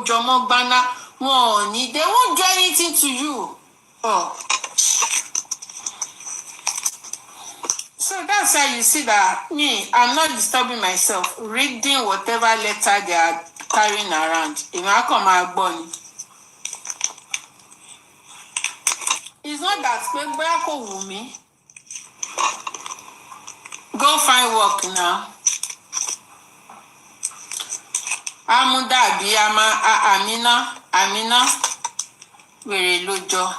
jọmọ́ gbaná wọn ò ní, they won't do anything to you. Oh. So that's why you see that I'm not disturbing myself, reading whatever letter they are carrying around. It's not that Wummi. Go find work now. Amuda Biyama Amina Were Lojo.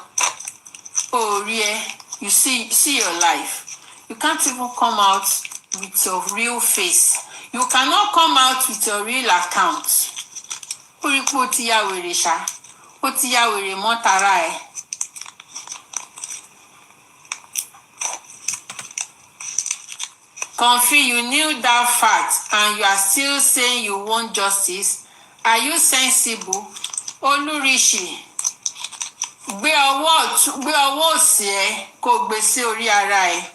Oh, yeah. You see your life. You can't even come out with your real face. You cannot come out with your real account. Comfy, you knew that fact and you are still saying you want justice. Are you sensible? Olurishi. Gbé ọwọ́ òsì ẹ kó gbé sí orí ara ẹ.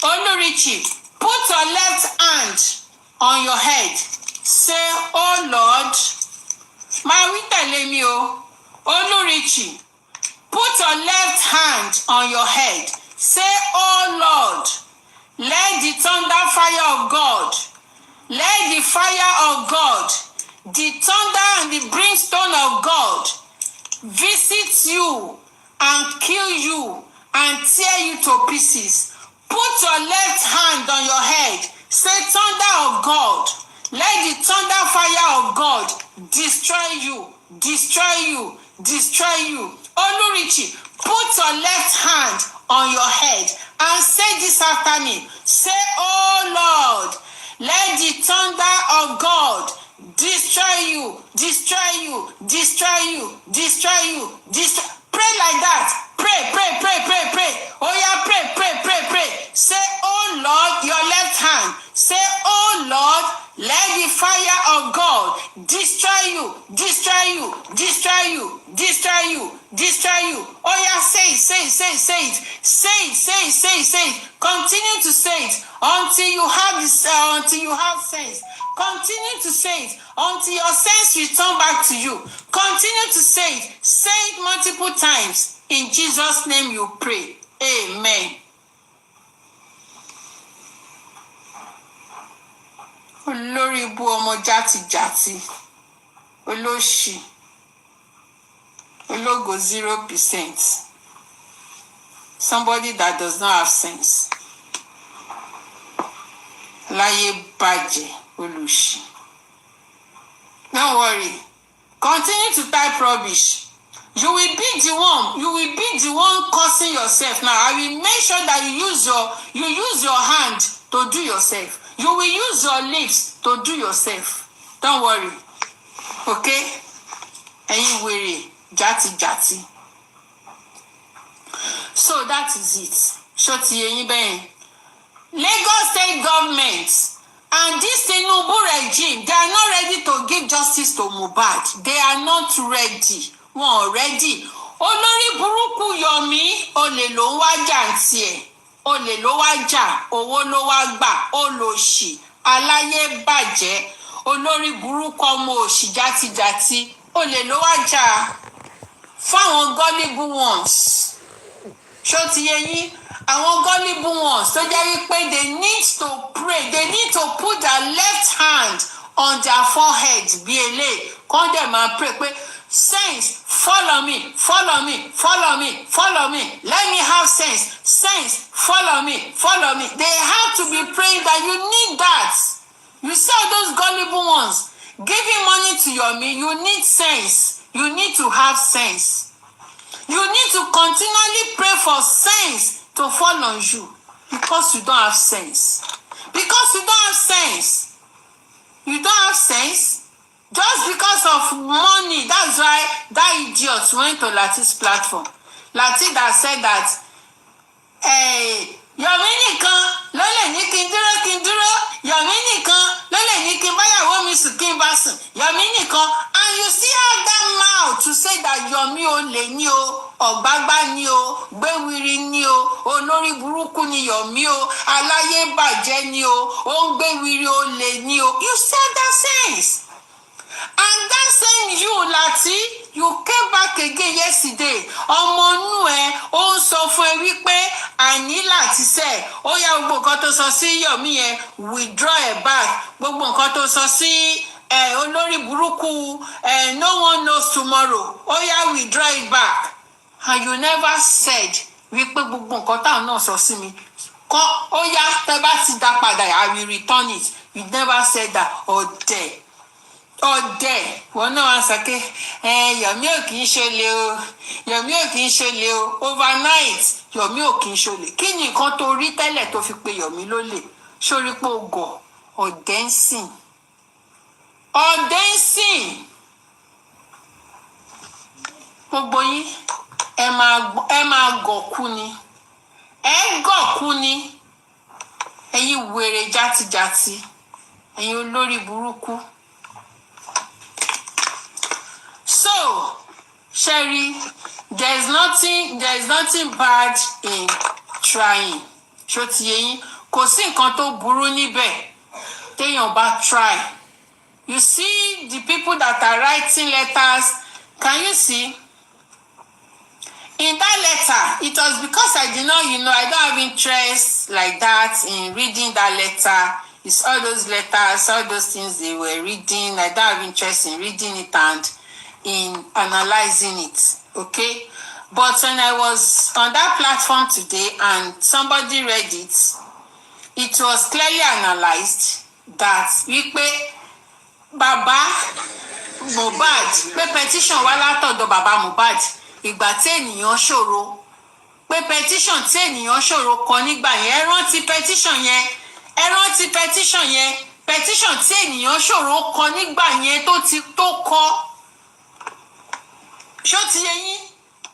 Olurichi, put your left hand on your head. Say, oh Lord, my wí tẹ̀lé mi o. Olurichi, put your left hand on your head. Say, oh Lord, let the thunder fire of God, let the fire of God, the thunder and the brimstone of God visit you and kill you and tear you to pieces. Put your left hand on your head. Say, thunder of God, let the thunder fire of God destroy you, destroy you, destroy you. Olurichi, put your left hand on your head and say this after me. Say, oh Lord, let the thunder of God destroy you, destroy you, destroy you, destroy you, destroy. Pray like that. Pray. Oh yeah, pray. Say, oh Lord, your left hand. Say, oh Lord, let the fire of God destroy you, destroy you, destroy you, destroy you, destroy you. Oh yeah, say it. Say it. Continue to say it until you have this, until you have sense. Continue to say it until your sense return back to you. Continue to say it. Say it multiple times. In Jesus' name you pray. Amen. Olórí ibú ọmọ játijàti. Olóṣì. Ológo 0%. Somebody that does not have sense. Láyé bàjẹ́ olóṣì. Don't worry. Continue to type rubbish. You will be the one causing yourself. Now, I will make sure that you use your hand to do yourself. You will use your lips to do yourself. Don't worry. Okay? Ẹ̀yin wèrè játijàti. So that is it. Ṣó ti yé yín bẹ́yẹn. Lagos State government and this Tinubu regime, they are not ready to give justice to Mohbad. They are not ready. Wọn ready. Olórí burúkú Yomi, olè ló ń wá jà tiẹ̀. Olè ló wá jà, owó ló wá gbà, olòṣì, aláyé bàjẹ́, olórí burúkú ọmọ òṣì játijàti, olè ló wá jà fáwọn gullible ones. Ṣó ti yé yín? Àwọn gullible ones tó jẹ́ wípé they need to pray, they need to put their left hand on their forehead bí eléyìí. Kọ́ dẹ̀ máa pray pé saints, follow me. Let me have sense. Saints, follow me. They have to be praying that you need that. You see all those gullible ones giving money to Yomi, you need sense. You need to have sense. You need to continually pray for sense to fall on you because you don't have sense. Because you don't have sense. You don't have sense. Just because of money, that's why that idiot went to Lati's platform. Lati that said that, Yomi nìkan ló lè ní kí n dúró, Yomi nìkan ló lè ní kí n báyàwó mi sùn kí n bá sùn, Yomi nìkan. And you see have that mouth to say that Yomi olè ní o, ọ̀gbágbá ní o, gbéwiri ní o, olórí burúkú ní Yomi o, aláyé bàjẹ́ ní o, ó ń gbéwiri olè ní o. You said that sense. And that same tí you came back again yesterday, ọmọ inú ẹ ó ń sọ fún ẹ wípé àní láti sẹ ó yá gbogbo nǹkan tó sọ sí Yomi yẹn withdraw ẹ back, gbogbo nǹkan tó sọ sí olórí burúkú no one knows tomorrow ó yá withdraw it back, and you never said wípé gbogbo nǹkan táwọn náà sọ sí mi kọ́ ó yá tẹ́ bá ti dá padà I will return it. You never said that. Ọdẹ wọn náà wá sọ pé Yomi ò kì í ṣọlẹ o, Yomi ò kì í ṣọlẹ o, overnight Yomi ò kì í ṣọlẹ. Kí ni nǹkan tó rí tẹ́lẹ̀ tó fi pe Yomi lólè? Sórí pé o gọ̀ ọ̀dẹ́ ń sìn, ọ̀dẹ́ ń sìn. Gbogbo yín ẹ máa gọ̀kú ni, ẹ gọ̀kú ni, ẹ̀yin wèrè játijàti, ẹ̀yin olórí burúkú. So, Sherry, there is nothing bad in trying. Ṣó ti yé yín? Kò sí nǹkan tó burú níbẹ̀ téèyàn bá try. You see the people that are writing letters, can you see? In that letter, it was because I did not, I don't have interest like that in reading that letter. It's all those letters, all those things they were reading. I don't have interest in reading it and in analyzing it, okay? But when I was on that platform today and somebody read it, it was clearly analyzed that wípé Baba Mohbad, pé petition wá látọ̀dọ̀ Baba Mohbad ìgbà tí ènìyàn ṣòro, pé petition tí ènìyàn ṣòro kọ nígbà yẹn, ẹ rántí petition yẹn, petition tí ènìyàn ṣòro kọ nígbà yẹn tó kọ. Ṣó ti yé yín?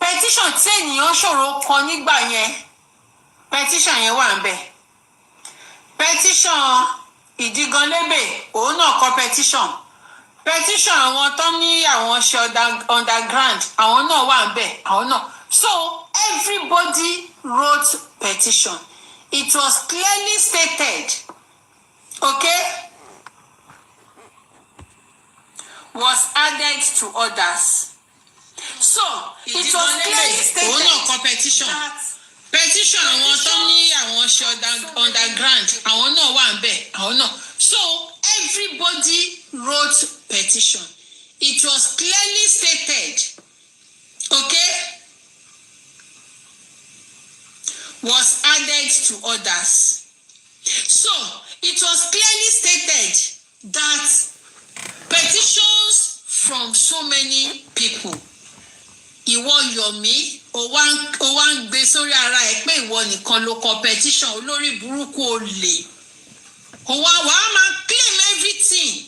Petition tí ènìyàn ṣòro kọ nígbà yẹn, petition yẹn wà ńbẹ̀. Petition Ìdíganlébè òun náà kọ petition àwọn tó ní àwọn ṣe underground àwọn náà wà ńbẹ̀, àwọn náà. So everybody wrote petition. It was clearly stated, okay, was added to others. So it was clearly stated òun náà kọ petition àwọn tó ní àwọn ṣe underground àwọn náà wà ńbẹ̀, àwọn náà. So everybody wrote petition. It was clearly stated, okay, was added to others. So it was clearly stated that petitions from so many people. Ìwọ Yomi ó wá ń gbé sórí ara ẹ pé ìwọ nìkan ló kọ petition, olórí burúkú olè. Wàá máa claim everything.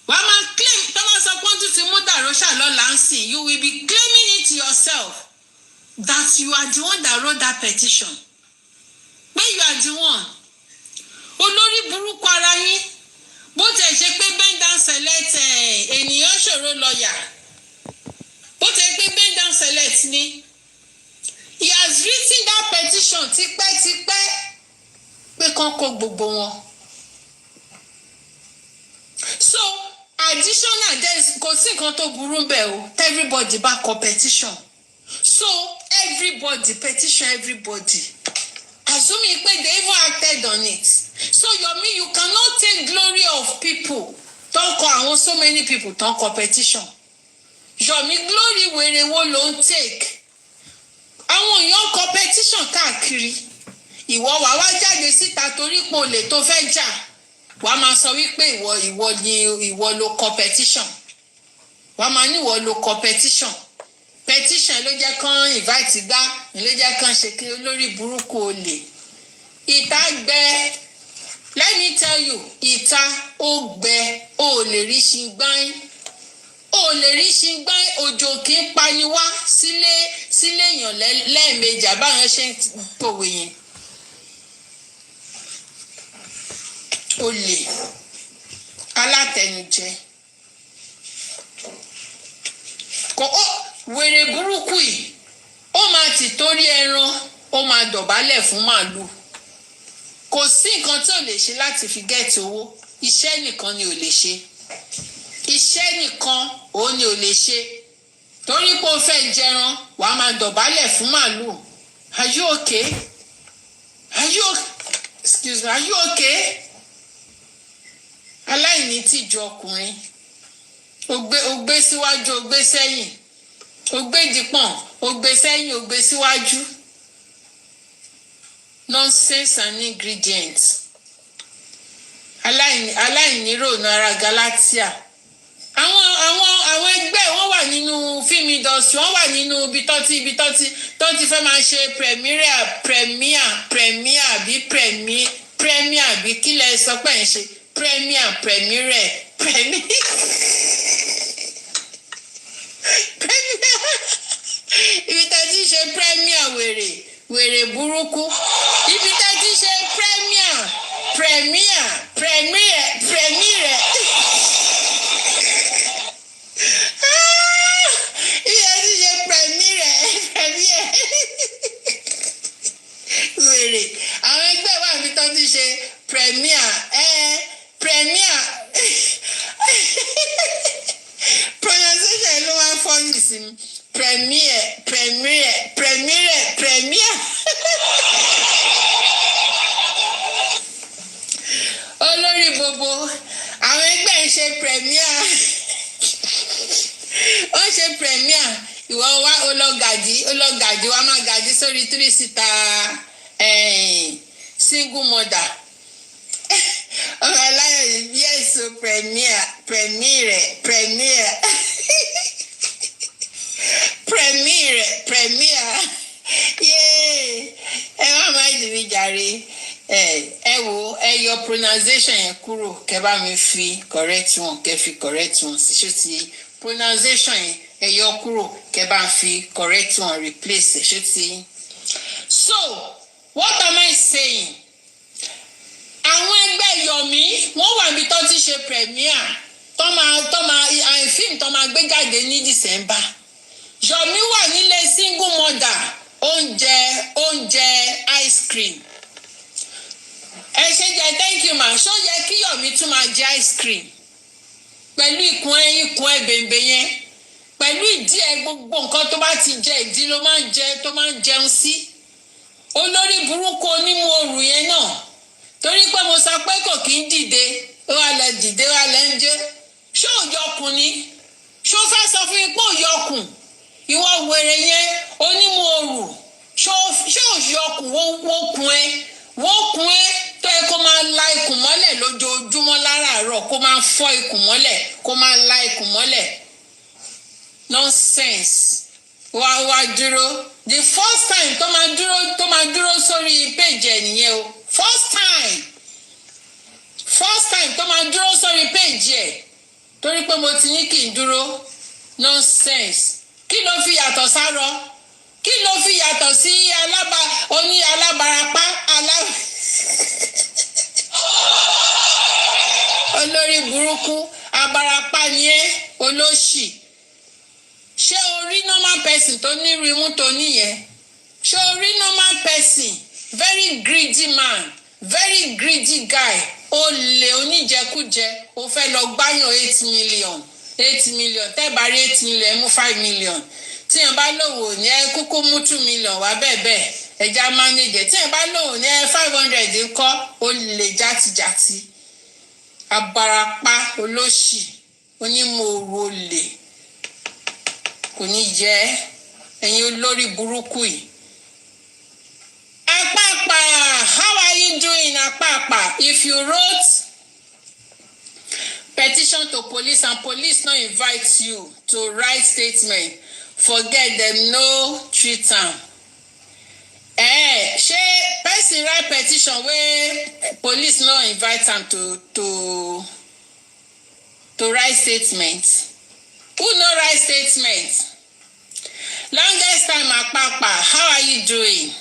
Wàá máa claim tọ́wọ́ sọ pé wọ́n ti mú dàróṣà lọ́la ń sìn. You will be claiming it yourself that you are the one that wrote that petition. Pé you are the one. Olórí burúkú ara yín. Bó tẹ̀ ṣe pé bend down select ènìyàn ṣòro lọ́ọ̀yà. Bó tẹ̀ pé bend down select ni. He has written that petition tipẹ́tipẹ́ pé kán kó gbogbo wọn. So additional kò sí nǹkan tó burú bẹ́ẹ̀ o, everybody bá kọ petition. So everybody petition everybody. Assuming pé they even acted on it. So Yomi, you cannot take glory of people. Don't call so many people don't call petition. Yomi, glory wèrè wo ló ń take. Àwọn èèyàn kọ petition káàkiri. Ìwọ wá wá jáde síta torí pé olè tó fẹ́ jà. Wàá máa sọ wípé ìwọ ló kọ petition. Wàá máa ní ìwọ ló kọ petition. Petition ló jẹ́ kán invite gbá, ló jẹ́ kán ṣe kí olórí burúkú olè. Ìta gbẹ. Let me tell you, ìta ó gbẹ, ó lè rí ṣingbáyìn. Ó lè rí ṣingbáyìn, òjò kì í pani wá sílé èèyàn lẹ́ẹ̀mejì àbáyọ̀ ṣe ń pòwe yẹn. Olè alátẹnujẹ. Wèrè burúkú yìí, ó máa ti torí ẹran, ó máa dọ̀bálẹ̀ fún màálù. Kò sí nǹkan tí ò lè ṣe láti fi gẹ́ẹ̀tì owó. Iṣẹ́ nìkan ni ò lè ṣe. iṣẹ́ nìkan òun ni ò lè ṣe torí pé ó fẹ́ jẹran wàá máa dọ̀bálẹ̀ fún màálù. Are you okay? Excuse me, are you okay? Aláìní tìjú ọkùnrin. Ó gbé síwájú, ó gbé sẹ́yìn. Ó gbé dìpọ̀n, ó gbé sẹ́yìn, ó gbé síwájú. Nonsense and ingredients. Aláìní rònú ara Galatia. Àwọn ẹgbẹ́ wọn wà nínú film industry, wọ́n wà nínú ibi tó ti fẹ́ máa ṣe premier àbí kí lẹ sọ pé ń ṣe premier ibi tá ti ṣe premier wèrè burúkú ibi tá ti ṣe premier wèrè àwọn ẹgbẹ́ wà níbi tó ti ṣe premier pronunciation ló wá fọ́ọ̀nì sí mi premier olórí gbogbo àwọn ẹgbẹ́ ń ṣe premier ó ṣe premier ìwọ wá olọgàdì wa máa gàdí sórí 3-seater single mother ọmọ aláyọ̀ yes o premier yéé ẹ má ìdìbí jàre ẹ wo ẹ yọ pronunciation yẹn kúrò kẹ bá mi fi correct one kẹ fi correct one ṣe ti pronunciation yẹn ẹ yọ kúrò kẹ bá fi correct one replace ṣe ti. So what am I saying? Àwọn ẹgbẹ́ Yomi wọ́n wà níbi tó ti ṣe premier tó máa fíìmù tó máa gbé jáde ní December. Yomi wà nílé single mother oúnjẹ ice cream. Ẹ ṣe jẹ thank you ma ṣó yẹ kí Yomi tún máa jẹ ice cream pẹ̀lú ikùn ẹ bèbè yẹn pẹ̀lú ìdí ẹ gbogbo nǹkan tó bá ti jẹ ìdí ló máa ń jẹ tó máa ń jẹun sí. Olórí burúkú onímú òrù yẹn náà torí pé mo sọ pé kò kí ń dìde ó wà lẹ dìde wà lẹ ń jẹ ṣó òyọkùn ni ṣó fẹ́ sọ fún yín pé òyọkùn ìwọ wèrè yẹn onímú òrù ṣó òyọkùn wọ́n kún ẹ tó yẹ kó máa la ikùn mọ́lẹ̀ lójoojúmọ́ láràárọ̀ kó máa fọ́ ikùn mọ́lẹ̀ kó máa la ikùn mọ́lẹ̀ nonsense wá dúró the first time tó máa dúró sórí page ẹ nìyẹn o first time tó máa dúró sórí page ẹ torí pé mo ti ní kí n dúró nonsense kí ló fi yàtọ̀ sáró kí ló fi yàtọ̀ sí alábarapá olórí burúkú abarapá ni ẹ́ olóṣì ṣé o rí normal person tó ní rímú tó níyẹn ṣé o rí normal person very greedy man very greedy guy olè oníjẹkújẹ o fẹ́ lọ gbáyàn 8 million tẹ́ bá rí 8 million mú 5 million tí yẹn bá lòwò ní ẹ kúkú mú 2 million wá bẹ́ẹ̀ ẹja manage tí yẹn bá lòwò ní ẹ 500 ńkọ́ olè játijàti abarapá olóṣì onímọ̀ọ́rọ̀ olè kò ní jẹ́ ẹ̀yin olórí burúkú yìí. Apapa, how are you doing, Apapa? If you wrote petition to police and police no invite you to write statement, forget them, no treat am. Ṣé person write petition wey police no invite am to write statement? Who no write statement? Longest time, Apapa, how are you doing?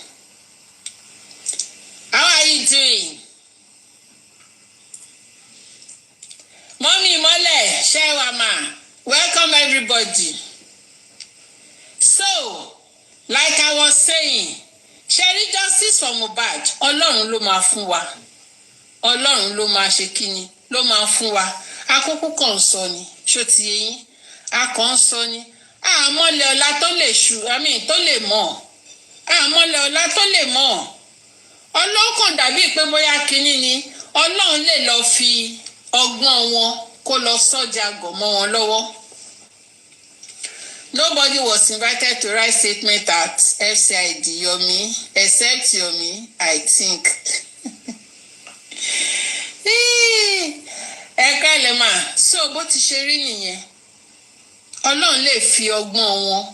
How are you doing? Mommy Mole, Shewama, welcome everybody. So, like I was saying, Sherry justice for Mohbad, Ọlọ́run ló máa fún wa. Ọlọ́run ló máa ṣe kíni, ló máa fún wa. Àkókò kan sọ ni. ṣó ti yé yín a kàn ń sọ ni àmọ́lẹ̀ ọ̀la tó lè tó lè mọ̀ àmọ́lẹ̀ ọ̀la tó lè mọ̀ ọlọ́kàn dàbí pé bóyá kínní ni ọlọ́run lè lọ fi ọgbọ́n wọn kó lọ sọ́jà gọ̀ mọ́ wọn lọ́wọ́. Nobody was invited to write statement at FCID, Yomi, except Yomi, I think. Ẹ̀ka lè máa so bó ti ṣe rí nìyẹn. Ọlọ́run lè fi ọgbọ́n wọn.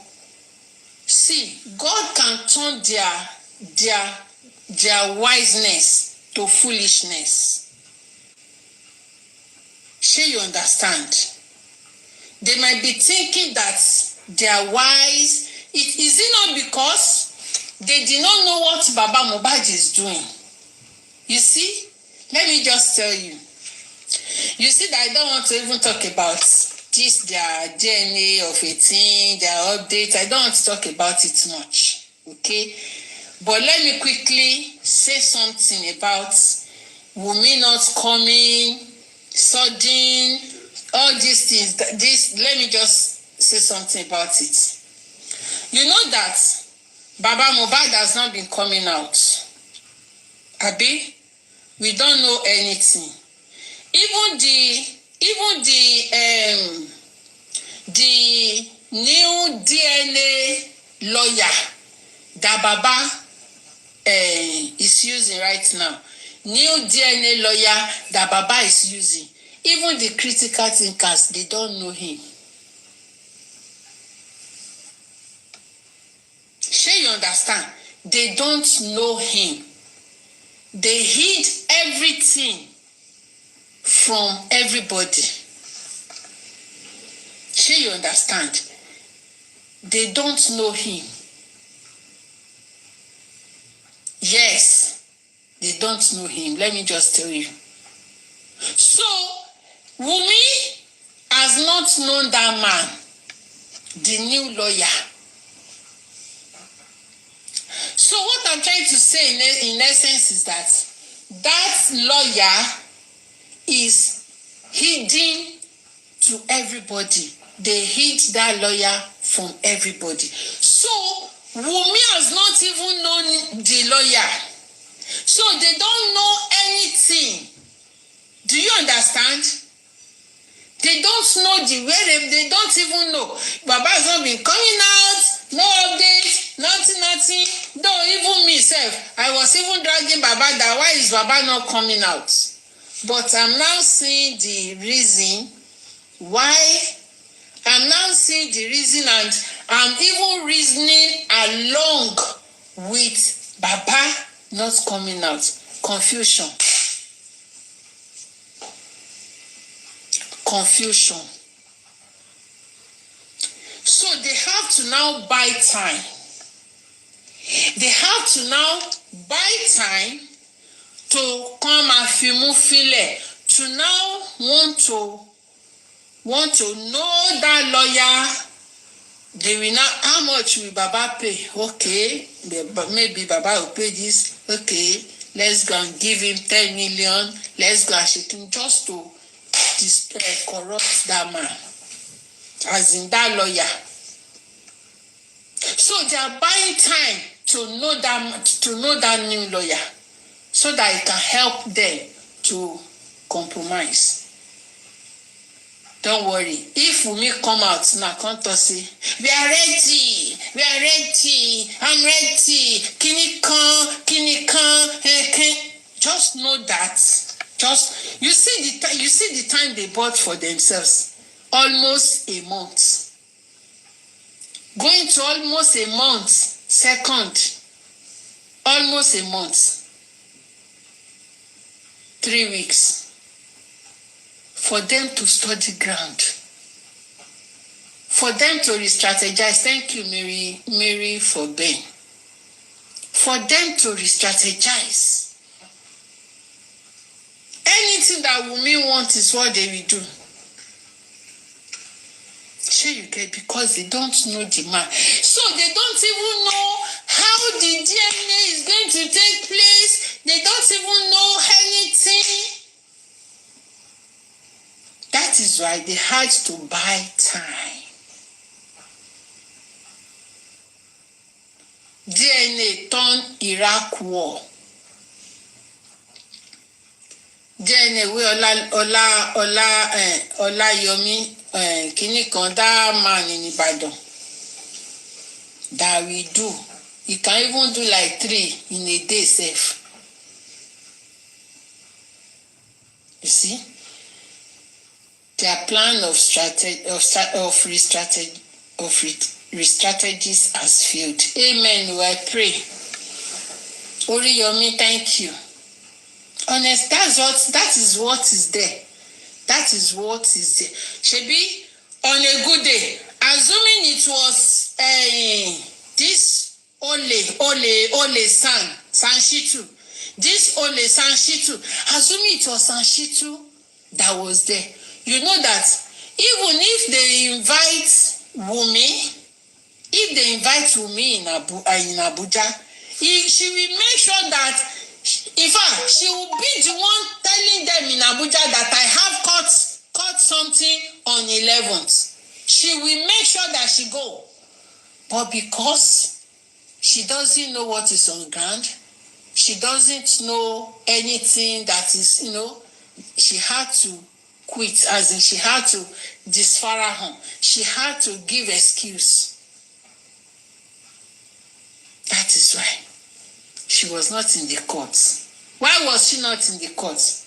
See, God can turn their wiseness to foolishness. Shey you understand? They might be thinking that they are wise. Is it not because they did not know what Baba Mohbad is doing? You see, let me just tell you. You see that I don't want to even talk about this, their DNA of 18, their update. I don't want to talk about it much, okay? But let me quickly say something about Wummi not coming, sudden, all these things. Let me just say something about it. You know that Baba Mohbad has not been coming out. Abi, we don't know anything. Even the new DNA lawyer that Baba is using right now, new DNA lawyer that Baba is using, even the critical thinkers, they don't know him. Shey you understand? They don't know him. They hid everything from everybody. Shey you understand? They don't know him. Yes, they don't know him. Let me just tell you. So, Wummi has not known that man, the new lawyer. So what I'm trying to say in essence is that lawyer is hidden to everybody. They hid that lawyer from everybody. So Wummi has not even known the lawyer. So they don't know anything. Do you understand? They don't know they don't even know. Baba has not been coming out, no update, nothing. Though even me self, I was even dragging Baba that why is Baba not coming out? But I'm now seeing the reason why. I'm now seeing the reason, and I'm even reasoning along with Baba not coming out. Confusion. So they have to now buy time. They have to now buy time to come and file, to now want to know that lawyer. They will now, how much will Baba pay? Okay, maybe Baba will pay this. Okay, let's go and give him 10 million. Let's go and shake him just to corrupt that man, as in that lawyer. So they are buying time to know that new lawyer, so that it can help them to compromise. Don't worry. If Wummi come out now, come to say, we are ready, I'm ready. Kini kan. Just know that. Just you see the time they bought for themselves. Almost a month. Going to almost a month. Second. Almost a month. 3 weeks. For them to study ground. For them to re-strategize. Thank you, Mary, for being. For them to re-strategize. Anything that Wummi wants is what they will do. Sure you get, because they don't know the man. So they don't even know how the DNA is going to take place. They don't even know anything. That That is why they had to buy time. DNA turned Iraq war. DNA we Ola Yomi kini kan that man in Ibadan that we do. You can even do like 3 in a day safe. You see? Their plan of re-strategies has failed. Amen. I pray. Yomi, thank you. Honest, that is what is there. That is what is there. Shebi, on a good day, assuming it was this Ole Sanshitu. This Ole Sanshitu, assuming it was Sanshitu that was there. You know that even if they invite Wummi in Abuja, she will make sure that, in fact, she will be the one telling them in Abuja that I have caught something on 11th. She will make sure that she go. But because she doesn't know what is on ground, she doesn't know anything that is, she had to quit, as in she had to disfara home. She had to give excuse. That is why she was not in the courts. Why was she not in the courts?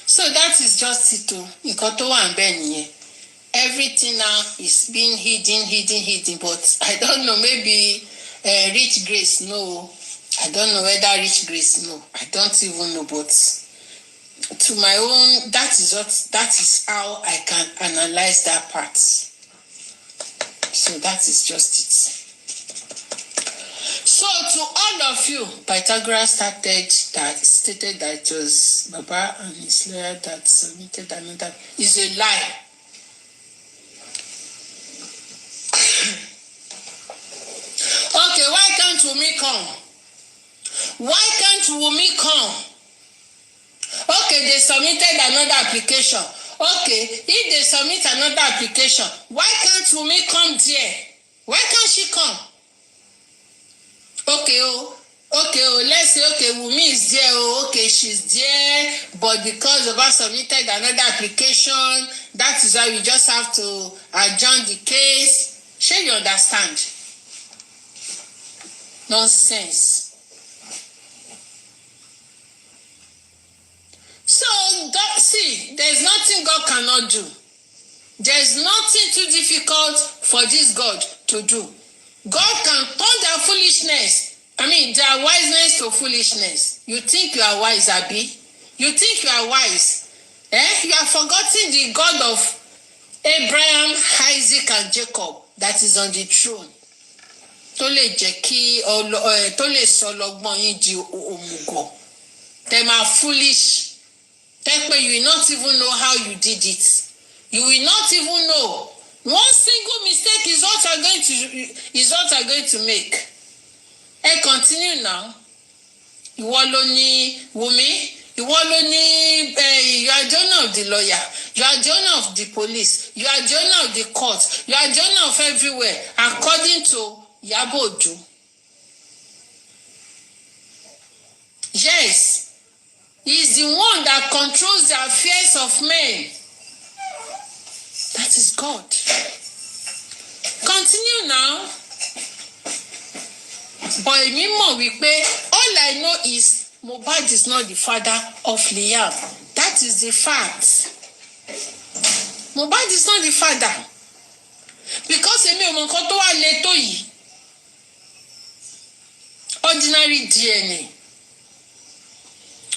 So that is just it. Everything now is being hidden. But I don't know, maybe Rich Grace, no. I don't know whether Rich Grace, no. I don't even know, but to my own, that is how I can analyze that part. So that is just it. So to all of you, Pythagoras stated that it was Baba and his lawyer that submitted another is a lie. Okay, why can't Wummi come? Why can't Wummi come? Okay, they submitted another application. Okay, if they submit another application, why can't Wummi come there? Why can't she come? Okay, let's say, okay, Wummi is there, okay, she's there, but because of us submitted another application, that is why we just have to adjourn the case. Sure, you understand? Nonsense. So, God, see, there's nothing God cannot do. There's nothing too difficult for this God to do. God can turn their foolishness, their wiseness to foolishness. You think you are wise, Abi? You think you are wise? You have forgotten the God of Abraham, Isaac, and Jacob that is on the throne. Tó lè sọ lọ́gbọ́n yín di òmùgọ̀. Them are foolish. You will not even know how you did it. You will not even know. One single mistake is what you're going to make. Hey, continue now. Ìwọ ló ní Wummi. Ìwọ ló ní you are the owner of the lawyer. You are the owner of the police. You are the owner of the court. You are the owner of everywhere. According to Yabo Ojo. Yes. He is the one that controls the affairs of men. That is God. Continue now. But èmi mọ̀ wípé all I know is Mohbad is not the father of Liam. That is the fact. Mohbad is not the father. Because èmi ò mọ̀ nǹkan tó wà létò yìí. Ordinary DNA.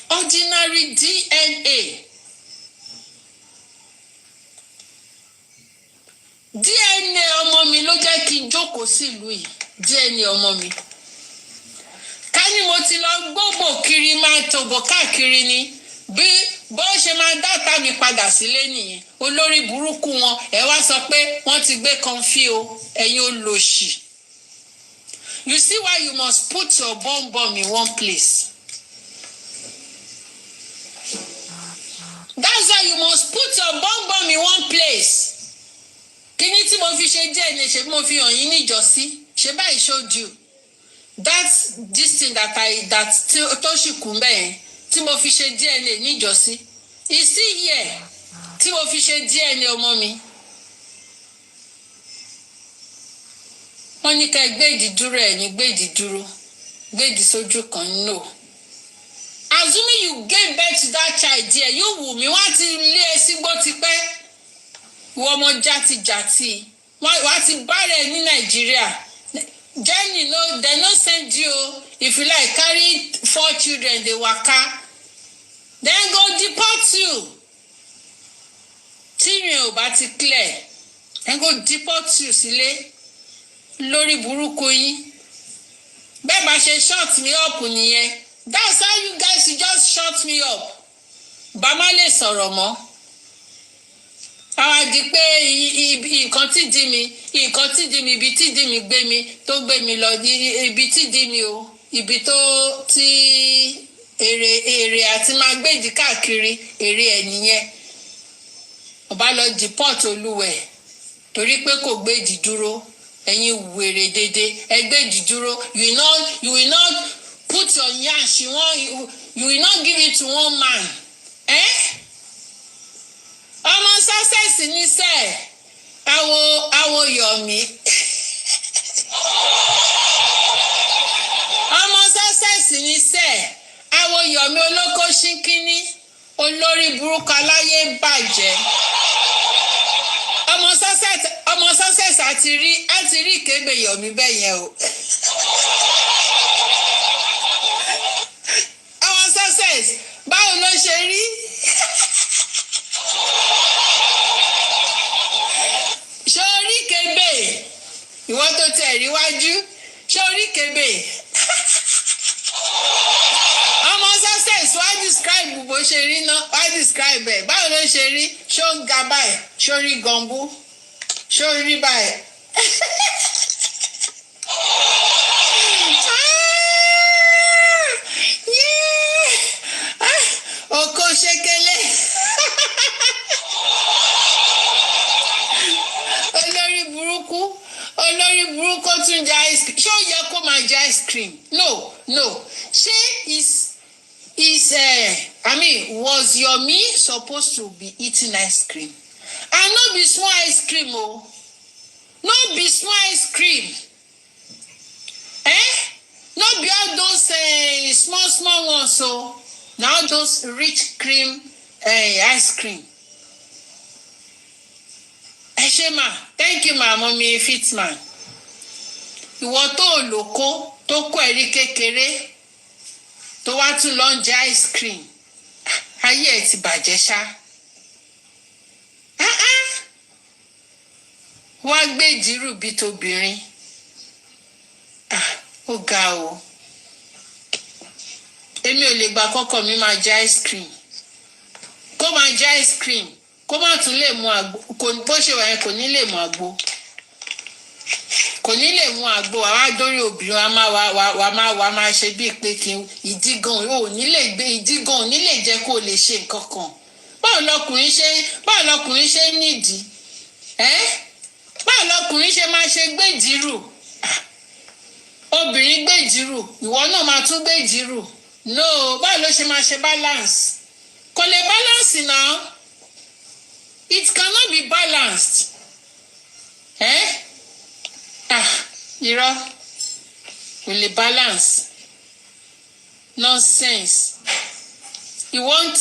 Ordinary DNA. DNA ọmọ mi ló jẹ́ kí n jókòó sílùú yìí. DNA ọmọ mi. Ká ní mo ti lọ gbogbo kiri máa tòbò káàkiri ni bí bó ṣe máa dáta mi padà sílé nìyẹn. Olórí burúkú wọn ẹ wá sọ pé wọ́n ti gbé kọnfí o ẹ̀yin olòṣì. You see why you must put your bomb in one place. That's why you must put your bomb in one place. Kíni tí mo fi ṣe DNA ṣe mo fi hàn yín níjọ́sí. Ṣé báyìí showed you. That's this thing that tó ṣì kú mbẹ̀ tí mo fi ṣe DNA níjọ́sí. It's still here tí mo fi ṣe DNA ọmọ mi. Wọ́n ní ká gbé ìdídúró ẹ̀ ní gbé ìdídúró. Gbé ìdísójú kan no. Assuming you gave birth to that child there, you Wummi wọ́n ti lé ẹ sígbó tipẹ́. Ìwọ ọmọ játijàti. Wọ́n ti bá rẹ̀ ní Nàìjíríà. Jenny, no, they no send you. If you like, carry 4 children, they waka. Then go deport you. Tíyẹn ò bá ti clear. Then go deport you sílé. Lórí burúkú yín. Bẹ́ẹ̀ bá ṣe shut me up nìyẹn. That's how you guys just shut me up. Bàmá lè sọ̀rọ̀ mọ́. Àwa di pé nǹkan tí di mi ibi tí di mi gbé mi tó gbé mi lọ ibi tí di mi o ibi tó tí èrè àti máa gbèdì káàkiri èrè ẹ̀ nìyẹn. Ọba lọ deport olúwẹ̀ torí pé kò gbèdì dúró ẹ̀yin wèrè dédé ẹ gbèdì dúró you will not put your yansh you will not give it to one man. Ọmọ success ní sẹ́ẹ̀ awo Yomi. Ọmọ success ní sẹ́ẹ̀ awo Yomi olóko ṣínkínní olórí burúkú aláyé bàjẹ́. Ọmọ success àti rí ìkégbè Yomi bẹ́ẹ̀ yẹn o. Ọmọ success báwo ló ṣe rí? Ṣorí kébè ìwọ tó tẹ̀ ríwájú ṣorí kébè ọmọ success wá describe bó ṣe rí náà wá describe ẹ̀ báwo ló ṣe rí ṣó ń ga báyìí ṣorí gọ̀ǹbù ṣorí báyìí. Oko ṣekele. Olórí burúkú tún jẹ ice cream. Ṣé ó yẹ kó máa jẹ ice cream? No. Ṣé was Yomi supposed to be eating ice cream? And no be small ice cream o. No be small ice cream. No be all those small ones o. Na all those rich cream ice cream. Ẹ ṣé ma, thank you ma, mommy Fitman. Ìwọ tó lóko tó kó ẹ̀rí kékeré tó wá tún lọ ń jẹ ice cream. Ayé ẹ̀ ti bàjẹ́ ṣá. Wá gbé ìdírù bí tóbìnrin. Ó ga o. Èmi ò lè gba kọ́kọ́ mi máa jẹ ice cream. Kó máa jẹ ice cream. Kó má tún lè mu àgbo bó ṣe wà yẹn kò ní lè mu àgbo àwa dórí obìnrin wa máa ṣe bíi pé kí ìdígan ò ní lè gbé ìdígan ò ní lè jẹ́ kó lè ṣe nǹkan kan báwo lọkùnrin ṣe nídìí báwo lọkùnrin ṣe máa ṣe gbèdìrù obìnrin gbèdìrù ìwọ náà máa tún gbèdìrù no báwo ló ṣe máa ṣe balance kò lè balance náà. It cannot be balanced. Irọ́, kò lè balance. Nonsense. Ìwọ ń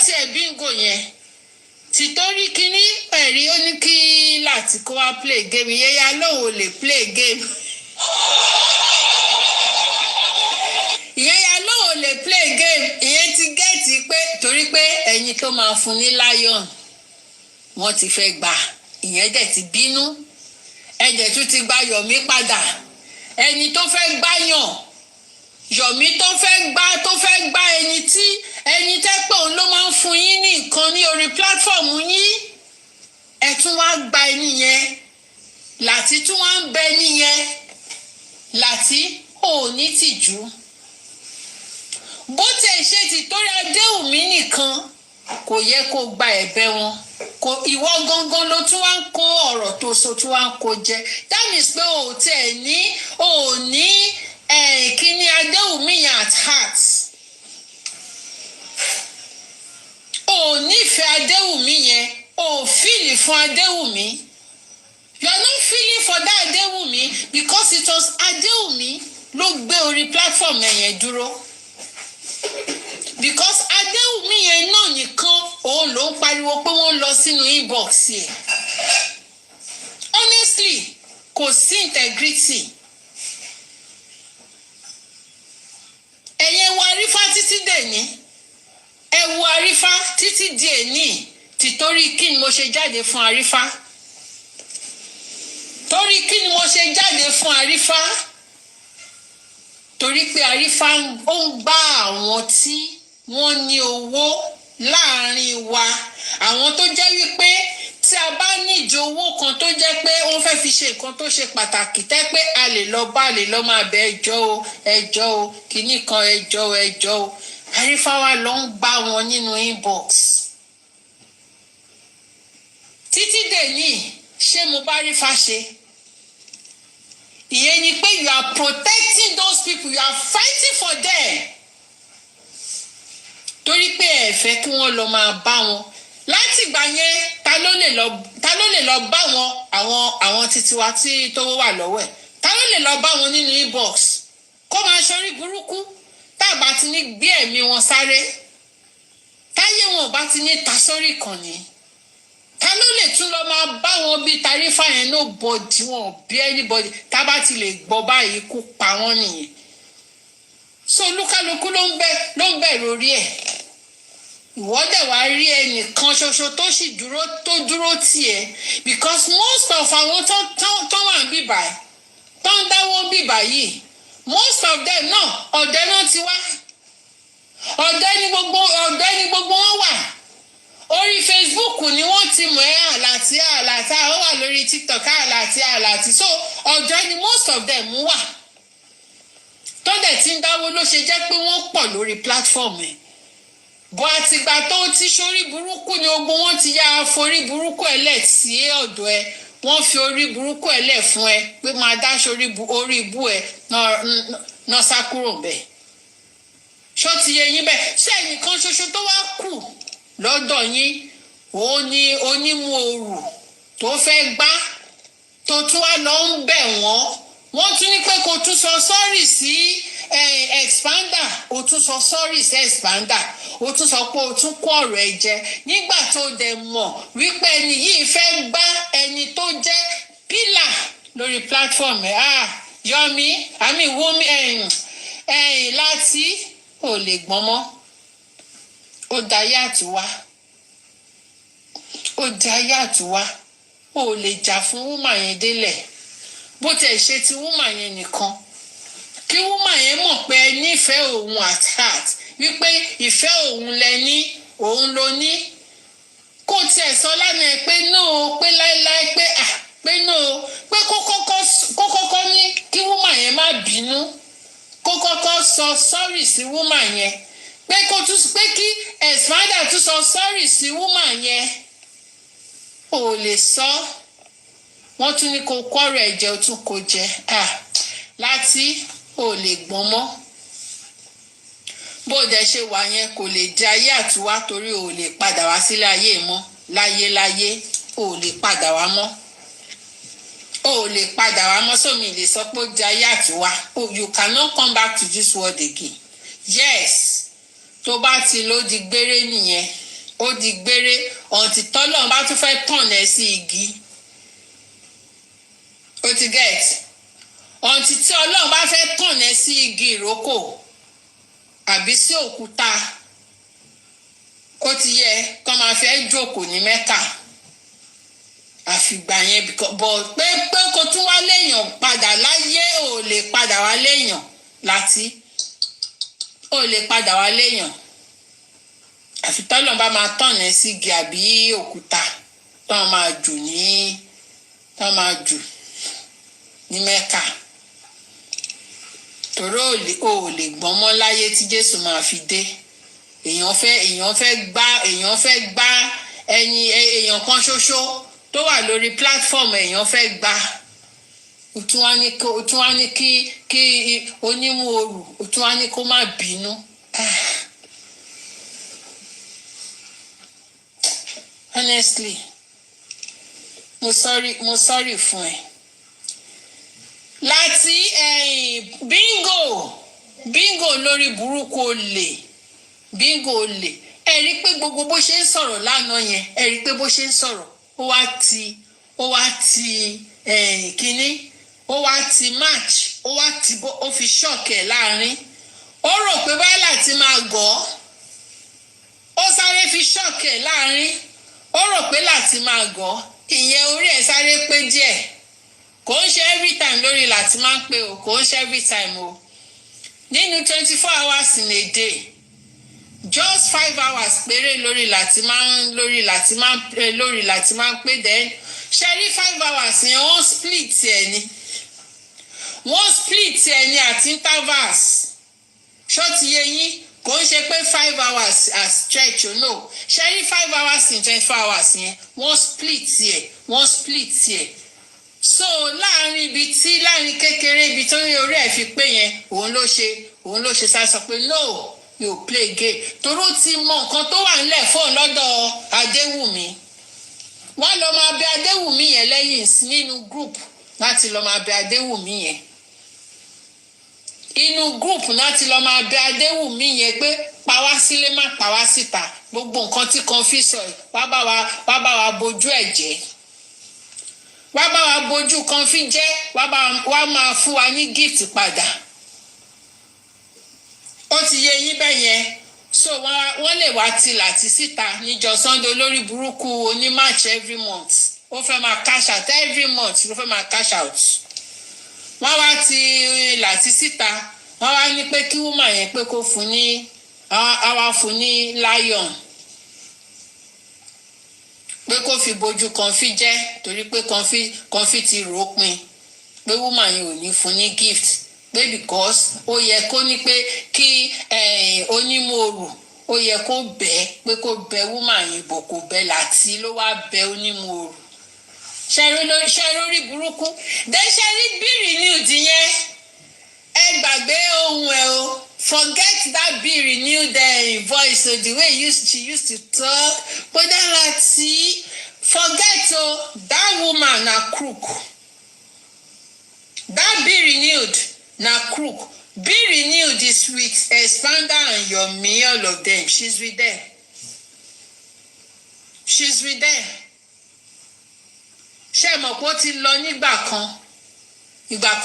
tiẹ̀ bingo yẹn. Tìtorí kíní ẹ̀rí ó ní kí láti kó wá play game. Yẹ́yà lóun ò lè play game. Ìyẹn lóun ò lè play game. Ìyẹn ti gẹ́ẹ̀tì pé torí pé ẹ̀yin tó máa fún ní lion wọ́n ti fẹ́ gbà ìyẹn dẹ̀ ti bínú ẹ̀jẹ̀ tún ti gba Yomi padà ẹni tó fẹ́ gbáyàn Yomi tó fẹ́ gbá ẹni tẹ́ pé òun ló máa ń fún yín ní nǹkan ní orí platform yín ẹ tún wá gba ẹni yẹn láti tún wá ń bẹ ẹni yẹn láti ò ní tìjú bó tẹ̀ ṣe ti torí Adéwùmí nìkan kò yẹ kó gba ẹ̀bẹ̀ wọn kò ìwọ gangan ló tún wá ń kó ọ̀rọ̀ tó sọ tún wá ń kó jẹ that means pé ò ní kíní Adéwùmí yẹn at heart ò nífẹ̀ẹ́ Adéwùmí yẹn ò fíìlì fún Adéwùmí you are not feeling for that Adéwùmí because it was Adéwùmí ló gbé orí platform yẹn dúró because Adéwùmí yẹn náà nìkan òun ló ń pariwo pé wọ́n lọ sínú inbox yẹn honestly kò sí integrity ẹ̀yẹ wo Arífá títí dèní ẹ wo Arífá títí di èní tìtorí kí ni mo ṣe jáde fún Arífá torí kí ni mo ṣe jáde fún Arífá torí pé Arífá ó ń gbá àwọn tí wọ́n ní owó láàrin wa àwọn tó jẹ́ wípé tí a bá níjọ owó kan tó jẹ́ pé wọ́n fẹ́ fi ṣe nǹkan tó ṣe pàtàkì tẹ́ pé a lè lọ máa bẹ ẹjọ́ o kìíní kan ẹjọ́ o Arífá wa lọ ń gbá wọn nínú inbox títí dèní ṣé mo bá Arífá ṣe ìyẹn ni pé you are protecting those people you are fighting for them torí pé ẹ fẹ́ kí wọ́n lọ máa bá wọn láti ìgbà yẹn ta ló lè lọ bá wọn àwọn títí wa tí tó wà lọ́wọ́ ẹ̀ ta ló lè lọ bá wọn nínú inbox kó máa ṣorí burúkú tábà ti ní gbé ẹ̀mí wọn sáré táyé wọn ò bá ti ní ta sórí ìkànnì ta ló lè tún lọ máa bá wọn bí Tarífà yẹn no body wọn bí anybody tá bá ti lè gbọ́ báyìí kú pa wọ́n nìyẹn so olúkálukú ló ń bẹ̀ lórí ẹ̀ ìwọ́dẹ̀ wá rí ẹnìkan ṣoṣo tó sì dúró tiẹ̀ because most of àwọn tó wà ń bíbà tó ń dáwọ́ bíbà yìí most of them náà ọ̀dẹ́ náà ti wá ọ̀dẹ́ ni gbogbo wọn wà orí Facebook ni wọ́n ti mọ̀ ẹ́ àlàtí ó wà lórí TikTok àlàtí so ọ̀dẹ́ ni most of them wà tó dẹ̀ ti ń dáwọ́ ló ṣe jẹ́ pé wọ́n pọ̀ lórí platform ẹ̀ bọ́ àtìgbà tó ti ṣorí burúkú ni gbogbo wọn ti yá forí burúkú ẹ̀ lẹ̀ sí ọ̀dọ̀ ẹ̀ wọ́n fi orí burúkú ẹ̀ lẹ̀ fún ẹ pé máa dáṣọ orí ibú ẹ̀ náà sá kúrò bẹ́ẹ̀ ṣó ti yẹ yín bẹ́ẹ̀ ṣé ẹnìkan ṣoṣo tó wá kù lọ́dọ̀ yín òun ni onímú òrù tó fẹ́ gbá tó tún wá lọ ń bẹ̀ wọ́n tún ní pé kó tún sọ sọ́ọ̀rì sí expander o tún sọ sọ́ọ̀rì sí expander o tún sọ pé o tún kó ọ̀rọ̀ ẹ jẹ nígbà tó dẹ̀ mọ̀ wípé ẹni yìí fẹ́ gbá ẹni tó jẹ́ pílà lórí platform ẹ̀ Yomi àmì Wummi láti ò lè gbọ́n mọ́ ó dayé àtúwá ó lè jà fún wúmà yẹn délẹ̀ bó tẹ̀ ṣe ti wúmà yẹn nìkan kí wúmà yẹn mọ̀ pé ẹ nífẹ̀ẹ́ òun at heart wípé ìfẹ́ òun lẹ ní òun ló ní kó tiẹ̀ sọ lánàá pé no pé láéláé pé no pé kó kọ́kọ́ ní kí wúmà yẹn má bínú kó kọ́kọ́ sọ sọ́rì sí wúmà yẹn pé kí expander tún sọ sọ́rì sí wúmà yẹn ò lè sọ wọ́n tún ní kó kọ́rọ̀ ẹ̀jẹ̀ ó tún kó jẹ láti ò lè gbọ́n mọ́ bó dẹ̀ ṣe wà yẹn kò lè di ayé àtúwá torí ò lè padà wá sílé ayé mọ́ láyéláyé ò lè padà wá mọ́ sómi lè sọ pé ó di ayé àtúwá you cannot come back to this world again yes tó bá ti ló di gbére nìyẹn ó di gbére ọ̀ǹtí tọ́lọ́run bá tún fẹ́ tàn ẹ́ sí igi ó ti get ọ̀ǹtí tí ọlọ́run bá fẹ́ tàn ẹ́ sí igi ìrókò àbí sí òkúta ó ti yẹ kó máa fẹ́ jókòó ní Mẹ́kà àfìgbà yẹn bọ̀ pé kó tún wá léèyàn padà láyé ò lè padà wá léèyàn láti ò lè padà wá léèyàn àfi tọ́lọ́run bá máa tàn ẹ́ sí igi àbí òkúta tán máa jù ní Mẹ́kà torí ò lè gbọ́n mọ́ láyé tí Jésù máa fi dé. èèyàn fẹ́ gbá èèyàn kan ṣoṣo tó wà lórí platform èèyàn fẹ́ gbá. ó tún wá ní kí onímú oru ó tún wá ní kó má bínú. Honestly, mo sorry fún ẹ. Láti bingo lórí burúkú olè ẹ rí pé gbogbo bó ṣe ń sọ̀rọ̀ lánàá yẹn ẹ rí pé bó ṣe ń sọ̀rọ̀ ó wá ti kínní ó wá ti match ó fi ṣọ́ọ̀kì ẹ̀ láàrin. Ó rò pé báyìí láti máa gọ̀ ọ́ ó sáré fi ṣọ́ọ̀kì ẹ̀ láàrin. Ó rò pé láti máa gọ̀ ọ́ ìyẹn orí ẹ̀ sáré pé díẹ̀. Kò ń ṣe every time lórí láti máa ń pé o, kò ń ṣe every time o. Nínú 24 hours in a day just 5 hours péré lórí láti máa ń pé then ṣe rí 5 hours yẹn wọ́n split ẹ̀ ní àti intervals. Ṣó ti yé yín? Kò ń ṣe pé 5 hours as stretch o no. Ṣe rí 5 hours in 24 hours yẹn wọ́n split ẹ̀. So láàrin kékeré ibi tó ní orí ẹ̀ fi pé yẹn òun ló ṣe sá sọ pé no you play game. Toró ti mọ nǹkan tó wà nílẹ̀ fóun lọ́dọ̀ Adéwùmí. Wọ́n lọ máa bẹ Adéwùmí yẹn lẹ́yìn nínú group láti lọ máa bẹ Adéwùmí yẹn. Inú group láti lọ máa bẹ Adéwùmí yẹn pé pa wá sílé má pa wá síta. Gbogbo nǹkan tí kan fi sọ wá bá wa bojú ẹ̀ jẹ́. Wá bá wa bojú kan fi jẹ́ wá máa fún wa ní gift padà. Ó ti yé yín bẹ́ẹ̀ yẹn. So wọ́n lè wá ti láti síta níjọ́ Sunday olórí burúkú oní match every month. Ó fẹ́ máa cash out every month ló fẹ́ máa cash out. Wọ́n wá ti láti síta wọ́n wá ní pé kí woman yẹn pé kó fún ní àwa fún ní lion. Pé kó fi bojú kan fi jẹ́ torí pé kan fi ti rò pin pé woman yẹn ò ní fún ní gift pé because ó yẹ kó ní pé kí onímọ̀ọ́rù ó yẹ kó bẹ́ẹ̀ pé kó bẹ woman yẹn bò kó bẹ láti ló wá bẹ onímọ̀ọ́rù. Ṣe lórí burúkú dẹ́ ṣe rí bírì ní ìdí yẹn ẹ gbàgbé ohun ẹ o. Forget that be renewed voice so the way she used to talk. But then forget that woman na crook. That be renewed na crook. Be renewed is with Expander and Yomi, all of them. She's with them. Ṣé mọ̀ pé ó ti lọ nígbà kan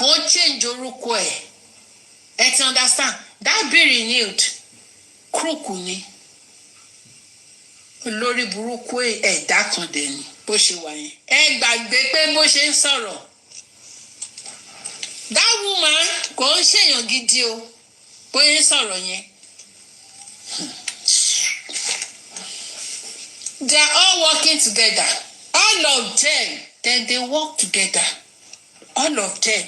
ó change orúkọ ẹ̀. Ẹ ti understand? That be renewed crook ni olórí burúkú ẹ̀dá kan dẹ̀ ni bó ṣe wà yẹn. Ẹ gbàgbé pé bó ṣe ń sọ̀rọ̀ that woman kò ń ṣèyàn gidi o bó ṣe ń sọ̀rọ̀ yẹn. They are all working together. All of them they work together. All of them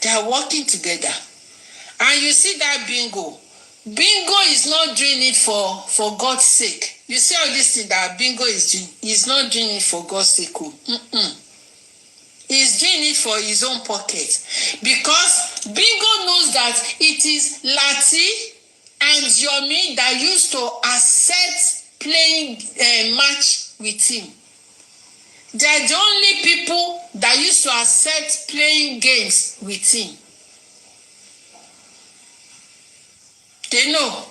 they are working together. And you see that bingo is not doing it for God's sake. You see all this thing that bingo is doing, he's not doing it for God's sake. He's doing it for his own pocket. Because bingo knows that it is Lati and Yomi that used to accept playing a match with him. They are the only people that used to accept playing games with him. They know.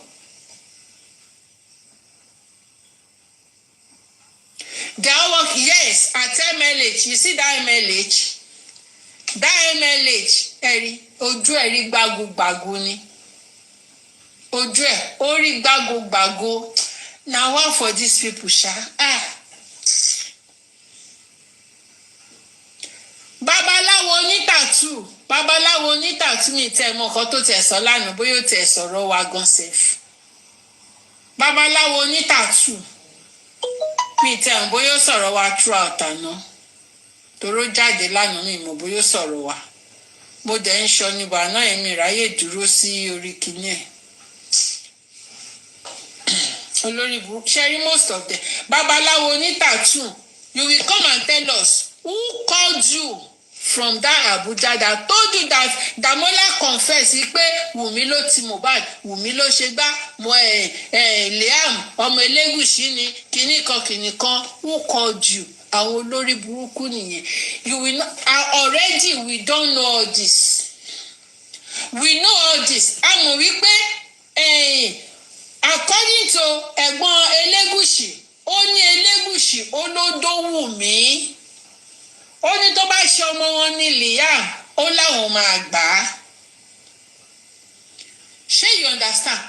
They all work, yes, at MLH. You see that MLH? That MLH, ojú ẹ̀ rí gbagogbago ni. Ojú ẹ̀, ó rí gbagogbago. Now what for these people, sha? Babaláwo onítàtú mi tẹ́ mọ́ nǹkan tó tẹ̀ sọ lánàá bóyá ó tẹ̀ sọ̀rọ̀ wa gan sef. Babaláwo onítàtú mi tẹ́ mọ́ bóyá ó sọ̀rọ̀ wa throughout àná. Toró jáde lánàá mi mọ̀ bóyá ó sọ̀rọ̀ wa. mo dẹ̀ ń sọ ní bàánà èmi ráyè dúró sí orí kìíní ẹ̀. Olórí burúkú ṣẹ́rí most of them babaláwo ní tattoo you will come and tell us who called you from that Abuja that told you that Damola confess pé Wummi ló ti Mohbad Wummi ló ṣe gbá Liam ọmọ Elégùṣì ni kìnnìkan who called you àwọn olórí burúkú nìyẹn you will not already we don't know all this we know all this a mọ̀ wípé according to ẹ̀gbọ́n Elégùṣì ó ní Elégùṣì ó ló dó Wummi ó ní tó bá ṣe ọmọ wọn ní Liam ó láwọn máa gbà á ṣé you understand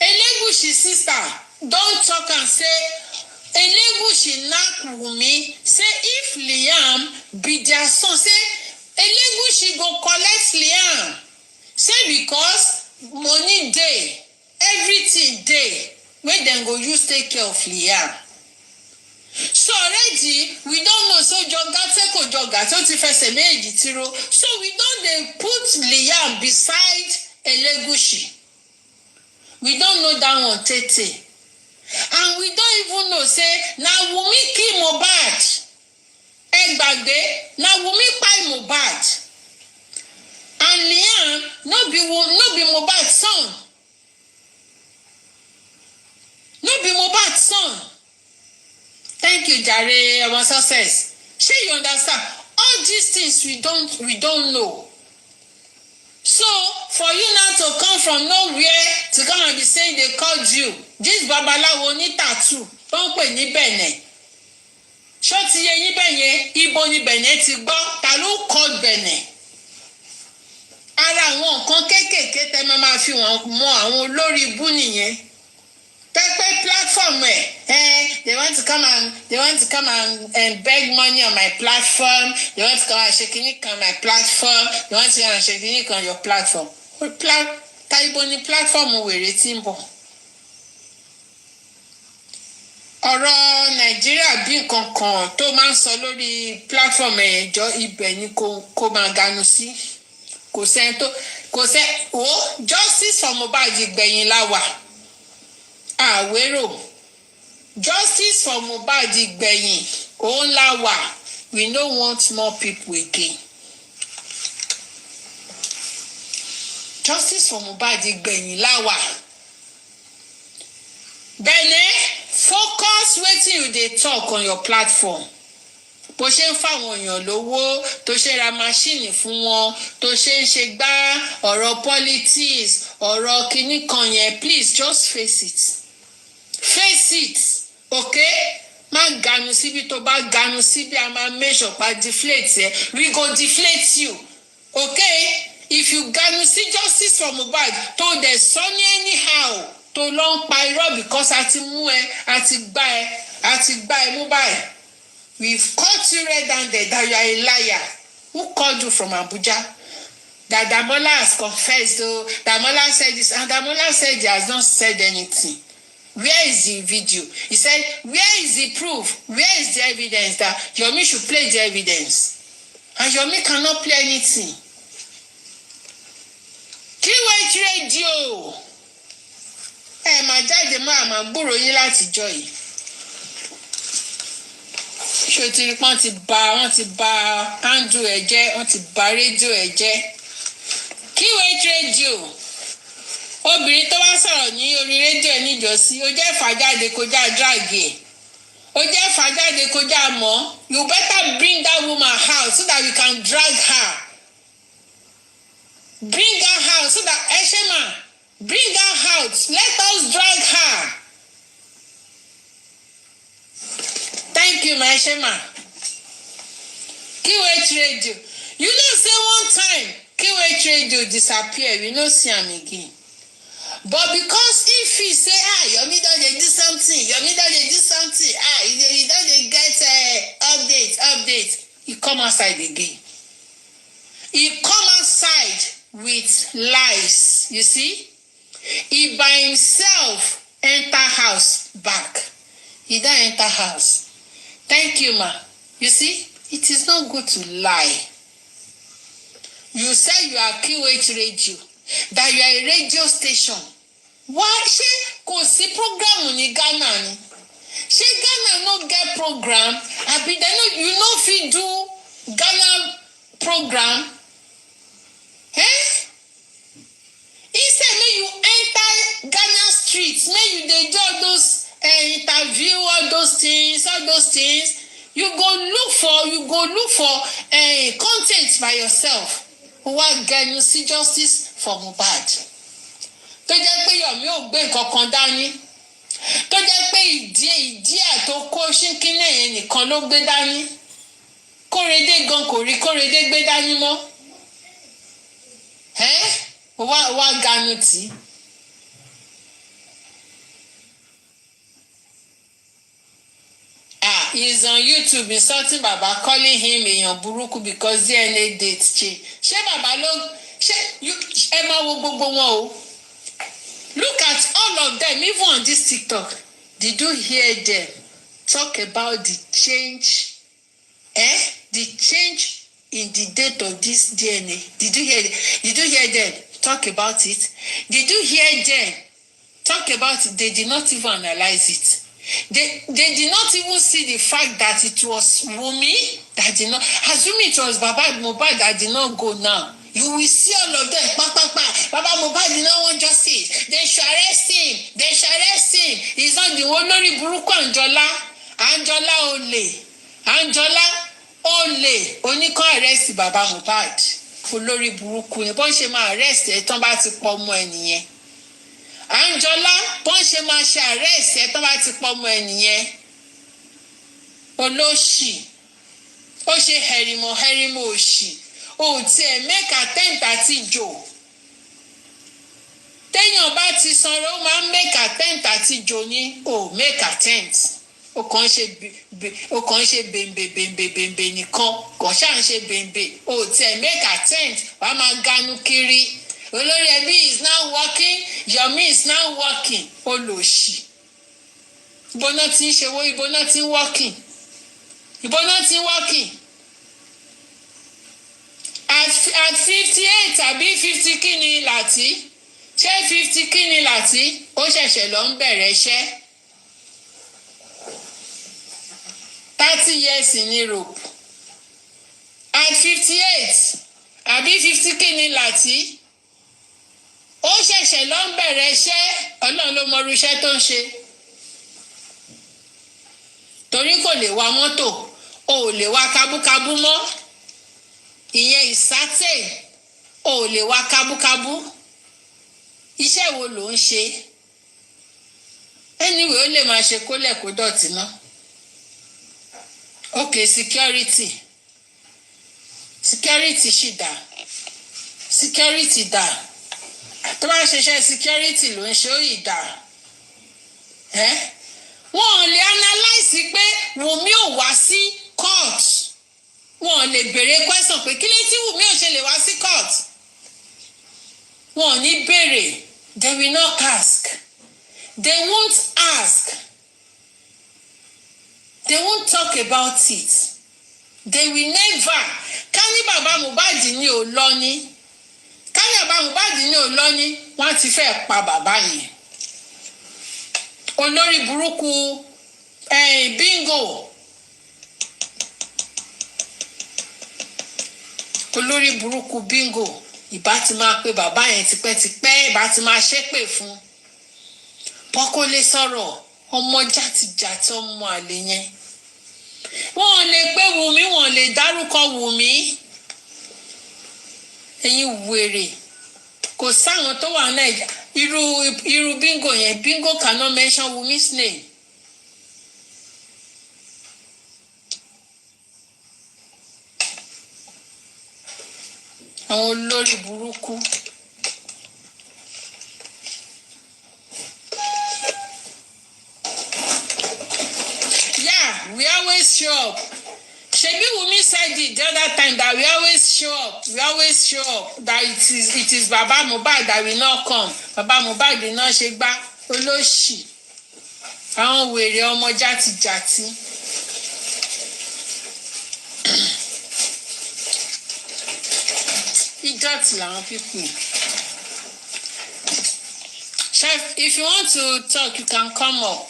Elégùṣì sister don talk am say Elégùṣì knack Wummi say if Liam be their son say Elégùṣì go collect Liam say because money dey everything dey wey dem go use take care of Liam so already we don know so jọgá tẹkọ jọgá tó ti fẹsẹ̀ méjì tiro so we don dey put Liam beside Elégùṣì we don know that one tey and we don even know say na Wummi kill Mohbad ẹ gbàgbé na Wummi kpai Mohbad and Liam no be Mohbad son no be Mohbad son. Thank you, Jare, our success. Sure, you understand? All these things we don't know. So, for you now to come from nowhere to come and be saying they called you, this babalawo ní tattoo, don't pè ní Benin. Ṣó ti yé yín bẹ́yẹn, ibo ni Benin ti gbọ́, ta ló call Benin? Ara àwọn nǹkan kéékèèké tẹ́ máa fi wọ́n mọ àwọn olórí ibú nìyẹn. Pẹ́pẹ́ platform they want to come and beg money on my platform. They want to come and shake it on my platform. They want to come and shake it on your platform. Taibo ni platform wèrè tí ń bọ̀. Ọ̀rọ̀ Nàìjíríà bí nǹkan kan tó máa ń sọ lórí platform ẹ̀jọ́ ibẹ̀ ni kò máa ganu sí. Kò sẹ́ justice for Mohbad gbẹ̀yìn láwà. Àwérò justice for Mohbad gbẹ̀yìn òun la wà we no want more people again justice for Mohbad gbẹ̀yìn la wà Benin focus wetin you dey talk on your platform bó ṣe ń fáwọn èèyàn lówó tó ṣe ra máṣíìnì fún wọn tó ṣe ń ṣe gbá ọ̀rọ̀ politics ọ̀rọ̀ kinní kan yẹn please just face it okay má ganu síbi tó bá ganu síbi a máa measure pa deflate ẹ we go deflate you okay if you ganu sí justice for Mohbad tó dẹ̀ sọ ní anyhow tó lọ ń pa irọ́ because a ti mú ẹ a ti gbá ẹ mú báyìí we've caught you red-handed that you are a liar who called you from Abuja that Damola has confessed Damola said this and Damola said he has not said anything. Where is the video? He said, where is the proof? Where is the evidence that Yomi should play the evidence? And Yomi cannot play anything. QH Radio. Máa jáde máa gbúròó yín látijọ́ yìí. Ṣé ti rí pọ́n wọ́n ti bà handle ẹ̀ jẹ́, wọ́n ti bà rédíò ẹ̀ jẹ́. QH Radio. Obìnrin tó wá sọ̀rọ̀ ní orí rédíò níjọ́sí ó jẹ́ fàjáde kọjá drag ẹ̀ ó jẹ́ fàjáde kọjá mọ́ you better bring that woman out so that we can drag her bring her out so that Eshema bring her out let us drag her thank you my Eshema QH Radio you know say one time QH Radio disappear we no see am again. But because if he say Yomi don dey do something he don dey get update he come outside again he come outside with lies you see he by himself enter house back he don enter house thank you ma you see it is not good to lie You say you are QH radio, that you are a radio station. Why? Ṣé kò sí program ní Ghana ni? Ṣé Ghana no get program? Abi they no, you no fit do Ghana program? Eh? Instead make you enter Ghana streets, make you dey do all those interview, all those things. You go look for con ten t by yourself. Wá gẹnu sí justice for Mohbad. Tó jẹ́ pé Yomi ò gbé nǹkan kan dání. Tó jẹ́ pé ìdí ẹ̀ tó kó ṣínkínní yẹn nìkan ló gbé dání. Kórèdé gan kò rí Kórèdé gbé dání mọ́. Wá ganu tì í. He's on YouTube insulting Baba, calling him èèyàn burúkú because DNA date change. Ṣé Baba ló ẹ máa wo gbogbo wọn o? Look at all of them, even on this TikTok. Did you hear them talk about the change? The change in the date of this DNA. Did you hear them talk about it? Did you hear them talk about it? They did not even analyze it. They did not even see the fact that it was Wummi that did not, assuming it was Baba Mohbad that did not go now. You will see all of them. Baba Mohbad did not want justice. They should arrest him. He's not the one. Olórí burúkú Anjola olè oníkan arrest Baba Mohbad. Olórí burúkú ni bọ́n ṣe máa arrest ẹ̀ tán bá ti pọ̀ ọmọ ẹ̀ nìyẹn. Anjola bọ́n ṣe máa ṣe arrest ẹ̀ tán bá ti pọ̀ ọmọ ẹ̀ nìyẹn. Olóṣì ó ṣe hẹ̀rìmọ̀ òṣì. O tiẹ̀ make attempt àti jò. Téèyàn bá ti sanra ó máa ń make attempt àti jò ní o make attempt. O kàn ń ṣe bèǹbè nìkan kàn ṣáà ń ṣe bèǹbè. O tiẹ̀ make attempt wàá máa ganu kiri. Olórí ẹbí is now working, Yomi is now working. Olòṣì. Ibo náà ti ń ṣe wo, ibo náà ti ń working. At 58 àbí 50 kíni láti? Ṣé 50 kíni láti? Ó ṣẹ̀ṣẹ̀ lọ ń bẹ̀rẹ̀ iṣẹ́. 30 years in Europe. At 58 àbí 50 kíni láti? Ó ṣẹ̀ṣẹ̀ lọ ń bẹ̀rẹ̀ iṣẹ́. Ọlọ́run ló mọrú iṣẹ́ tó ń ṣe. Torí kò lè wa mọ́tò, o ò lè wa kábúkábú mọ́. Ìyẹn ìsátẹ̀ ò lè wá kábúkábú. Iṣẹ́ wo ló ń ṣe? Anyway, ó lè máa ṣe kólẹ̀ kó dọ̀tí ná. Okay, security ṣì dá. Security dá. Tó bá ṣiṣẹ́ security ló ń ṣe ó yìí dá. Wọ́n ò lè analyse pé Wùmí ò wá sí court. Wọ́n lè béèrè question pé kí ló tí Wùmí ò ṣe lè wá sí court. Wọ́n ò ní béèrè. They will not ask. They won't ask. They won't talk about it. They will never. Ká ní bàbá Mohbad ní ò lọ ní. Ká ní bàbá Mohbad ní ò lọ ní. Wọ́n ti fẹ́ pa bàbá yẹn. Olórí burúkú bingo. Olórí burúkú bingo ìbá ti máa pe bàbá yẹn tipẹ́tipẹ́ ìbá ti máa ṣépè fún. Pọ́kó lè sọ̀rọ̀ ọmọ játijàti ọmọ àlè yẹn. Wọ́n lè pé Wùmí, wọ́n lè dárúkọ Wùmí. Ẹ̀yin wèrè kò sáwọn tó wà Nàìjíríà irú bingo yẹn. Bingo cannot mention Wumi's name. Àwọn olórí burúkú. Yeah, we always show up. Shebi Wumi said it the other time that we always show up. That it is Baba Mohbad that will not come. Baba Mohbad will not ṣe gbá. Olóṣì. Àwọn wèrè ọmọ játijàti. Idiots làwọn people. Chef, if you want to talk, you can come up.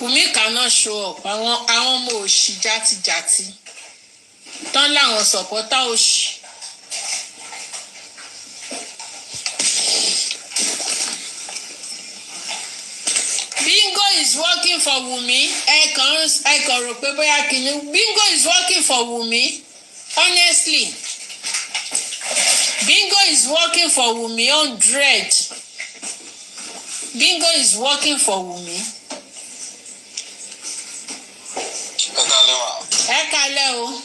Wummi cannot show up. Àwọn ọmọ òṣì játijàti. Tán láwọn supporter òṣì. Bingo is working for Wummi. I kàn rò pé bóyá kìíní. Bingo is working for Wummi. Honestly. Bingo is working for Wummi 100. Bingo is working for Wummi. Ẹ kálẹ́ o.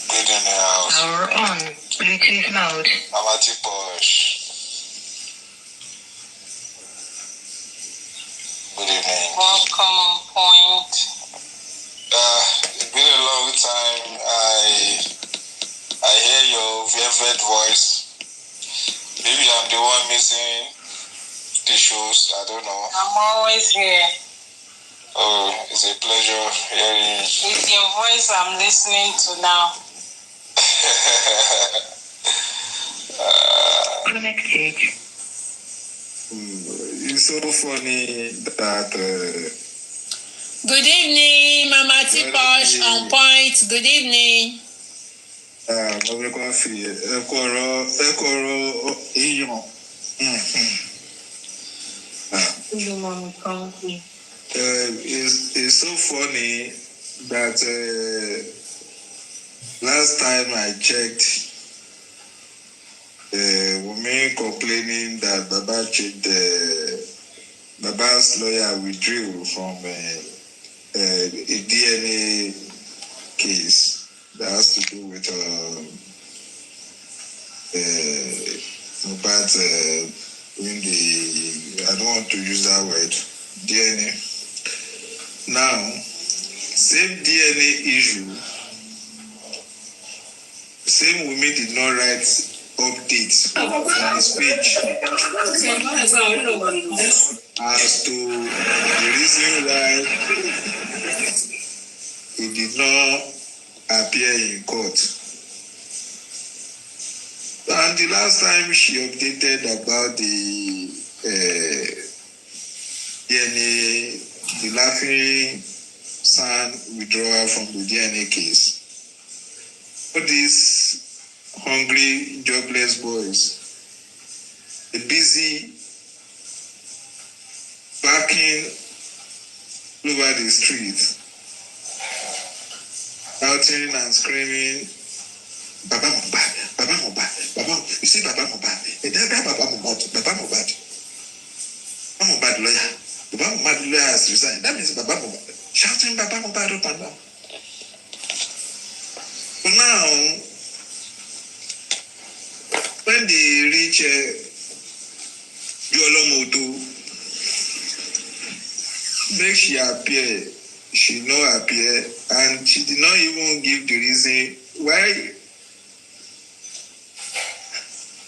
Good in the house. Power on. Bluetooth mode. I'm at the Porsche. Good evening. Welcome on point. It's been a long time. I hear your velvet voice. Maybe I'm the one missing the shows. I don't know. I'm always here. Oh, it's a pleasure hearing. It's your voice I'm listening to now. Connected. It's so funny that. Good evening, Mama T-Posh on point. Good evening. It's so funny that last time I checked, Wummi complaining that Baba's lawyer withdrew from a DNA case that has to do with Mohbad in the, I don't want to use that word, DNA. Now, same DNA issue, same Wummi did not write updates on his page as to the reason why he did not appear in court. And the last time she updated about the DNA, the laughing son withdrawal from the DNA case, all these hungry, jobless boys, the busy barking over the street, shouting and screaming, Baba Mohbad, Baba Mohbad, Baba, you see Baba Mohbad, Baba Mohbad, Baba Mohbad, Baba Mohbad lawyer, Baba Mohbad lawyer has resigned. That means Baba Mohbad, shouting Baba Mohbad up and down. So now, when they reach Yolomoto, make she appear, she no appear, and she did not even give the reason why.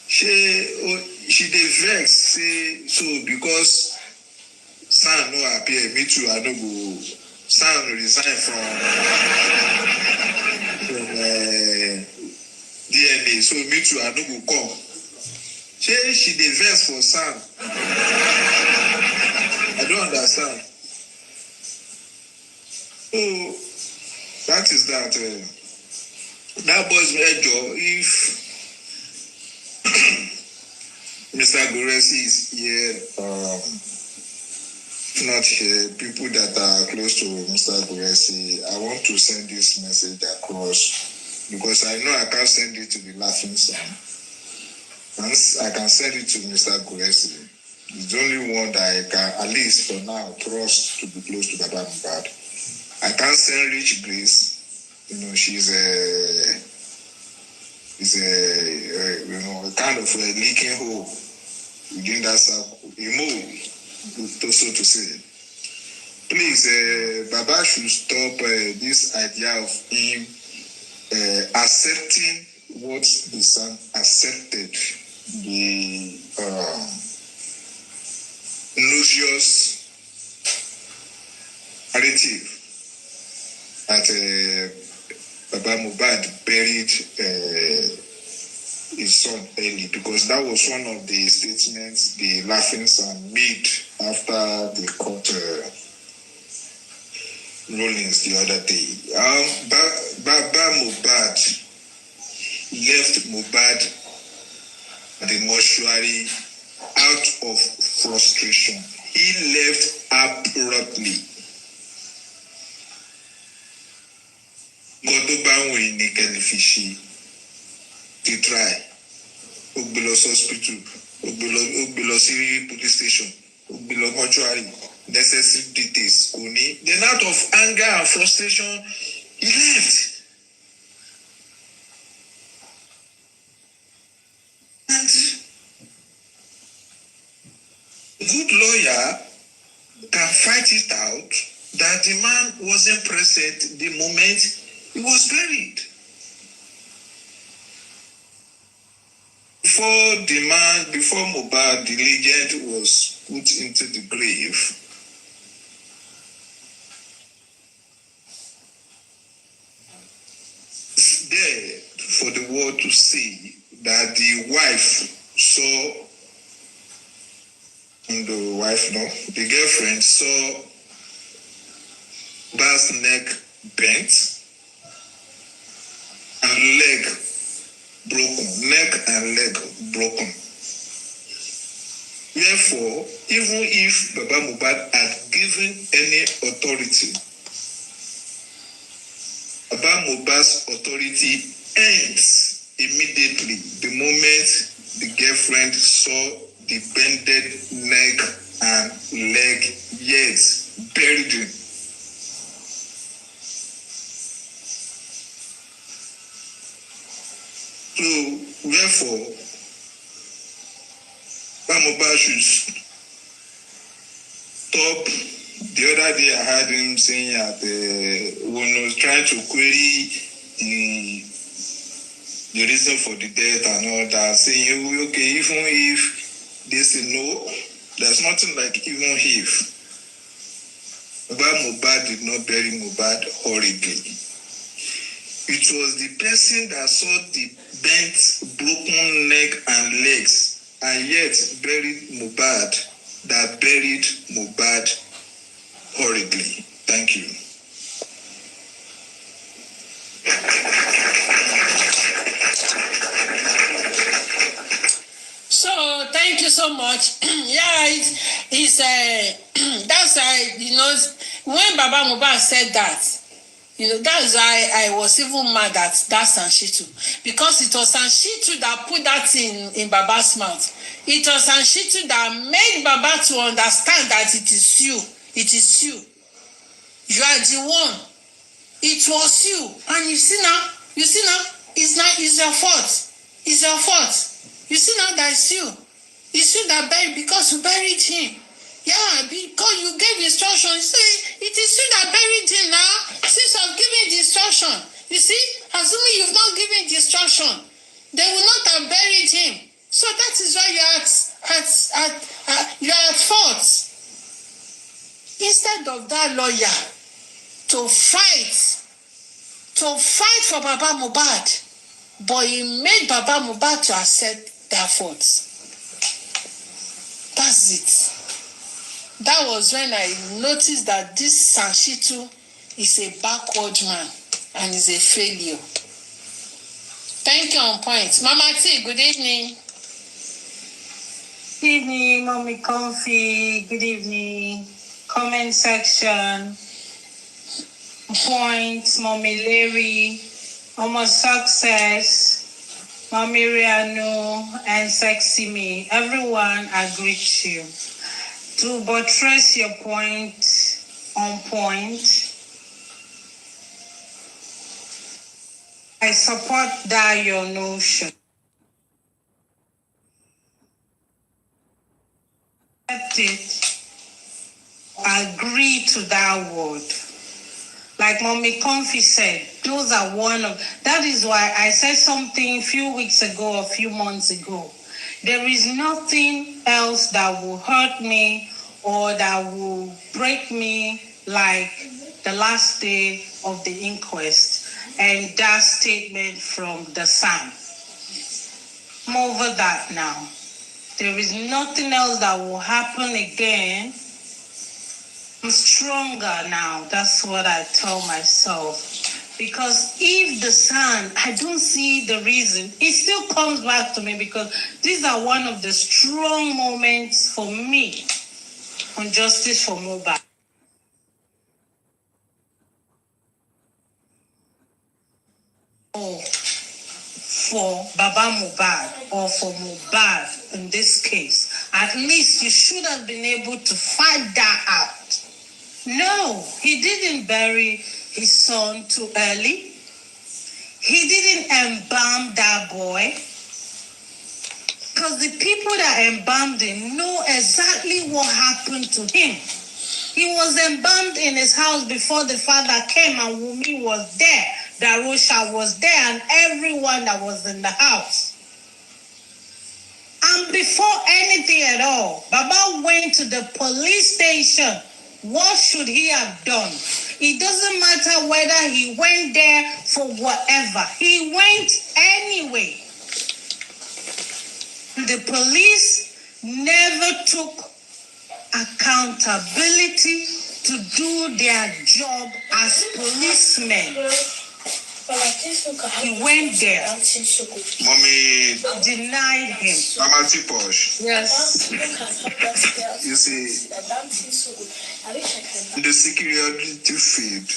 She dey vex say so because Sam no appear, me too, I no go. Sam resign from DNA, so me too, I no go come. She dey vex for Sam. I don't understand. So that is that. That boy's major. If Mr. Guresi is here, not here, people that are close to Mr. Guresi, I want to send this message across because I know I can't send it to the laughing son. I can send it to Mr. Guresi. It's the only one that I can, at least for now, trust to be close to Baba Mohbad. I can't send Rich Grace. You know, she's a kind of a leaking hole within that circle, a mole, so to say. Please, Baba should stop this idea of him accepting what the son accepted, the nauseous narrative that Baba Mohbad buried his son early, because that was one of the statements the laughing son made after the court rulings the other day. Baba Mohbad left Mohbad at the mortuary out of frustration. He left abruptly. God tó bá wọn ní kẹlifíṣì ti try. Ó gbé lọ hospital, ó gbé lọ sí police station, ó gbé lọ mortuary, necessary details kò ní. Then out of anger and frustration, he left. And a good lawyer can fight it out that the man wasn't present the moment he was buried. Before Mohbad, the legend was put into the grave, it's there for the world to see that the wife saw, the girlfriend saw Bah's neck bent and leg broken. Therefore, even if Baba Mohbad had given any authority, Baba Mohbad's authority ends immediately the moment the girlfriend saw the bended neck and leg yet buried him. So, therefore, Baba Mohbad should stop. The other day I heard him saying that when he was trying to query the reason for the death and all that, saying, okay, even if they say no, there's nothing like even if. Baba Mohbad did not bury Mohbad horribly. It was the person that saw the bent, broken neck and legs and yet buried Mohbad that buried Mohbad horribly. Thank you. So thank you so much. Yeah, it's that's when Baba Mohbad said that, that's why I was even mad at that Sanshitu, because it was Sanshitu that put that in Baba's mouth. It was Sanshitu that made Baba to understand that it is you. It is you. You are the one. It was you. And you see now, it's your fault. It's your fault. You see now, that's you. It's you that buried, because you buried him. Yeah, because you gave instruction. You say, it is you that buried him now. Since I've given the instruction. You see, assuming you've not given the instruction, they will not have buried him. So that is why you are at fault. Instead of that lawyer to fight for Baba Mohbad, but he made Baba Mohbad to accept their fault. That's it. That was when I noticed that this Sanshitu is a backward man and is a failure. Thank you, on point. Mama T, good evening. Good evening, Mommy Comfy. Good evening. Comment section. Point, Mommy Larry. Almost Success. Mommy Rianu and Sexy Me. Everyone, I greet you. To buttress your point on point, I support that your notion. Accept it, agree to that word. Like Mommy Comfy said, those are that is why I said something a few weeks ago, a few months ago. There is nothing else that will hurt me or that will break me like the last day of the inquest and that statement from the Sun. I'm over that now. There is nothing else that will happen again. I'm stronger now. That's what I tell myself. Because if the Sun, I don't see the reason. It still comes back to me because these are one of the strong moments for me on justice for Mohbad. For Baba Mohbad or for Mohbad in this case, at least you should have been able to fight that out. No, he didn't bury his son too early. He didn't embalm that boy. Because the people that embalmed him know exactly what happened to him. He was embalmed in his house before the father came, and Wummi was there. Darosha was there, and everyone that was in the house. And before anything at all, Baba went to the police station. What should he have done? It doesn't matter whether he went there for whatever. He went anyway. The police never took accountability to do their job as policemen. He went there. Mommy Denied him. Mama Tiposh. Yes. You see, in the security field,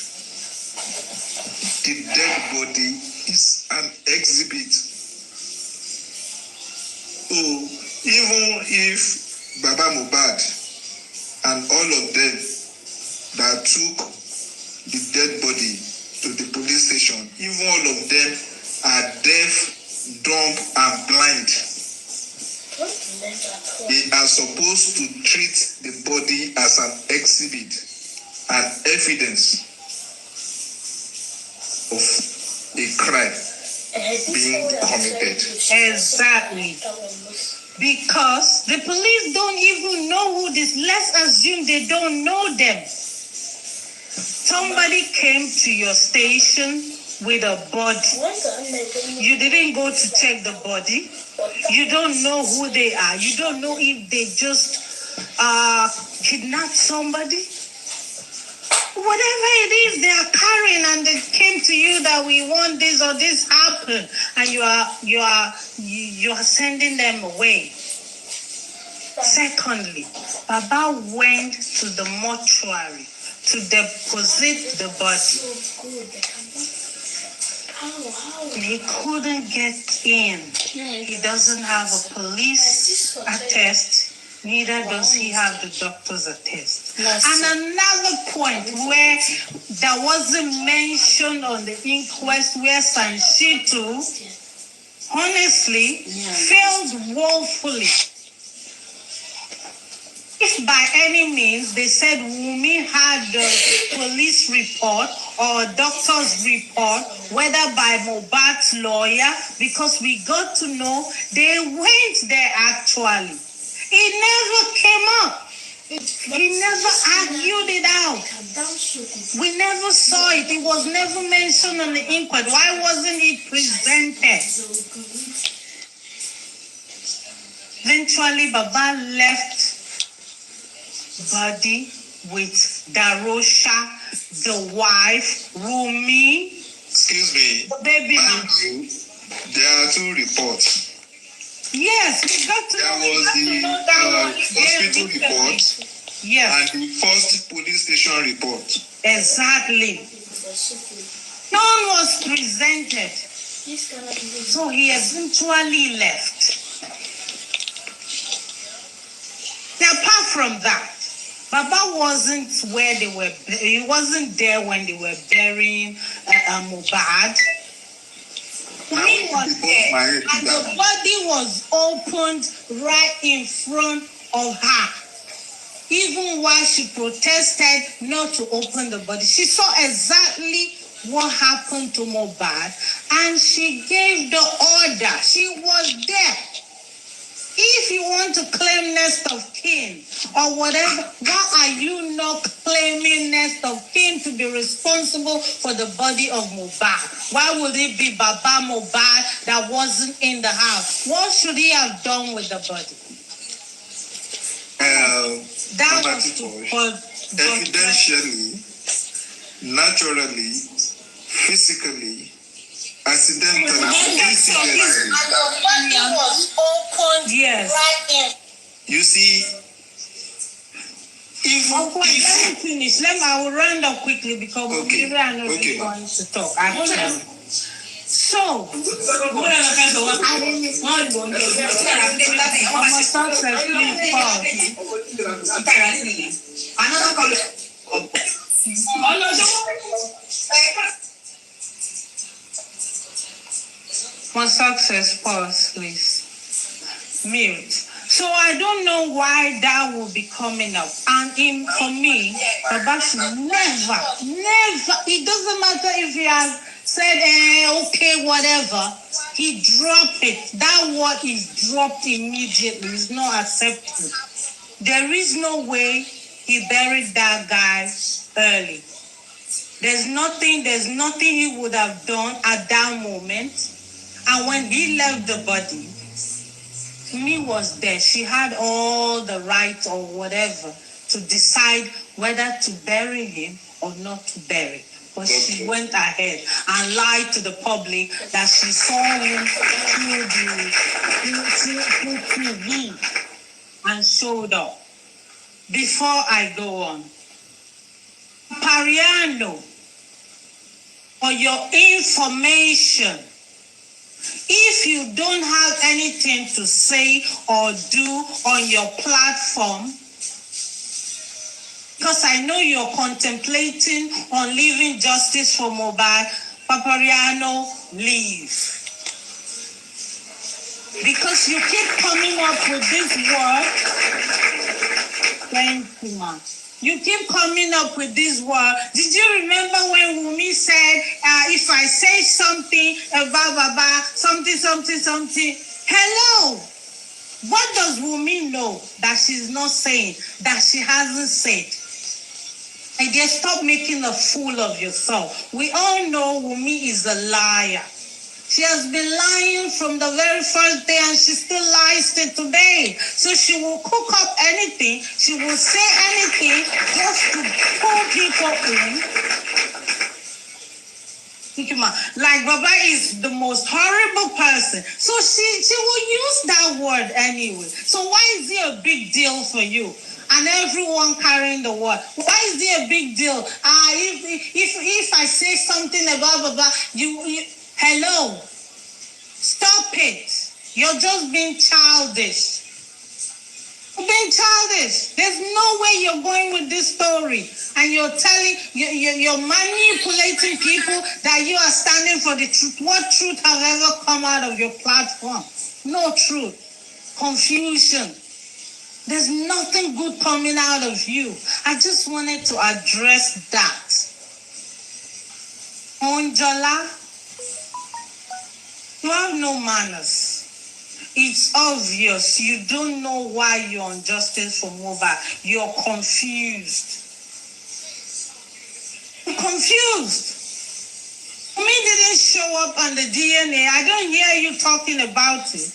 the dead body is an exhibit. So even if Baba Mohbad and all of them that took the dead body to the police station, even all of them are deaf, dumb, and blind. They are supposed to treat the body as an exhibit and evidence of a crime being committed. Exactly. Because the police don't even know who this. Let's assume they don't know them. Somebody came to your station with a body. You didn't go to check the body. You don't know who they are. You don't know if they just kidnapped somebody. Whatever it is they are carrying, and they came to you that we want this or this happen, and you are sending them away. Secondly, Baba went to the mortuary to deposit the body. He couldn't get in. He doesn't have a police attest. Neither does he have the doctor's attest. And another point where there wasn't mentioned on the inquest, where Sanshitu honestly failed woefully. If by any means they said Wummi had the police report or doctor's report, whether by Mohbad's lawyer, because we got to know they went there actually. It never came up. He never argued it out. We never saw it. It was never mentioned on the inquest. Why wasn't it presented? Eventually, Baba left body with Darosha, the wife, Wummi. Excuse me. The baby. There are two reports. Yes, we got to There know. was the hospital report Yes. and the first police station report. Exactly. None was presented. So he eventually left. Now, apart from that, Baba wasn't where they were. He wasn't there when they were burying Mohbad. He was there, and the body was opened right in front of her. even while she protested not to open the body. She saw exactly what happened to Mohbad, and she gave the order. She was there. If you want to claim next of kin or whatever, why are you not claiming next of kin to be responsible for the body of Mohbad? Why would it be Baba Mohbad that wasn't in the house? What should he have done with the body? That was evidentially, naturally, physically, accidentally, incidentally. And the body was opened Yes. right in. You see, even Let me finish. I will round up quickly because Okay. we really Okay. want to talk. Actually. So, I'm a success, please pause. My success, pause, please. Mute. So I don't know why that will be coming up. And for me, Baba should never, it doesn't matter if he has said, okay, whatever, he dropped it. That word is dropped immediately. It's not accepted. There is no way he buried that guy early. There's nothing he would have done at that moment. And when he left the body, me was there. She had all the right or whatever to decide whether to bury him or not to bury. But she went ahead and lied to the public that she saw him through TV and showed up. Before I go on, Pariano, for your information, if you don't have anything to say or do on your platform, because I know you're contemplating on leaving justice for Mohbad, Papariano, leave. Because you keep coming up with this word. Thank you, ma. You keep coming up with this word. Did you remember when Wummi said, if I say something about Baba, something. Hello. What does Wummi know that she's not saying, that she hasn't said? My dear, stop making a fool of yourself. We all know Wummi is a liar. She has been lying from the very first day and she still lies till today. So she will cook up anything, she will say anything just to pull people in. Like Baba is the most horrible person. So she will use that word anyway. So why is it a big deal for you? And everyone carrying the word. Why is it a big deal? If I say something about Baba, you hello. Stop it. You're just being childish. You're being childish. There's no way you're going with this story. And you're telling, you're manipulating people that you are standing for the truth. What truth have ever come out of your platform? No truth. Confusion. There's nothing good coming out of you. I just wanted to address that. Onjola, you have no manners. It's obvious you don't know why you're on justice for Mohbad. You're confused. You're confused. Me didn't show up on the DNA. I don't hear you talking about it.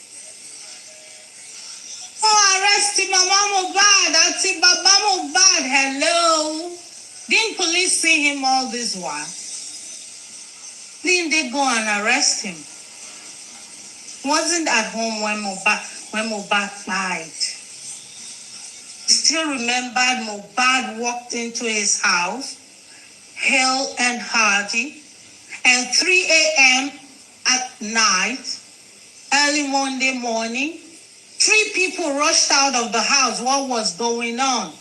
Oh, arrested Mama Mohbad. That's it, Baba Mohbad. Hello. Didn't police see him all this while? Didn't they go and arrest him? Wasn't at home when Mohbad died. Still remembered Mohbad walked into his house, hale and hearty, and 3 a.m. at night, early Monday morning, 3 people rushed out of the house. What was going on?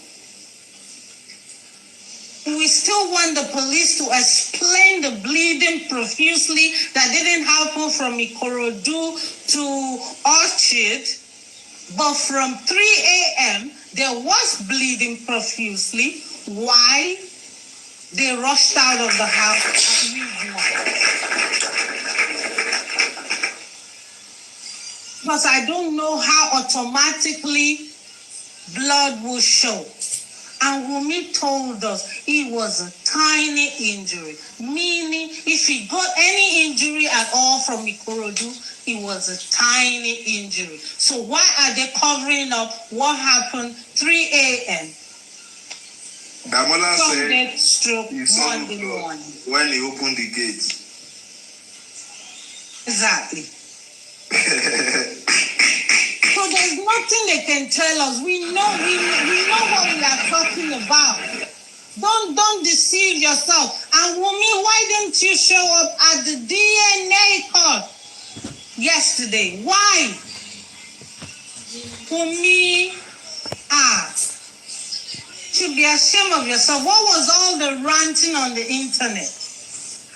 We still want the police to explain the bleeding profusely that didn't happen from Ikorodu to Orchard, but from 3 a.m., There was bleeding profusely. Why? They rushed out of the house at midnight. Because I don't know how automatically blood will show. And Wummi told us it was a tiny injury, meaning if he got any injury at all from Ikorodu, it was a tiny injury. So why are they covering up what happened 3 a.m.? Damola said Stroke he saw Monday morning. when he opened the gate. Exactly. So there's nothing they can tell us. We know what we are talking about. Don't deceive yourself. And Wummi, why didn't you show up at the DNA court yesterday? Why? Wummi, should be ashamed of yourself. What was all the ranting on the internet?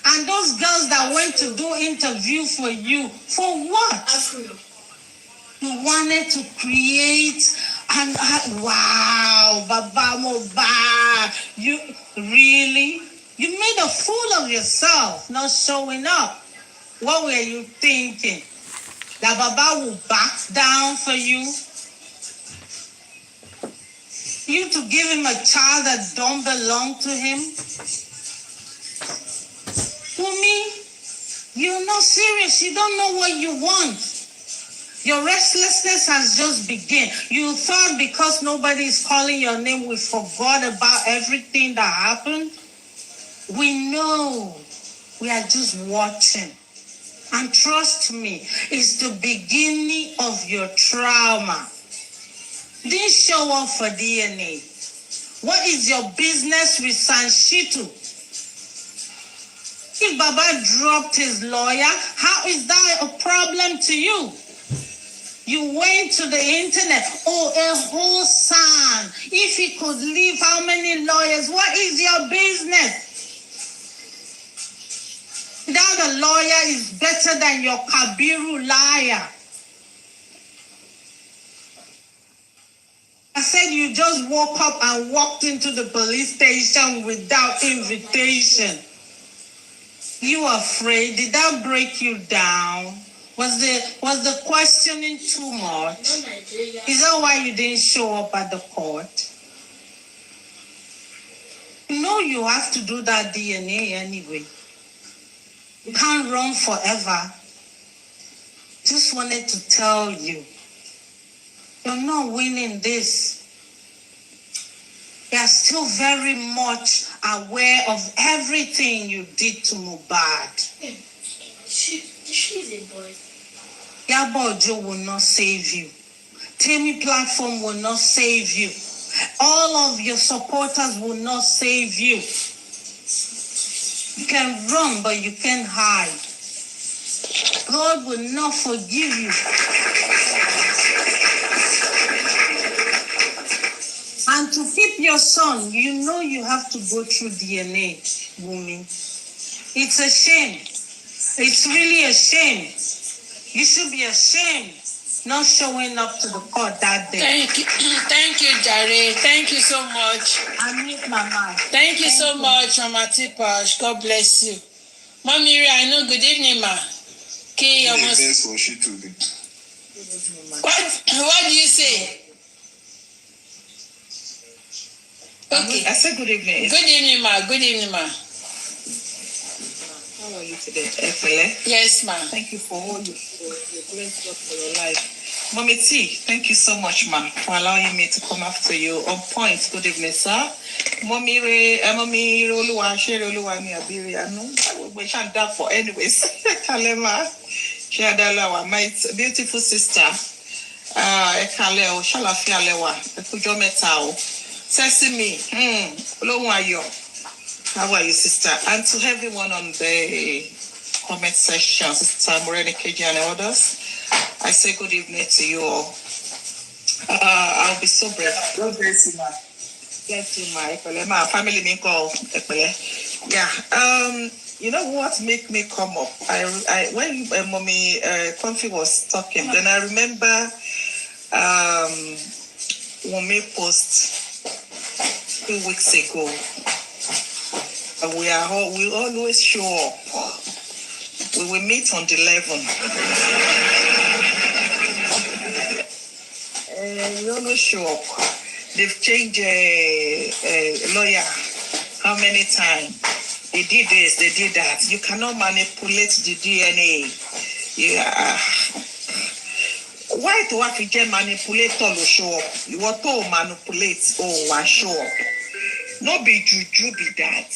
And those girls that went to do interview for you, for what? You wanted to create and wow, Baba Mohbad. You really? You made a fool of yourself, not showing up. What were you thinking? That Baba will back down for you? You to give him a child that don't belong to him? Wummi, you're not serious. You don't know what you want. Your restlessness has just begun. You thought because nobody is calling your name, we forgot about everything that happened. We know. We are just watching. And trust me, it's the beginning of your trauma. Didn't show up for DNA. What is your business with Sanshitu? If Baba dropped his lawyer, how is that a problem to you? You went to the internet. Oh, a whole son. If he could leave, how many lawyers? What is your business? That a lawyer is better than your Kabiru liar. I said you just woke up and walked into the police station without invitation. You afraid? Did that break you down? Was the questioning too much? Is that why you didn't show up at the court? You know you have to do that DNA anyway. You can't run forever. Just wanted to tell you, you're not winning this. You are still very much aware of everything you did to Mohbad. She's a boy. Yabo Joe will not save you. Temi platform will not save you. All of your supporters will not save you. You can run, but you can't hide. God will not forgive you. And to keep your son, you know you have to go through DNA, Wummi. It's a shame. It's really a shame. You should be ashamed not showing up to the court that day. Thank you, Jare. Thank you so much. I mute my mind. Thank you so much, Mama Tipash. God bless you. Mommy, I know. Good evening, ma. Okay, almost. What do you say? Okay. I said good evening. Good evening, ma. Good evening, ma. How are you today, Efele? Yes, ma. Thank you for all your blessed God for your life. Mommy T, thank you so much, ma, for allowing me to come after you. On point, good evening, sir. Mommy Oluwa, Shere Oluwa, mi Abiri, Anu. We shan't die for anyways. Kalema, Shadalawa, my beautiful sister. Ekaleo, Shalafia Lewa, Ekujo Metao. Sesame, Olowa Ayo. How are you, sister? And to everyone on the comment section, Sister Moreni KJ and others, I say good evening to you all. I'll be so brief. God bless you, ma. Bless you, ma. My family me call. Yeah. You know what make me come up? I when Mommy Comfy was talking, then I remember Wummi post 2 weeks ago. And we always show up. We will meet on the 11th. We always show up. They've changed lawyer how many times? They did this, they did that. You cannot manipulate the DNA. Yeah. Why do I get manipulator to show up? You want to manipulate or show up? No be juju be that.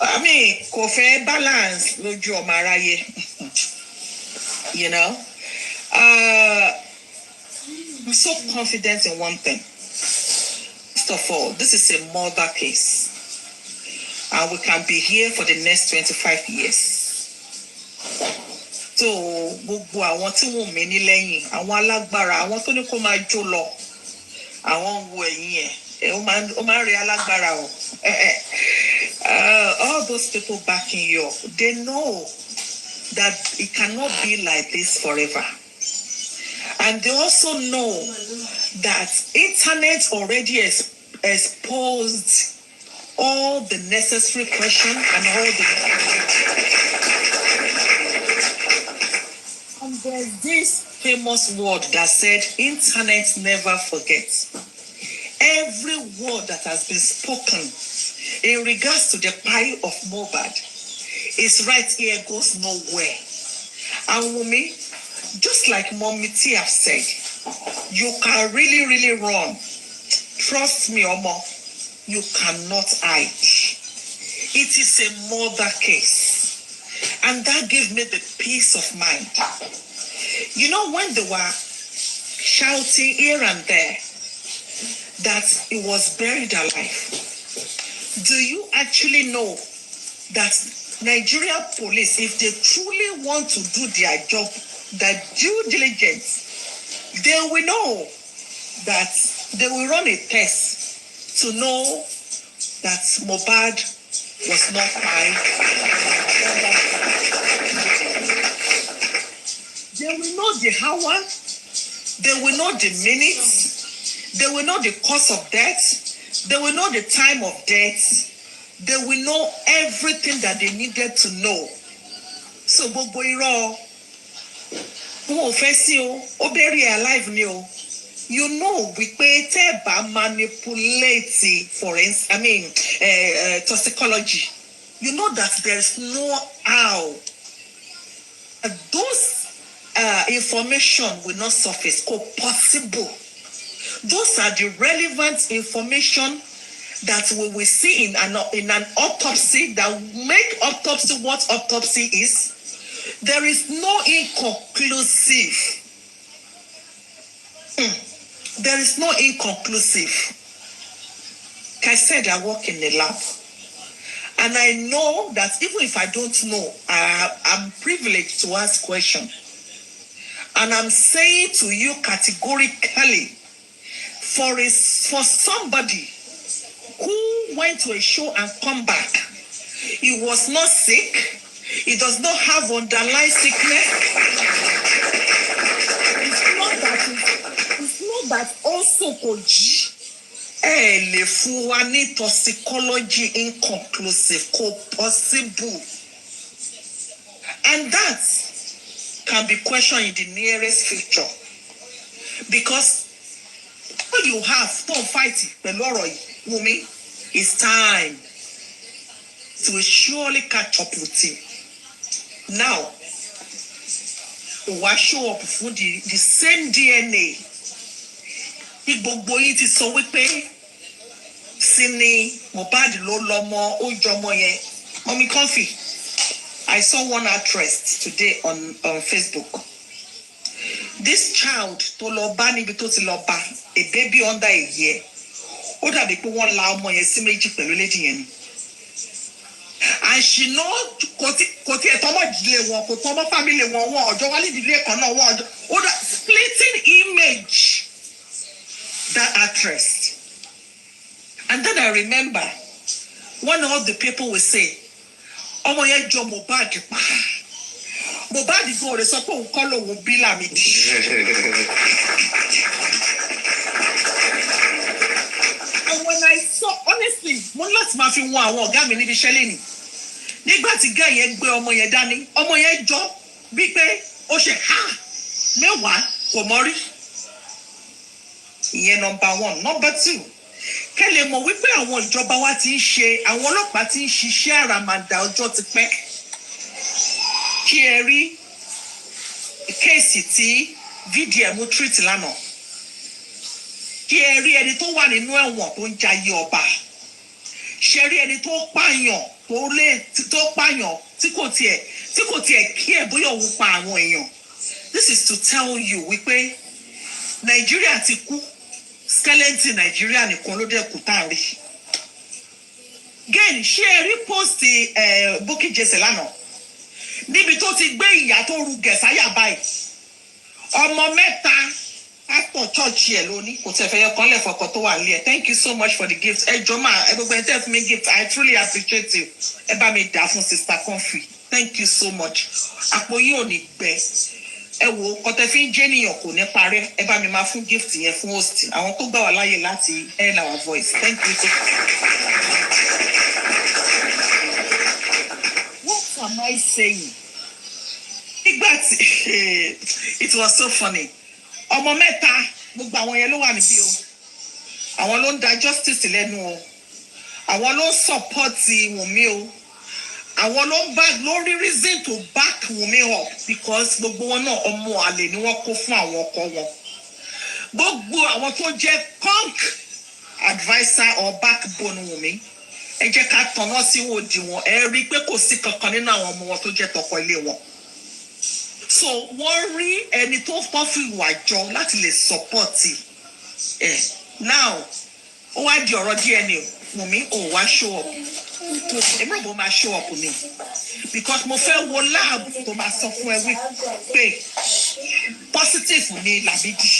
I mean, kofe balance loju omaraye. You know? I'm so confident in one thing. First of all, this is a murder case. And we can be here for the next 25 years. So, gbogbo àwọn tí wọ́n mí ní lẹ́yìn, àwọn alágbára, àwọn tó ní kó máa jó lọ, àwọn wo ẹ̀yìn ẹ̀, ó máa ń rí alágbára o. All those people backing you up, they know that it cannot be like this forever. And they also know that internet already exposed all the necessary questions and all the... And there's this famous word that said, internet never forgets. Every word that has been spoken in regards to the plight of Mohbad is right here, goes nowhere. And Wummi, just like Mommy T have said, you can really, really run. Trust me, Omo, you cannot hide. It is a murder case. And that gave me the peace of mind. You know, when they were shouting here and there that he was buried alive, do you actually know that Nigerian police, if they truly want to do their job, their due diligence, they will know that they will run a test to know that Mohbad was not fine. They will know the hour, they will know the minutes, they will know the cause of death, they will know the time of death, they will know everything that they needed to know. So, gbogbo irọ́, wọ́n ò fẹ́ sí o, ó bury alive ni o. You know, we pay teba manipulate toxicology. You know that there's no how. Those information will not surface. Possible. Those are the relevant information that we will see in an autopsy that will make autopsy what autopsy is. There is no inconclusive. There is no inconclusive. Like I said, I work in the lab. And I know that even if I don't know, I'm privileged to ask questions. And I'm saying to you categorically, for somebody who went to a show and come back, he was not sick, he does not have underlying sickness. It's not that also Koji le fún wa ní toxicology inconclusive, possible. And that can be questioned in the nearest future. Because all you have, don't fight it, Wummi, it's time to surely catch up with him. Now, why show up for the same DNA? Gbogbo yín ti sọ wípé Sini Mohbad ló lọ́mọ ó jọmọ yẹn. Mommy Comfy, I saw one actress today on Facebook. This child tó lọ bá níbi tó ti lọ bá, a baby under a year. Ó dàbí pé wọ́n la ọmọ yẹn sí méjì pẹ̀lú lady yẹn ni. And she know kò tí ẹ̀ tọ́mọ ìdílé wọn, kò tọ́mọ family wọn, wọn ọjọ́ wálé ìdílé kan náà, wọn ọjọ́. Ó dà splitting image. That actress. And then I remember one of the people will say, "Ọmọ yẹn jọ Mohbad pa." Mohbad go re sọ pé òun kọ́ lòun bí Lámìdí. láti máa fi wọn àwọn ọ̀gá mi níbi iṣẹ́ lẹ́nu nígbà tí gẹ́ yẹn gbé ọmọ yẹn dání ọmọ yẹn jọ bí pé ó ṣe ha mẹ́wàá kò mọ́ rí ìyẹn number 1. Number 2, kẹ́ lè mọ̀ wípé àwọn ìjọba wa ti ń ṣe àwọn ọlọ́pàá ti ń ṣiṣẹ́ àràmàǹdà ọjọ́ ti pẹ́ kí ẹ rí kéèsì tí VDM treat lánàá kí ẹ rí ẹni tó wà nínú ẹ̀wọ̀n tó ń jayé ọba ṣe rí ẹni tó pààyàn tó pààyàn tí kò tiẹ̀ kí ẹ bóyá òun pa àwọn èèyàn. This is to tell you wípé Nàìjíríà ti kú skeleton Nàìjíríà nìkan ló dẹ̀ kú tá a rí. Again ṣé ẹ rí post Bukky Jesse lánàá níbi tó ti gbé ìyá tó ru gẹ̀sáyà báyìí ọmọ mẹ́ta pastor church ẹ̀ lónìí kò tẹ̀ fẹ́ yẹ kán lẹ̀ fọkàn tó wà nílẹ̀. Thank you so much for the gift. Ẹ jọ̀ọ́ máa gbogbo ẹ̀ tẹ́ fún mi gift I truly appreciate you. Ẹ bá mi dà fún Sister Comfy. Thank you so much. Àpò yìí ò ní gbẹ. Ẹ wo kọ́tẹ́ fi ń jẹ́ ènìyàn kò ní parẹ́. Ẹ bá mi máa fún gift yẹn fún host. Àwọn tó gbà wá láyè láti earn our voice. Thank you so much. What am I saying? Nígbà tí it was so funny. Ọmọ mẹ́ta gbogbo àwọn yẹn ló wà níbí o. Àwọn ló ń da justice lẹ́nu o. Àwọn ló ń support Wummi o. Àwọn ló rí reason to back Wummi up because gbogbo wọn náà ọmọ àlè ni wọ́n kó fún àwọn ọkọ wọn. Gbogbo àwọn tó jẹ́ punk adviser or backbone Wummi ẹ jẹ́ ká tanná sí òdì wọn ẹ rí pé kò sí kankan nínú àwọn ọmọ wọn tó jẹ́ tọkọ ilé wọn. So wọ́n rí ẹni tó pọ́n fi wà jọ láti lè support ẹ̀. Now ó wá di ọ̀rọ̀ DNA Wummi ò wá show up. Èmi ò máa show up ni because mo fẹ́ wo lab tó máa sọ fún ẹ wípé positive ni Lámídì.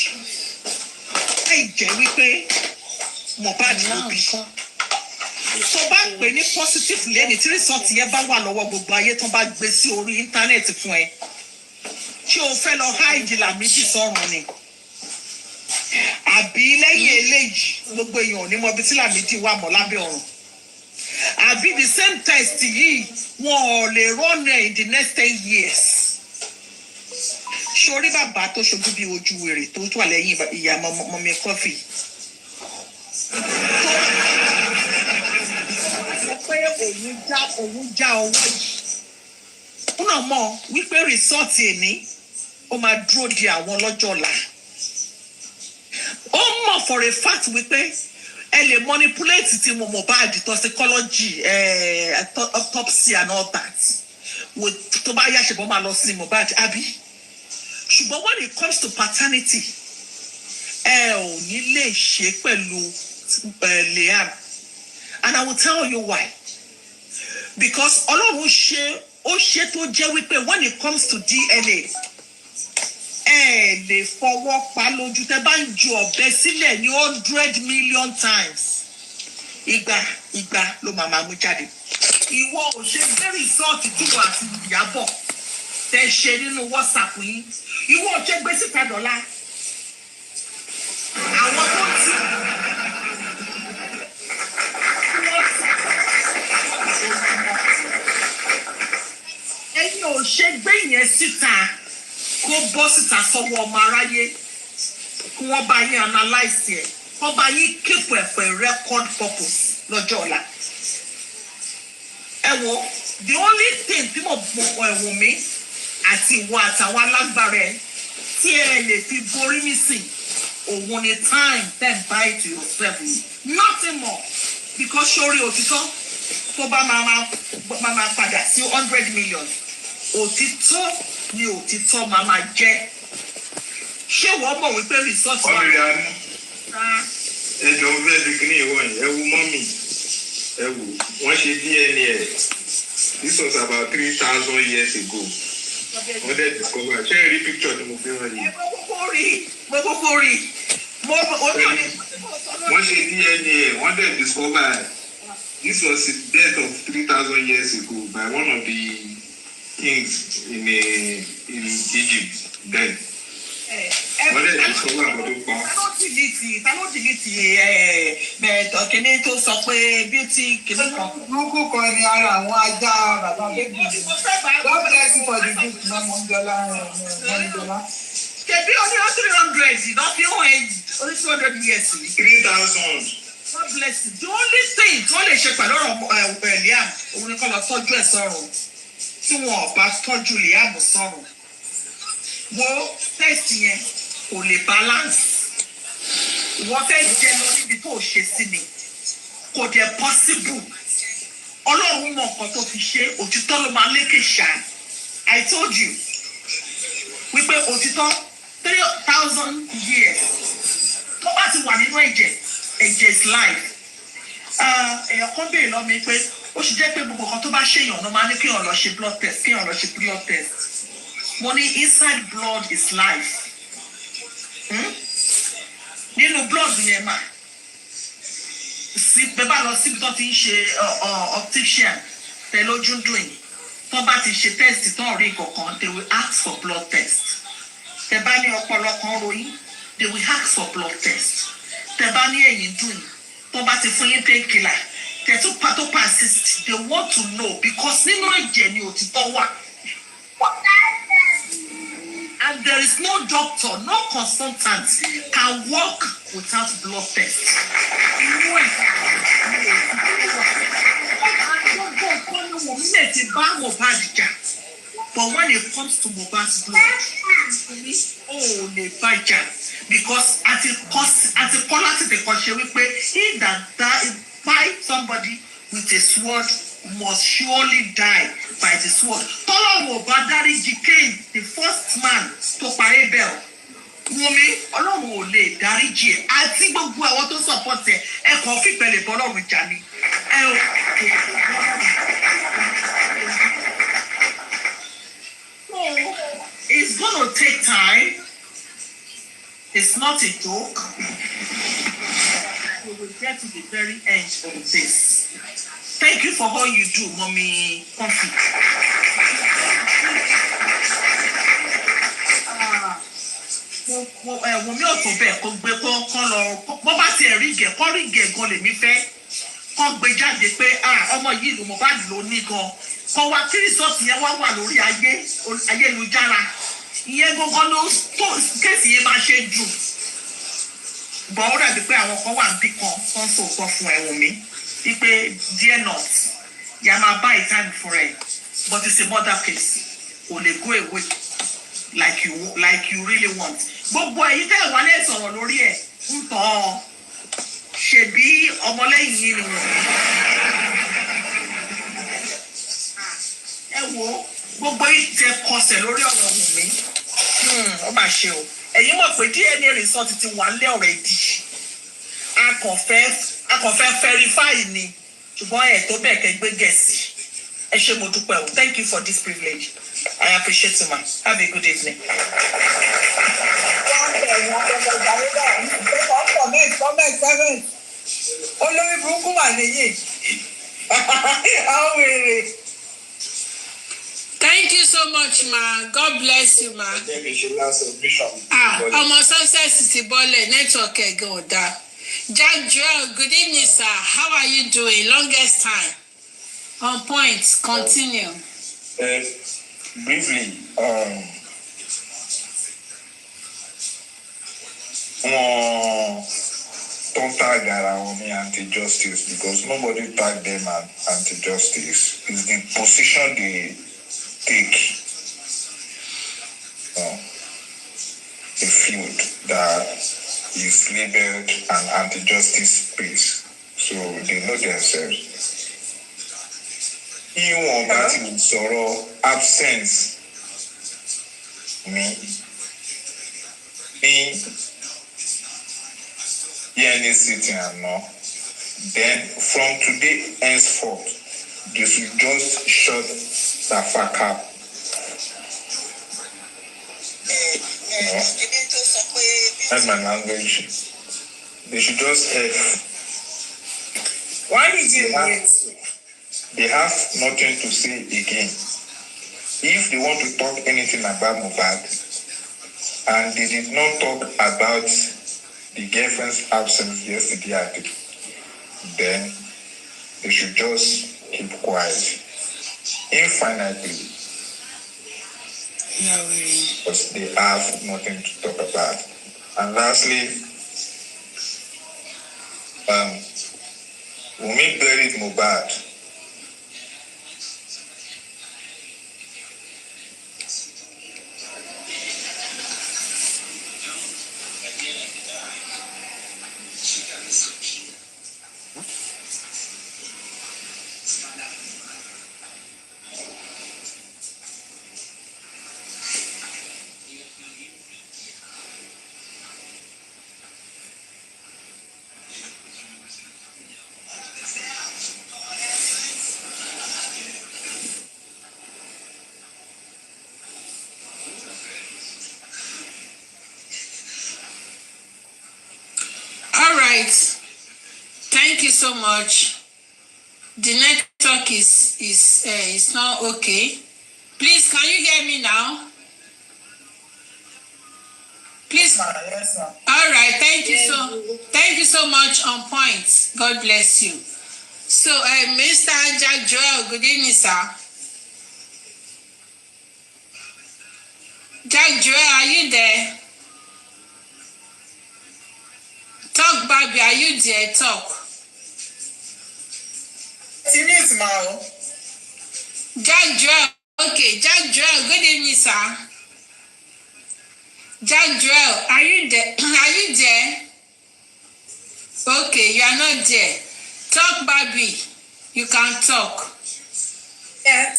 Ẹ jẹ́ wípé Mohbad ló bí. Tó bá pè ní positive lẹ́ni tí result yẹn bá wà lọ́wọ́ gbogbo ayé tó bá gbé sí orí íńtánẹ́ẹ̀tì fún ẹ. Ṣé o fẹ́ lọ hide Lámídì sọ́run ni? Àbí lẹ́yìn eléyìí gbogbo èèyàn ò ní mọ ibi tí Lámídì wà mọ́ lábẹ́ ọ̀run? Àbí the same test yìí wọn ò lè run in the next 10 years? Ṣorí bàbá tó ṣojú bí ojú wèrè tó wà lẹ́yìn ìyá mọ́mí kọ́fì. Pé òun já owó yìí. Ó náà mọ̀ wípé result èní ó máa dúró di àwọn lọ́jọ́ ọ̀la. Ó mọ̀ for a fact wípé ẹ lè manipulate ti Mohbad toxicology autopsy and all that tó bá yá ṣùgbọ́n máa lọ sí Mohbad àbí. Ṣùgbọ́n when it comes to paternity ẹ ò ní lè ṣe pẹ̀lú Liam and I will tell you why because Ọlọ́run ṣe tó jẹ́ wípé when it comes to DNA ẹ lè fọwọ́ pa lójú tẹ́ bá ń ju ọ̀bẹ sílẹ̀ ní 100 million times ìgbà ló máa mú jáde. Ìwọ ò ṣe gbé rìsọ́ọ̀tì tí wọ́n àti Ìyábọ̀ tẹ́ ṣe nínú WhatsApp yín ìwọ ò ṣe gbé síta dọ́là àwọn tó ti ẹ̀yin ò ṣe gbé yẹn síta kó bọ́ síta sọ́wọ́ ọmọ aráyé kí wọ́n bá yín analyse ẹ̀ wọ́n bá yín keep ẹ̀ for a record purpose lọ́jọ́ ọ̀la. Ẹ wo the only thing tí mo Wummi àti ìwọ àtàwọn alágbára ẹ̀ tí ẹ lè fi borí nísìn òun ni time then buy to yourself nothing more because sórí òtítọ́ tó bá máa padà sí 100 million òtítọ́ ni òtítọ́ máa jẹ́. Ṣé wọ́n mọ̀ wípé resort wà? Ẹjọ́ bẹ́ẹ̀ di kíní ìwọ̀n ẹ wo mọ́mì ẹ wò wọ́n ṣe DNA this was about 3,000 years ago wọ́n dẹ̀ discover ṣé ẹ rí picture ni mo fi hàn yìí. Mo kókó rí. Wọ́n ṣe DNA wọ́n dẹ̀ discover this was the death of 3,000 years ago by one of the kings in Egypt then. Wọ́n dẹ̀ discover àbọ̀ tó pa. Ta ló dìlítì Kìnní tó sọ pé beauty kìnní kan. Burúkú kan ni ara àwọn ajá bàbá bébì. God bless you for the gift náà Mọ́nìjọ́lá. Ṣebí only 300, not your age, only 200 years. 3,000. God bless you. The only thing tó lè ṣe pẹ̀lú ọ̀rọ̀ Liam, òun ni kọ́ lọ tọ́jú ẹ̀ sọ̀rọ̀. Tí wọn ò bá tọ́jú Liam sọ̀rọ̀. Wo test yẹn kò lè balance. Wọ́n fẹ́ jẹ lọ níbi tó ṣe sí ni. Kò dẹ̀ possible. Ọlọ́run mọ nǹkan tó fi ṣe, òtítọ́ ló máa lékè ṣá. I told you. Wípé òtítọ́ 3,000 years. Tó bá ti wà nínú ẹ̀jẹ̀ is life. Èèyàn kan béèrè lọ mi pé ó ṣe jẹ́ pé gbogbo kan tó bá ṣèyàn ló máa ní kí èèyàn lọ ṣe blood test, kí èèyàn lọ ṣe blood test. Mo ní inside blood is life. Nínú blood yẹn mà sí bẹ́ẹ̀ bá lọ síbi tó ti ń ṣe optician tẹ lójú dùn yìí tó bá ti ṣe test tó ń rí kankan they will ask for blood test. Tẹ bá ní ọpọlọ kan ròyìn they will ask for blood test. Tẹ bá ní ẹ̀yìn dùn yìí tó bá ti fún yín painkiller tẹ tó persist they want to know because nínú ẹ̀jẹ̀ ni òtítọ́ wà. And there is no doctor, no consultant can work without blood test. But when it comes to Mohbad's blood, oh, the baja, because at the quality the country we pay, he that by somebody with a sword must surely die by the sword. Tọ́lọ̀ Mohbad dáríjì Cain, the first man to pa Abel. Wummi, Ọlọ́run ò lè dáríjì ẹ̀. Àti gbogbo àwọn tó support ẹ̀, ẹ kàn fìpẹ̀lẹ̀ bọ́lọ́run jà ni. So, it's going to take time. It's not a joke. We will get to the very end of this. Thank you for all you do, Mommy Comfy. Wọ́n mi ò tó bẹ́ẹ̀ kó gbé kọ́ lọ bó bá tiẹ̀ rí gẹ̀ kọ́ rí gẹ̀ gan lèmi fẹ́ kọ́ gbé jáde pé ọmọ yìí ló Mohbad ló ní gan kọ́ wá kí rìsọ́ọ̀tì yẹn wá wà lórí ayélujára ìyẹn gangan ló tó kéèsì yẹn máa ṣe jù gbọ́n ó dàbí pé àwọn kan wà níbì kan tó ń sòótọ́ fún ẹ̀wọ̀n mi wípé dear not yà máa bá ìtàn fún rẹ̀ but it's a murder case kò lè go away like you really want. Gbogbo ẹ̀yin tẹ́ wà lè sọ̀rọ̀ lórí ẹ̀ ń tọ́ ọ ṣebí ọmọlẹ́yìn yìí ni wọ́n. Ẹ wo gbogbo ìtẹ kọsẹ̀ lórí ọ̀rọ̀ Wùmí ó mà ṣe o ẹ̀yin mọ̀ pé DNA result ti wà lé ọ̀rẹ́ ìdí a kàn fẹ́ verify ni ṣùgbọ́n ẹ̀ tó bẹ́ẹ̀ kẹ́ gbé gẹ̀ẹ́sì ẹ ṣé mo dúpẹ́ o thank you for this privilege I appreciate you ma have a good evening. Olórí burúkú wà níyì àwọn èrè. Thank you so much, ma. God bless you, ma. Ọmọ success ti bọ́lẹ̀ network ẹ̀gán ọ̀dà. Jack Joel, good evening, sir. How are you doing? Longest time. On point. Continue. Briefly, don't tag around me anti-justice because nobody tagged them anti-justice. It's the position they take. A field that is labeled an anti-justice space. So they know themselves. Even that in sorrow absence me in any sitting and no. Then from today henceforth, they should just shut the fuck up. That's my language. They should just Why did you wait? They have nothing to say again. If they want to talk anything about Mohbad, and they did not talk about the girlfriend's absence yesterday, then they should just keep quiet infinitely. Yeah, really. Because they have nothing to talk about. And lastly, Wummi buried Mohbad. All right. Thank you so much. The network is not okay. Please, can you hear me now? Please. Yes, ma'am. All right. Thank you so much. On point. God bless you. So, Mr. Jack Joel, good evening, sir. Jack Joel, are you there? Talk, Bobby. Are you there? Talk. Yes, ma'am. Jack Joel. Okay, Jack Joel, good evening, sir. Jack Joel, are you there? Are you there? Okay, you are not there. Talk, Bobby. You can talk. Yeah.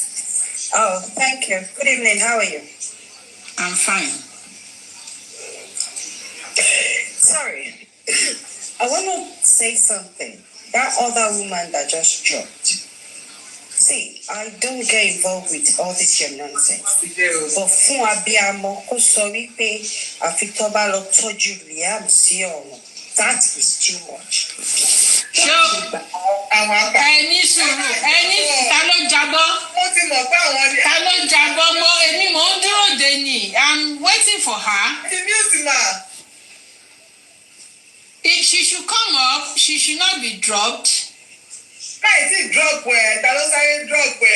Oh, thank you. Good evening. How are you? I'm fine. Sorry. I want to say something. That other woman that just dropped. See, I don't get involved with all this your nonsense. But fún abiyamọ kó sọ wípé àfi tó bá lọ tọ́jú Liam sí ọ̀run. That is too much. Ṣé ẹni sùúrù ta ló jábọ́? Ta ló jábọ́ mọ́? Èmi mò ń dúró dè ní. I'm waiting for her. She should come up. She should not be dropped.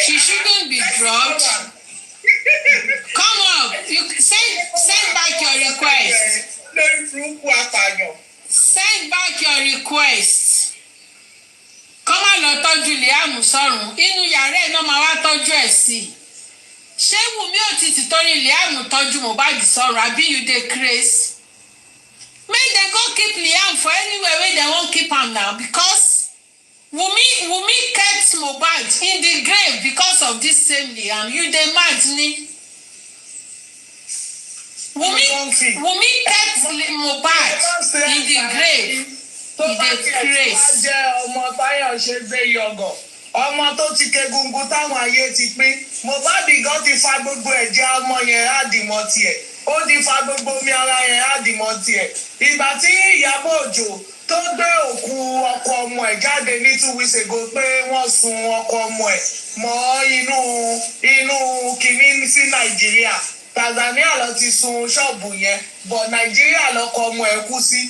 She shouldn't be dropped. Come up. You send back your request. Send back your request. Come on, lọ tọ́jú Liam sọ́run. Inú yàrá ẹ̀ náà máa wá tọ́jú ẹ̀ sí. Ṣé Wùmí ò ti torí Liam tọ́jú Mohbad sọ́run àbí you dey craze? Make dem go keep Liam for anywhere wey dem wan keep am now because Wummi kept Mohbad in the grave because of this same Liam. You dey mad ni? Wummi kept Mohbad in the grave. He dey craze. Ọmọ Táyọ̀ ṣe gbé yọgọ̀. Ọmọ tó ti kegungun táwọn ayé ti pín. Mohbad gan ti fa gbogbo ẹ̀jẹ̀ ọmọ yẹn àdìmọ́ tiẹ̀. Ó ti fa gbogbo omi ara yẹn àdìmọ́ tiẹ̀. Ìgbà tí Ìyábọ̀ Òjó tó gbé òkú ọkọ ọmọ ẹ̀ jáde ní 2 weeks ago pé wọ́n sun ọkọ ọmọ ẹ̀ mọ́ inú kìíní sí Nàìjíríà. Tanzania ló ti sun ṣọ́ọ̀bù yẹn but Nàìjíríà lọkọ ọmọ ẹ̀ kú sí.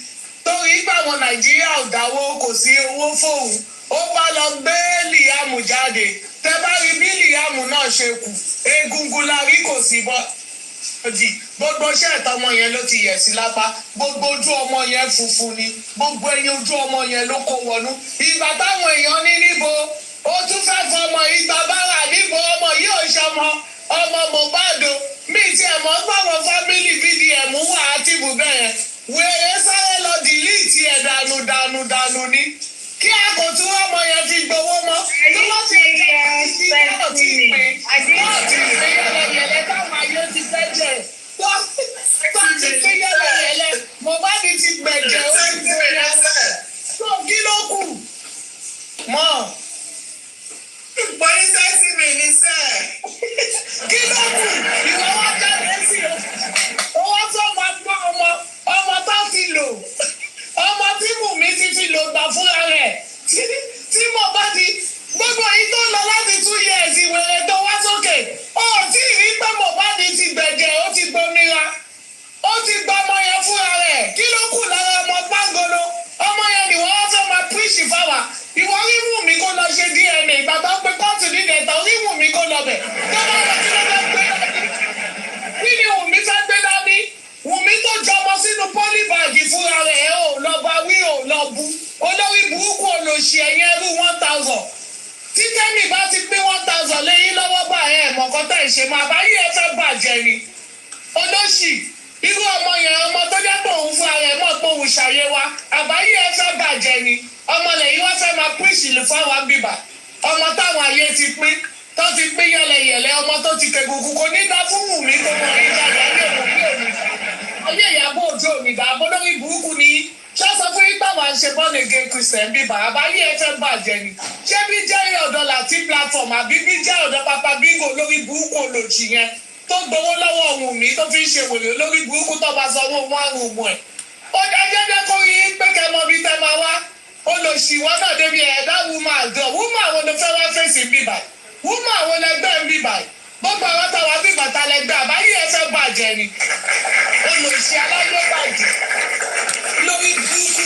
Torí pé àwọn Nàìjíríà ò dáwó kò sí owó fóun. Ó wá lọ gbé Liam jáde. Tẹ́ bá rí bí Liam náà ṣe kù. Egungun la rí kò sí bọ́. Gbogbo iṣẹ́ ìtọ́mọ yẹn ló ti yẹ̀ sí lápá. Gbogbo ojú ọmọ yẹn funfun ni. Gbogbo ẹyin ojú ọmọ yẹn ló kó wọnú. Ìgbà táwọn èèyàn ní níbo. Ó tún fẹ́ fọmọ ìgbà bára níbo ọmọ yìí ò ṣọmọ. Ọmọ Mohbad mi ti ẹ̀ mọ́ gbọ́mọ fámìlì BDM wà á ti bù bẹ́ẹ̀. Wèrè sáré lọ dìlíìtì ẹ̀ dànù ni. Kí àkótú ọmọ yẹn fi gbowó mọ́. Tó bá ti ń jẹ́ ìdí náà ti pè. Náà ti pè yẹlẹyẹlẹ táwọn ayé ti fẹ́ jẹ. Tó ti pè yẹlẹyẹlẹ. Mohbad ti gbẹ̀jẹ̀ ó ti pè yẹlẹ. Tó kí ló kù? Mọ̀. Pọ́lísẹ́sì mi ní sẹ́ẹ̀. Kí ló kù? Ìwọ wá jáde sí o. Owó tó máa gbọ́ ọmọ tó ti lò. Ọmọ tí Wùmí ti fi lò gbà fúnra rẹ̀. Tí Mohbad gbogbo yìí tó lọ láti 2 years ìwèrè tó wá sókè. Ó tí rí pé Mohbad ti gbẹ̀jẹ̀ ó ti gbomira. Ó ti gba ọmọ yẹn fúnra rẹ̀. Kí ló kù lára ọmọ Pangolo? Ọmọ yẹn ni wọ́n fẹ́ máa píríṣì fáwa. olóṣì ẹ̀yìn ẹrú 1,000 tí tẹ́mi bá ti pé 1,000 léyìn lọ́wọ́ bá ẹ̀ mọ̀kọ́tà ìṣe máa bá yí ẹ fẹ́ bàjẹ́ ni olóṣì irú ọmọ yẹn ọmọ tó jẹ́ pé òun fún ara ẹ̀ mọ̀ pé òun ṣàyẹ̀ wa àbáyé ẹ fẹ́ bàjẹ́ ni ọmọ lẹ́yìn wọ́n fẹ́ máa pín ìṣìlú fáwọn bíbà ọmọ táwọn ayé ti pín tó ti pín yẹlẹyẹlẹ ọmọ tó ti kẹgùnkùn kò ní dá fún Wùmí tó mọ ìjàdá ayé òbí òní ayé Ìyábọ̀ Òjó òní dá abọ́lórí burúkú ni ṣé sọ fún yín báwa ń ṣe born again Christian bíbà àbáyé ẹ fẹ́ bàjẹ́ ni ṣé bí jẹ́ ọ̀dọ́ láti platform àbí bí jẹ́ ọ̀dọ́ pápá bíngò lórí burúkú olòjì yẹn tó gbowó lọ́wọ́ Wùmí tó fi ń ṣe wèrè lórí burúkú tó bá sanwó wọn àrùn mọ́ ẹ̀ ó jẹ́jẹ́ kó rí pé kẹ́ mọ bí tẹ́ máa wá olòṣì wọn náà débi ẹ̀dá wúmọ̀ àgọ́ wúmọ̀ àwọn ló fẹ́ wá fèsì bíbà wúmọ̀ àwọn lẹgbẹ́ ń bíbà gbogbo àwọn táwa bíbà ta lẹgbẹ́ àbáyé ẹ fẹ́ bàjẹ́ ni olòṣì aláyé bàjẹ́ lórí burúkú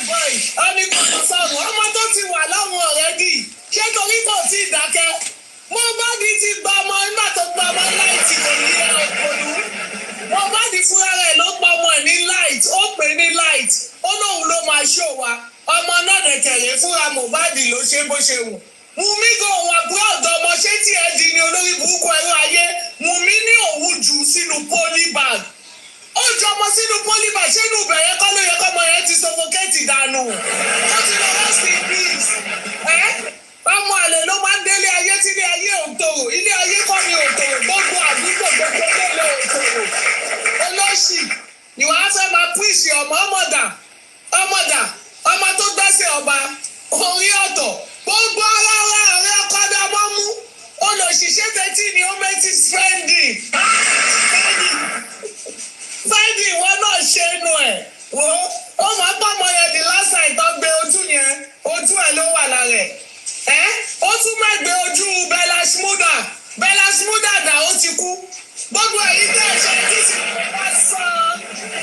boy ọmọ kò sọ̀rọ̀ ọmọ tó ti wà láwọn ọ̀rẹ́dì ṣé torí kò tí ì dákẹ́ Mohbad ti gba ọmọ nígbà tó gba ọmọ láìtì kò ní ẹ òkòlù Mohbad fúnra rẹ̀ ló pa ọmọ ẹ̀ ní light ó pè ní light ó lóun ló máa ṣó wa ọmọ náà dẹ̀kẹ̀rẹ̀ fúnra Mohbad ló ṣe bó ṣe wù Wùmí gan òun àbúrò ọ̀dọ́ ọmọ ṣé tí ẹ di ni olórí burúkú ẹ̀rọ ayé Wùmí ní òun jù sínú polybag ó jọ ọmọ sínú polybag ṣé inú bẹ̀rẹ̀ kọ́ ló yẹ kọ́mọ yẹn ti suffocate dànù ó ti lọ rest in peace ọmọ àlè ló máa ń délé ayé tí ilé ayé òǹtòrò ilé ayé kọ́ ni òǹtòrò gbogbo àdúgbò gbogbo lélẹ̀ òǹtòrò olóṣì ìwà á fẹ́ máa píìsì ọmọdà ọmọ tó gbẹ́sẹ̀ ọba orí ọ̀tọ̀ gbogbo ara ọ̀rẹ́ ọkọ̀dá mọ́ mú olóṣìṣẹ́ tẹ́tí ni ó mẹ́tí spending ìwọ náà ṣe inú ẹ̀ ó máa pàmò yẹn the last time tó gbé ojú yẹn ojú ẹ̀ ló wà lára ẹ̀ ó tún mẹ́gbẹ́ ojú Bella Shmurda dà ó ti kú gbogbo èyí tẹ̀ ṣe this is Mohbad son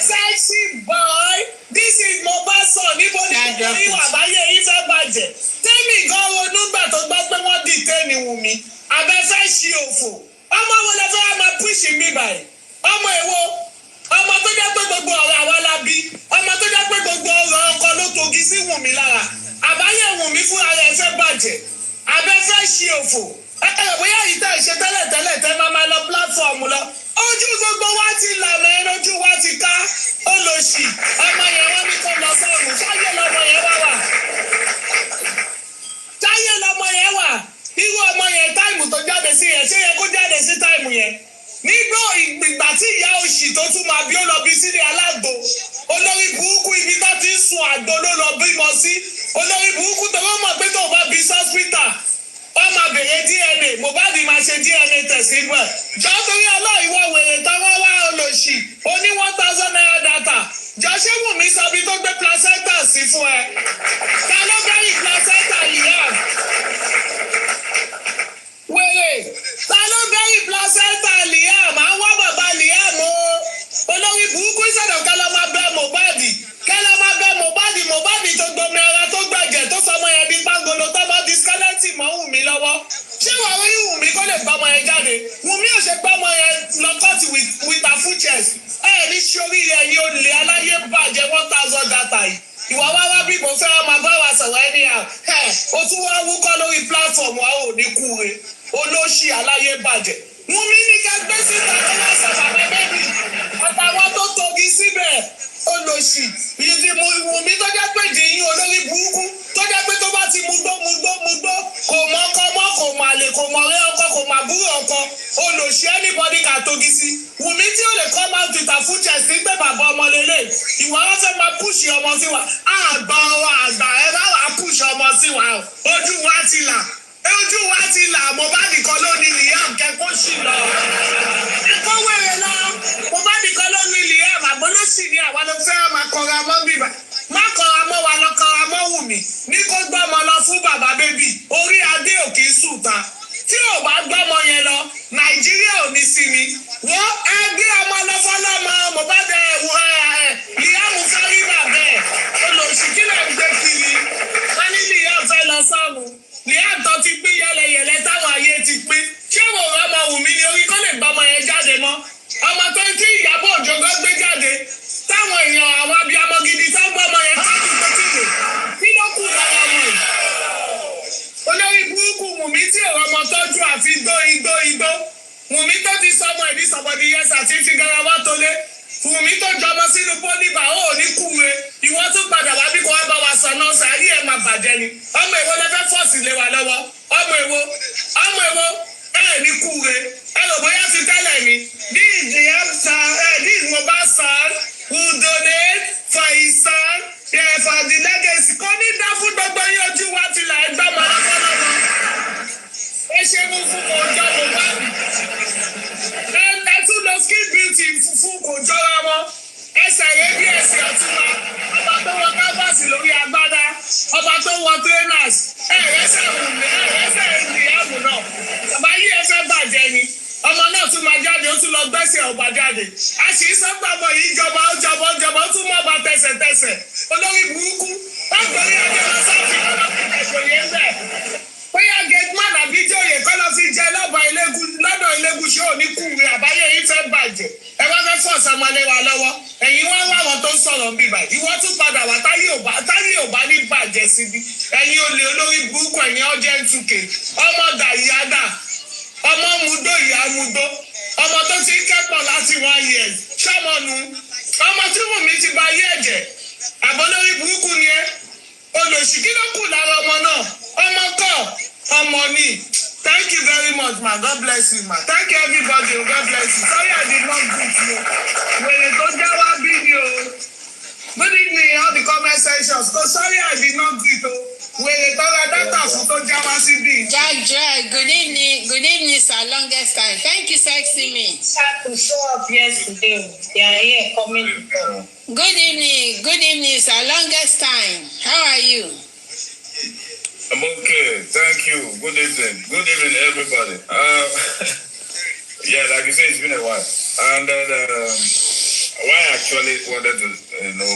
sexy boy this is Mohbad son níbo ni nítorí àbáyé yìí fẹ́ bàjẹ́ tẹ́mì gan ronú gbà tó gbọ́ pé wọ́n dìtẹ́ ni Wùmí abẹ́fẹ́ ṣí òfò ọmọ wo lè fẹ́ máa píṣì mí báyìí ọmọ èwo ọmọ tó jẹ́ pé gbogbo ọ̀rọ̀ àwa la bí ọmọ tó jẹ́ pé gbogbo ọ̀rọ̀ ọkọ ló togi sí Wùmí lára àbáyé Wùmí fúnra rẹ̀ fẹ́ bàjẹ́ abẹ́fẹ́ ṣí òfò bóyá yìí tẹ̀ ṣe tẹ́lẹ̀ tẹ́ máa lọ platform lọ ojú gbogbo wa ti là mẹ́rin ojú wa ti ká olóṣì ọmọ yẹn wọ́n ní kó lọ sọ́ọ̀mù ṣáyé lọmọ yẹn wà irú ọmọ yẹn táìmù tó jáde sí yẹn ṣé yẹ kó jáde sí táìmù yẹn nígbà ìgbà tí ìyá òṣì tó tún máa bí ó lọ bí sílé alágbo olórí burúkú ibi tó ti ń sun àgbo ló lọ bímọ sí olórí burúkú tó wọ́n mọ̀ pé tó bá bí sọ́spítà wọ́n máa bèrè DNA Mohbad máa ṣe DNA test nígbà jọ torí ọlọ́ìwọ́ wèrè tọ́wọ́ wá olóṣì oní 1,000 naira data jọ ṣé Wùmí sọ bí tó gbé placenta sí fún ẹ ta ló bẹ́rì placenta Liam wèrè ta ló bẹ́rì placenta Liam à ń wá bàbá Liam o olórí burúkú ìṣẹ̀dọ̀ kẹ́lọ́ máa bẹ́ Mohbad tó gbomi ara tó gbẹ̀jẹ̀ tó sọmọ yẹn di pangolo tó bá di skeleton mọ́ Wùmí lọ́wọ́ ṣé wàá rí Wùmí kó lè gbọ́mọ yẹn jáde Wùmí ò ṣe gbọ́mọ yẹn lọ cut with her full chest ní sórí ẹ̀yìn olè aláyé bàjẹ́ 1,000 data yìí ìwà wá bí mo fẹ́ máa bá wa sọ̀rọ̀ ẹni à o tún wá wúkọ́ lórí platform wa ò ní kúre olóṣì aláyé bàjẹ́ Wùmí ní ká gbé síta tó wá sọ̀rọ̀ bẹ́bí àtàwọn tó togi síbẹ̀ olóṣì ìdí Wùmí tó jẹ́ pé dìyín olórí burúkú tó jẹ́ pé tó bá ti mugbó kò mọ ọkọ mọ́ kò mọ àlè kò mọ ọ̀rẹ́ ọkọ kò mọ àbúrò ọkọ olóṣì anybody kà togi sí Wùmí tí ó lè come out with her full chest ní pé bàbá ọmọ lélẹ̀ ìwà wọn fẹ́ máa push ọmọ sí wa àgbà ẹ bá wà push ọmọ sí wa ojú wa ti là Mohbad kan ló ní Liam kẹ́kọ̀ọ́ sí lọ ẹ̀kọ́ wẹ̀rẹ̀ lọ Mohbad kan ló ní Liam àgbọ̀lọ́sì ni àwa ló fẹ́ máa kọra mọ́ bíbá má kọra mọ́ wa lọ kọra mọ́ Wùmí ní kó gbọ́mọ lọ fún bàbá bébì orí adé ò kì í sùta tí ò bá gbọ́mọ yẹn lọ Nàìjíríà ò ní sinmi wọ́n ẹgbẹ́ ọmọ lọ́fọ́lọ́mọ Mohbad Liam kárí bàbá ẹ̀ olóṣì kílẹ̀ ń gbé kiri wọ́n ní Liam fẹ́ lọ sọ́ọ̀nù Liam tó ti pín yẹlẹyẹlẹ táwọn ayé ti pín ṣé wò ó ọmọ Wùmí ni orí kọ́ lè gbọ́mọ yẹn jáde mọ́ ọmọ tó ń tí Ìyábọ̀ Òjó gbé jáde táwọn èèyàn àwọn abiyamọ gidi tó gbọ́mọ yẹn káàdì tó ti lè kí ló tí fi garawa tó lé Wùmí tó jọmọ sínú pólíbà ó ní kúwe ìwọ tún padà wá bí kò wá bá wa sọ náà sàárì ẹ̀ máa bàjẹ́ ni ọmọ èwo lẹ́fẹ́ fọ́ọ̀sì lé wa lọ́wọ́ ọmọ èwo ẹ̀ ní kúwe ẹ lò bóyá ti tẹ́lẹ̀ ni this Mohbad son who donate for his son for the legacy kò ní dá fún gbogbo yín ojú wa ti là ẹ gbọ́ mọ́ lọ́wọ́ ẹ ṣe mú fún ọjọ́ Mohbad ẹ tún lọ skin beauty fún kò jọra wọn ẹsẹ̀ yẹn bí ẹsẹ̀ ọ̀túnba ọba tó wọ kábàsì lórí agbádá ọba tó wọ trainers ẹ̀rẹ́sẹ̀ ìyàwó náà bàbá yìí ẹsẹ̀ bàjẹ́ ni ọmọ náà tún máa jáde ó tún lọ gbẹ́sẹ̀ ọba jáde a sì sọ́gbàbọ̀ yìí jọba ó tún mọ́ ọba tẹ̀sẹ̀tẹ̀sẹ̀ olórí burúkú ọgbọ̀n yẹn jẹ́ lọ sáfì ẹ̀kọ́ yẹn bẹ́ẹ̀ bóyá gateman àbí jòyè kọ́ lọ fi jẹ lọ́dọ̀ Elégùṣì ò ní kúwe àbáyé yìí fẹ́ bàjẹ́ ẹ wá fẹ́ fọ́ ọ̀sánmọ́lé wa lọ́wọ́ ẹ̀yin wá wá àwọn tó ń sọ̀rọ̀ bí báyìí ìwọ tún padà wá táyé ò bá ní bàjẹ́ síbi ẹ̀yin olè olórí burúkú ẹ̀yin ọjẹ́ ń túkè ọmọ dà ìyá dà ọmọ mudó ìyá mudó ọmọ tó ti kẹ́pọ̀ láti 1 year ṣọ́mọ̀nù ọmọ tí Wùmí ti ba ayé ẹ̀jẹ̀ àbọ̀lórí burúkú ni ẹ olòṣì kí ló kù lára ọmọ náà ọmọ kọ́ ọmọ ni. Thank you very much, ma. God bless you, ma. Thank you, everybody. God bless you. Sorry I did not greet you. Wèrè tó já wá video. Good evening, all the comment sections. So sorry I did not greet you. Wèrè tó ra data fún tó já wá síbí. Jaja, good evening, sir. Longest time. Thank you, sexy me. Had to show up yesterday. They are here coming. Good evening, sir. Longest time. How are you? I'm okay, thank you. Good evening, everybody. Yeah, like you said, it's been a while. And then, why I actually wanted to,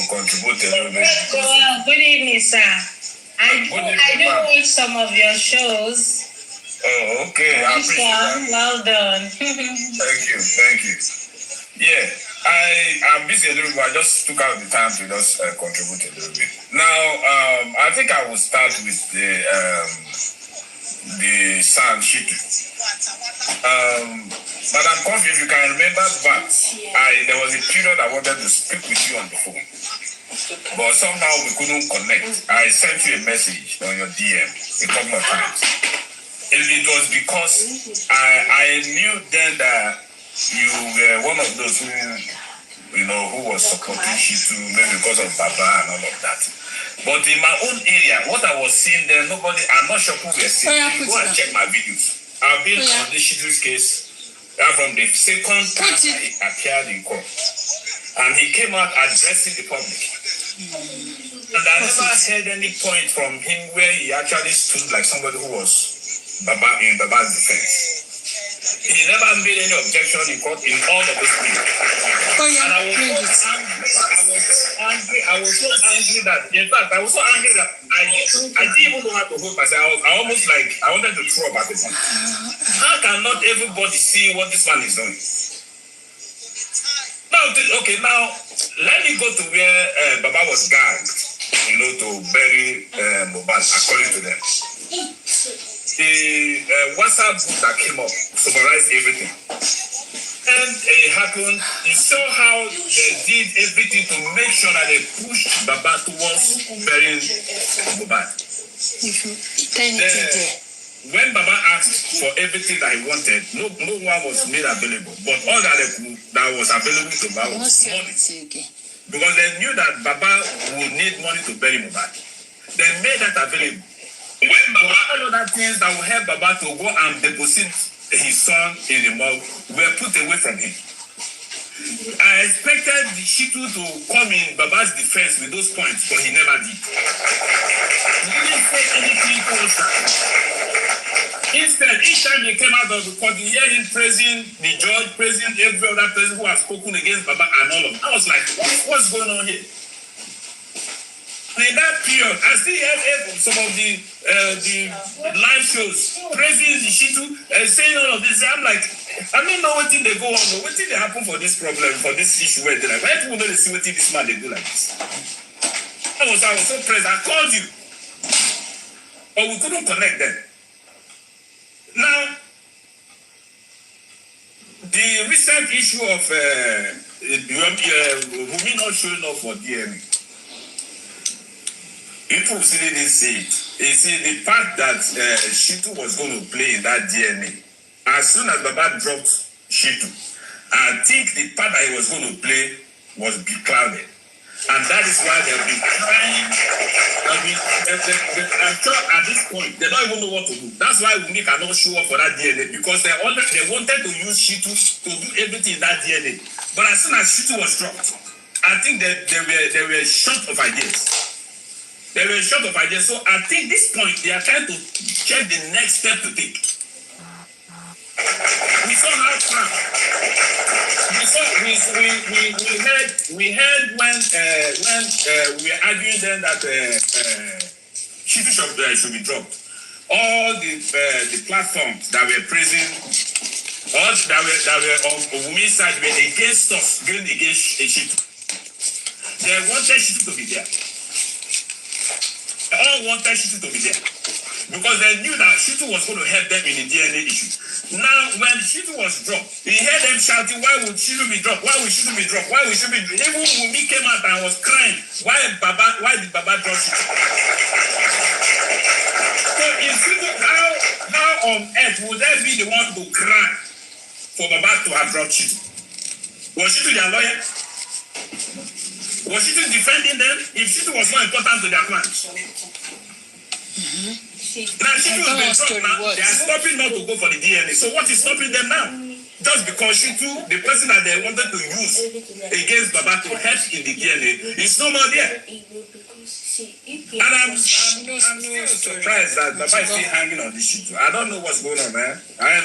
contribute a little bit. Good evening, sir. I do watch some of your shows. Oh, okay. I appreciate that. Well done. Thank you. Yeah. I'm busy a little bit. I just took out the time to just contribute a little bit. Now, I think I will start with the sound sheet. Madam Coffee, if you can remember back, there was a period I wanted to speak with you on the phone, but somehow we couldn't connect. I sent you a message on your DM a couple of times. It was because I knew then that you were one of those who was supporting Shitu, maybe because of Baba and all of that. But in my own area, what I was seeing there, I'm not sure who were seeing. Go and check my videos. I've been on the Shitu's case from the second time he appeared in court. And he came out addressing the public. And I never heard any point from him where he actually stood like somebody who was in Baba's defense. He never made any objection in court in all of those things. And I was so angry that, in fact, I was so angry that I didn't even know how to hold myself. I almost I wanted to throw up at the time. How can not everybody see what this man is doing? Now, let me go to where Baba was gagged, to bury Mohbad, according to them. The WhatsApp group that came up summarized everything. And it happened, you saw how they did everything to make sure that they pushed Baba towards burying Mohbad. When Baba asked for everything that he wanted, no one was made available. But all that was available to Baba was money. Because they knew that Baba would need money to bury Mohbad. They made that available. When Baba, all other things that will help Baba to go and deposit his son in the morgue were put away from him. I expected the Shitu to come in Baba's defense with those points, but he never did. He didn't say anything closer. Instead, each time he came out of the court, you hear him praising the judge, praising every other person who has spoken against Baba and all of them. I was like, what's going on here? In that period, I still heard some of the live shows praising the Shitu and saying all of this. I'm like, I don't know what thing they go on, what thing they happen for this problem, for this issue where they like. Why people know they see what thing this man they do like this? I was so pressed. I called you, but we couldn't connect them. Now, the recent issue of Wummi not showing up for DNA, people still didn't see it. You see, the part that Shitu was going to play in that DNA, as soon as Baba dropped Shitu, I think the part that he was going to play was beclouded. And that is why they've been trying. I'm sure at this point, they don't even know what to do. That's why Wummi cannot show up for that DNA, because they wanted to use Shitu to do everything in that DNA. But as soon as Shitu was dropped, I think that they were short of ideas. They were short of ideas. So I think this point, they are trying to check the next step to take. We saw how far. We heard when we were arguing then that Shitu should be dropped. All the platforms that were praising, all that were on Wummi's side were against us, going against Shitu. They wanted Shitu to be there. They all wanted Shitu to be there, because they knew that Shitu was going to help them in the DNA issue. Now, when Shitu was dropped, he heard them shouting, why would Shitu be dropped? Why would Shitu be dropped? Why would Shitu be dropped? Even Wummi came out and was crying, why did Baba drop Shitu? So if Shitu, how on earth would they be the one to cry for Baba to have dropped Shitu? Was Shitu their lawyer? Was Shitu defending them? If Shitu was more important to their plan? Now Shitu has been dropped now. They are stopping not to go for the DNA. So what is stopping them now? Just because Shitu, the person that they wanted to use against Baba to help in the DNA, is no more there. And I'm still surprised that Baba is still hanging on this Shitu. I don't know what's going on, man. I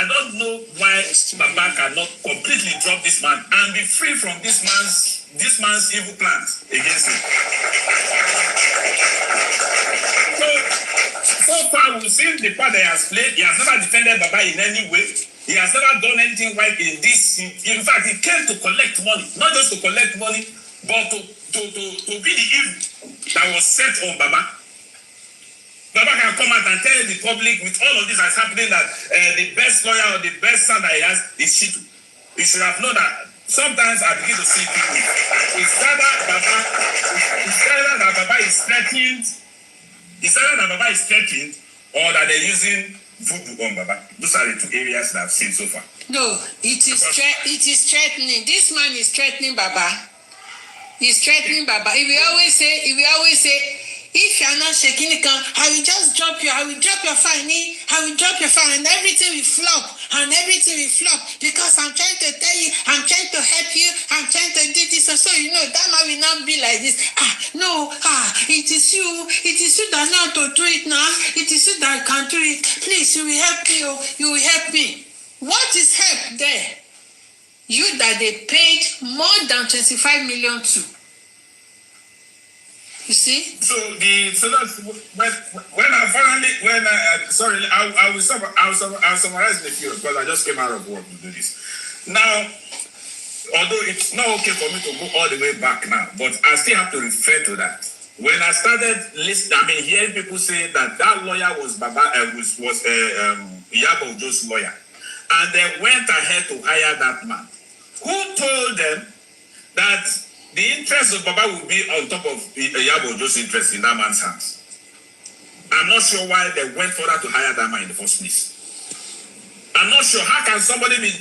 don't know why Baba cannot completely drop this man and be free from this man's evil plans against him. So far, we've seen the part that he has played. He has never defended Baba in any way. He has never done anything right in this. In fact, he came to collect money. Not just to collect money, but to be the evil that was set on Baba. Baba can come out and tell the public with all of this that's happening that the best lawyer or the best son that he has is Shitu. He should have known that. Sometimes I begin to see people. It's either that Baba is threatened. It's either that Baba is threatened or that they're using voodoo on Baba. Those are the two areas that I've seen so far. No, it is threatening. This man is threatening Baba. He's threatening Baba. He will always say, if you are not shaking it, I will just drop you. I will drop your fine. I will drop your fine, and everything will flop. Because I'm trying to tell you, I'm trying to help you, I'm trying to do this. So you know that man will not be like this. It is you that know how to do it now. It is you that can do it. Please, you will help me. You will help me. What is help there? You that they paid more than 25 million to. You see? So that's when I will summarize the few because I just came out of work to do this. Now, although it's not okay for me to go all the way back now, but I still have to refer to that. When I started listening, hearing people say that lawyer was Iyabo Ojo's lawyer, and they went ahead to hire that man. Who told them that the interest of Baba will be on top of Iyabo Ojo's interest in that man's hands? I'm not sure why they went further to hire that man in the first place. I'm not sure. How can somebody be...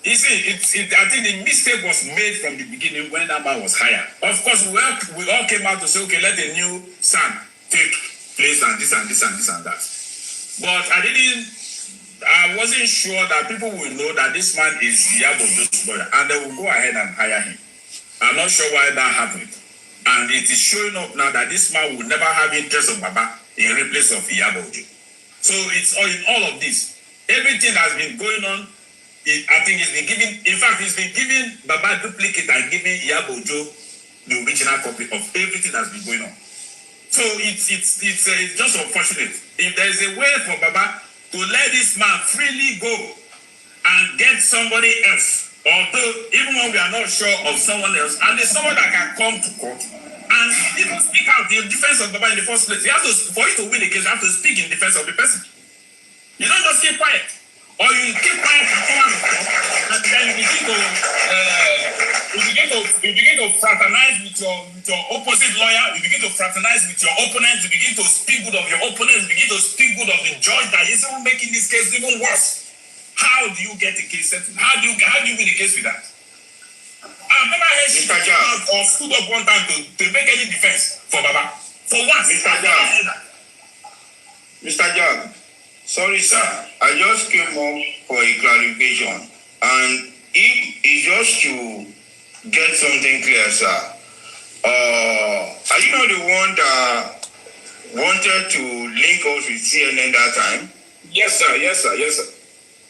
You see, I think the mistake was made from the beginning when that man was hired. Of course, we all came out to say, okay, let the new son take place and this and this and this and that. But I wasn't sure that people will know that this man is Iyabo Ojo's lawyer and they will go ahead and hire him. I'm not sure why that happened. And it is showing up now that this man will never have interest of Baba in replace of Iyabo Ojo. So it's all in all of this. Everything that's been going on, I think it's been giving, in fact, it's been giving Baba duplicate and giving Iyabo Ojo the original copy of everything that's been going on. So it's just unfortunate. If there is a way for Baba to let this man freely go and get somebody else, although even when we are not sure of someone else, and there's someone that can come to court and even speak out in defense of Baba in the first place, for you to win a case, you have to speak in defense of the person. You don't just keep quiet. or you keep quiet and come out of talk, and then you begin to fraternize with your opposite lawyer, you begin to fraternize with your opponent, you begin to speak good of your opponent, you begin to speak good of the judge that is even making this case even worse. How do you get the case settled? How do you win the case with that? I've never heard you come out or stood up one time to make any defense for Baba. For once, Mr. Jag, sorry sir, I just came up for a clarification, and if it's just to get something clear, sir, are you not the one that wanted to link us with CNN that time? Yes, sir.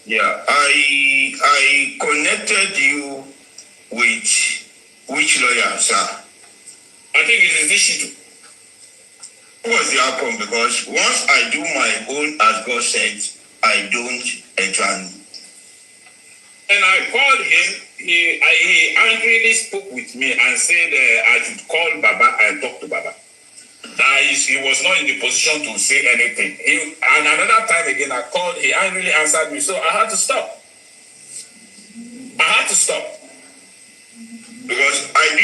Yeah, I connected you with which lawyer, sir? I think it is this issue. What was the outcome? Because once I do my own as God said, I don't examine. And I called him. He angrily spoke with me and said I should call Baba and talk to Baba. That is, he was not in the position to say anything. And another time again, I called. He angrily answered me, so I had to stop. Because I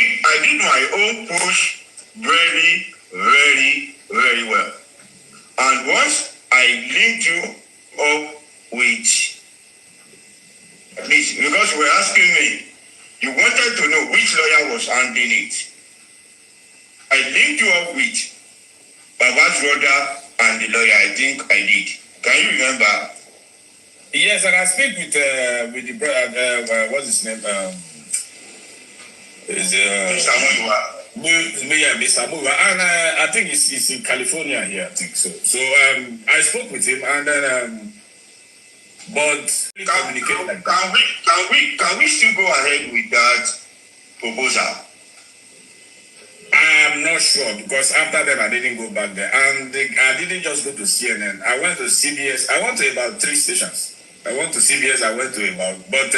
did my own push very, very, very well. And once I linked you up with this, because you were asking me, you wanted to know which lawyer was handling it. I linked you up with Baba's brother and the lawyer. I think I did. Can you remember? Yes, and I speak with the brother. What's his name? Mr. Muiwa. Mr. Muiwa, and I think it's in California here. I think so. So I spoke with him, and then but Can we still go ahead with that proposal? I'm not sure, because after that I didn't go back there, and I didn't just go to CNN. I went to CBS. I went to about 3 stations. I went to CBS. I went to about, but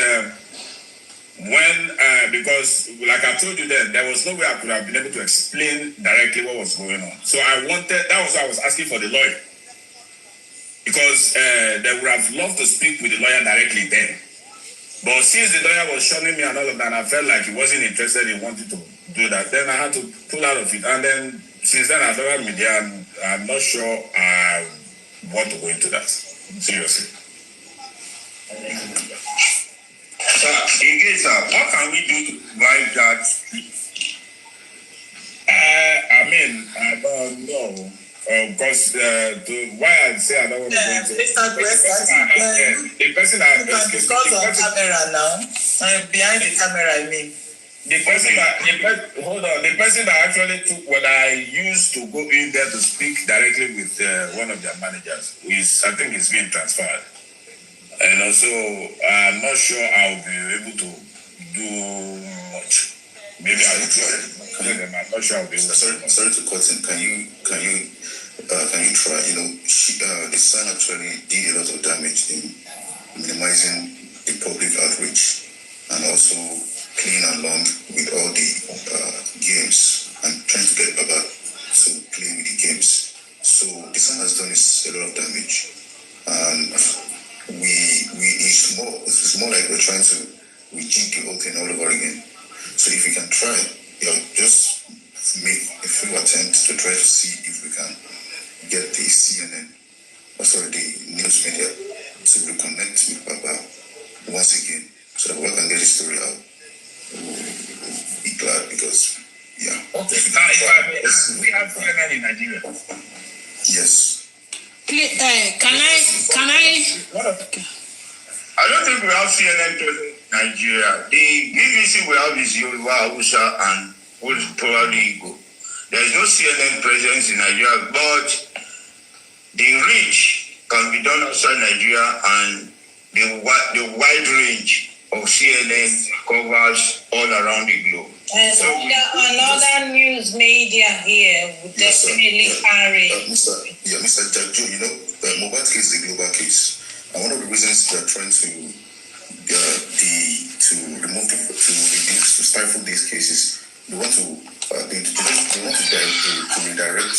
because like I told you then, there was no way I could have been able to explain directly what was going on. So that was why I was asking for the lawyer, because they would have loved to speak with the lawyer directly then. But since the lawyer was showing me and all of that, I felt like he wasn't interested in wanting to do that. Then I had to pull out of it. And then since then, I've never been there, and I'm not sure I want to go into that. Seriously. Sir, again, sir, what can we do to drive that? I don't know. Because why I say I don't want to go into it. The person that because of camera now, behind the camera, I mean. The person that actually took what I used to go in there to speak directly with one of their managers I think it's being transferred. And also, I'm not sure I'll be able to do much. Maybe I will try. I'm not sure I'll be able to. Sorry to cut in. Can you try? The son actually did a lot of damage in minimizing the public outreach and also playing along with all the games and trying to get Baba to play with the games. So the son has done a lot of damage, and it's more like we're trying to rejig the whole thing all over again. So if we can try, just make a few attempts to try to see if we can get the CNN, the news media, to reconnect with Baba once again, so that we can get the story out. We'll be glad because, yeah. Okay. Now, if I may ask, we have CNN in Nigeria. Yes. Can I? I don't think we have CNN in Nigeria. The BBC we have is Yoruba, Abuja, and probably Igbo. There is no CNN presence in Nigeria, but the reach can be done outside Nigeria, and the wide range of CNN covers all around the globe. And so another news media here would definitely carry. Mr. Jajo, Mohbad case is a global case. And one of the reasons they're trying to stifle these cases, they want to redirect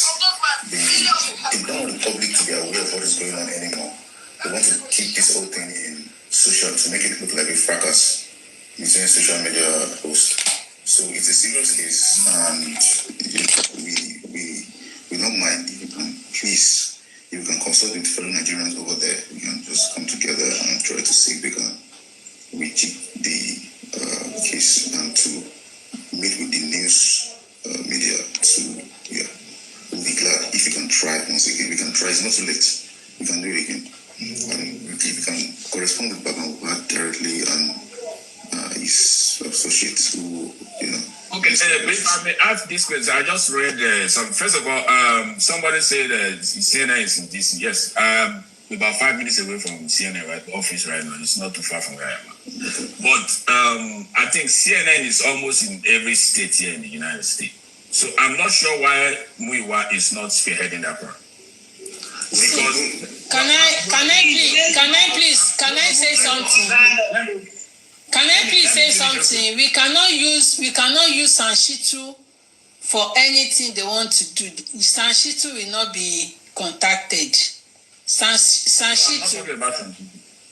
they don't want the public to be aware of what is going on anymore. they want to keep this whole thing in social to make it look like a fracas using social media posts. So it's a serious case, and we don't mind if you can please, you can consult with fellow Nigerians over there. We can just come together and try to see if we can reach the case and to meet with the news media to, we'll be glad if you can try once again. We can try, it's not too late. We can do it again. If you can correspond with Mohbad directly and his associates who, Okay, if I may ask this question, I just read some. First of all, somebody said CNN is in DC. Yes, about 5 minutes away from CNN, right? The office right now. It's not too far from where I am. But I think CNN is almost in every state here in the United States. So I'm not sure why Muiwa is not spearheading that program. Because can I please say something? Can I please say something? We cannot use Sanshitu for anything they want to do. Sanshitu will not be contacted. Sanshitu.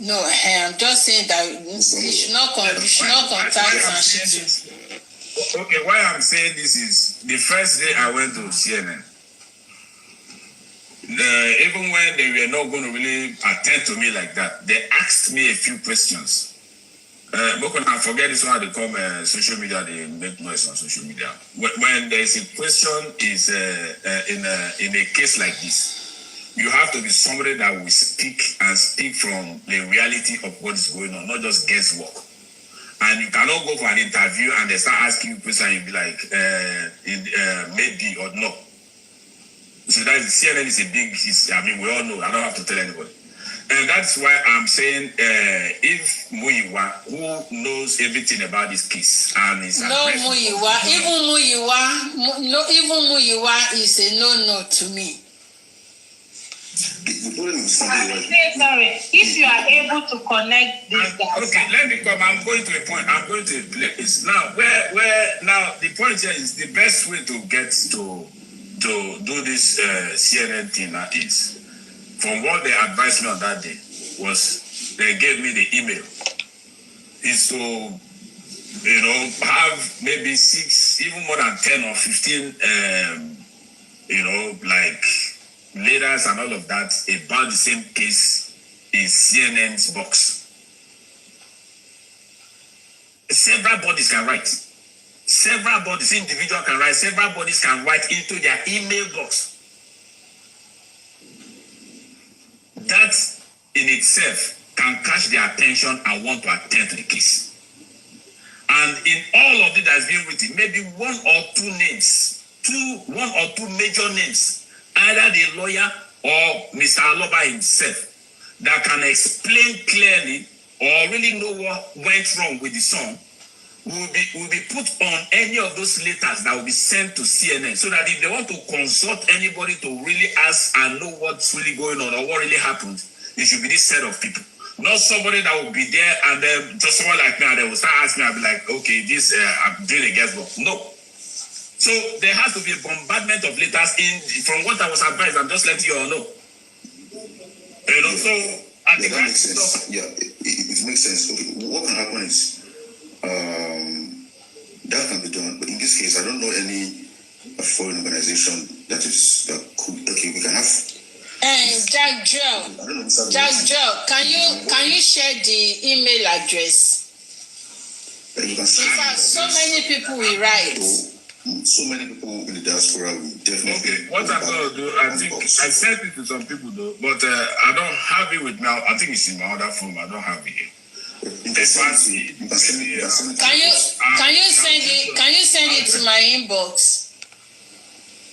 No, I'm just saying that you should not contact Sanshitu. Okay, why I'm saying this is the first day I went to CNN. Even when they were not going to really attend to me like that, they asked me a few questions. I forget this one. They come social media. They make noise on social media. When there is a question is in a case like this, you have to be somebody that will speak from the reality of what is going on, not just guesswork. And you cannot go for an interview and they start asking you questions and you be like, maybe or no. So that CNN is a big. We all know. I don't have to tell anybody. And that's why I'm saying if Muiwa, who knows everything about this case, and is Muiwa is a no to me. Sorry, if you are able to connect this guy. Okay, let me come. I'm going to a point. I'm going to a place now. Where now the point here is the best way to get to do this CNN thing is. From what they advised me on that day was they gave me the email. Is to, have maybe 6, even more than 10 or 15, like leaders and all of that about the same case in CNN's box. Several bodies can write. Several bodies, individual can write. Several bodies can write into their email box. That in itself can catch their attention and want to attend to the case. And in all of it that has been written, maybe one or two major names, either the lawyer or Mr. Aloba himself, that can explain clearly or really know what went wrong with the son, will be put on any of those letters that will be sent to CNN, so that if they want to consult anybody to really ask and know what's really going on or what really happened, it should be this set of people. Not somebody that will be there and then just someone like me and they will start asking me, I'll be like, okay, this I'm doing a guesswork. No. So there has to be a bombardment of letters from what I was advised. I'm just letting you all know. So I think that makes sense. Yeah, it makes sense. Okay, what can happen is that can be done, but in this case, I don't know any foreign organization that could. Okay, we can have. Jack Joe, can you share the email address? In fact, so many people will write. So many people in the diaspora will definitely. Okay, what I'm going to do, I think I sent it to some people though, but I don't have it with now. I think it's in my other phone. I don't have it here. Can you send it to my inbox?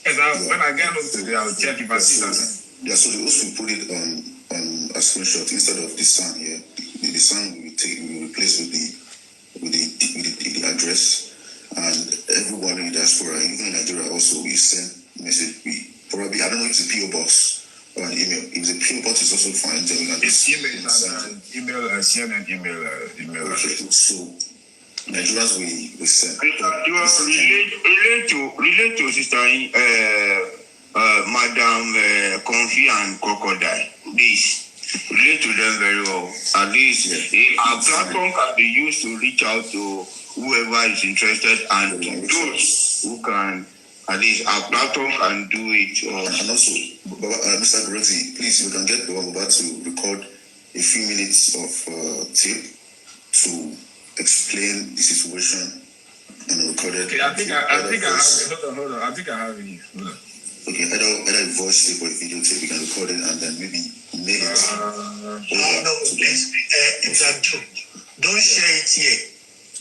Yes, when I get home today, I'll check if I see that. Yeah, so they also put it on a screenshot instead of the sun here. The sun will replace with the address, and everyone in the diaspora, even in Nigeria, also will send message. Probably I don't know if it's a PO box or an email. If it's a PO box, it's also fine. It's email, CNN email. Okay, so Nigerians we send. Relate to sister Madam Confi and Crocodile. This relate to them very well. At least our platform can be used to reach out to whoever is interested and to those who can. At least our platform can do it. And also, Mr. Grozzi, please, you can get Mohbad to record a few minutes of tape to explain the situation and record it. Okay, I think I have it. Hold on. I think I have it. Hold on. Okay, either a voice tape or a video tape, you can record it and then maybe mail it. No, please, don't share it here.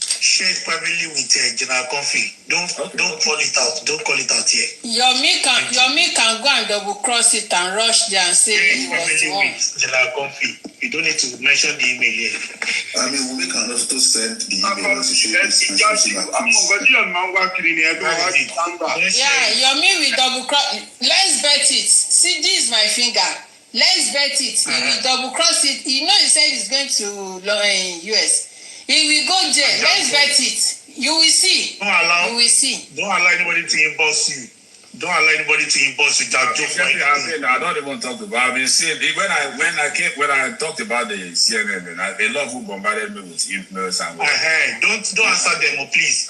Share it privately with General Coffee. Don't call it out. Don't call it out here. Yomi can go and double cross it and rush there and say it privately with General Coffee. You don't need to mention the email here. I mean, Wummi can also send the email to share this. Yeah, Yomi will double cross. Let's bet it. See, this is my finger. Let's bet it. He will double cross it. You know, he said he's going to US. He will go there. Let's bet it. You will see. You will see. Don't allow anybody to impose you. Don't allow anybody to impose you. I don't even talk about. I've been saying when I talked about the CNN, a lot of people bombarded me with emails and. Don't answer them, please.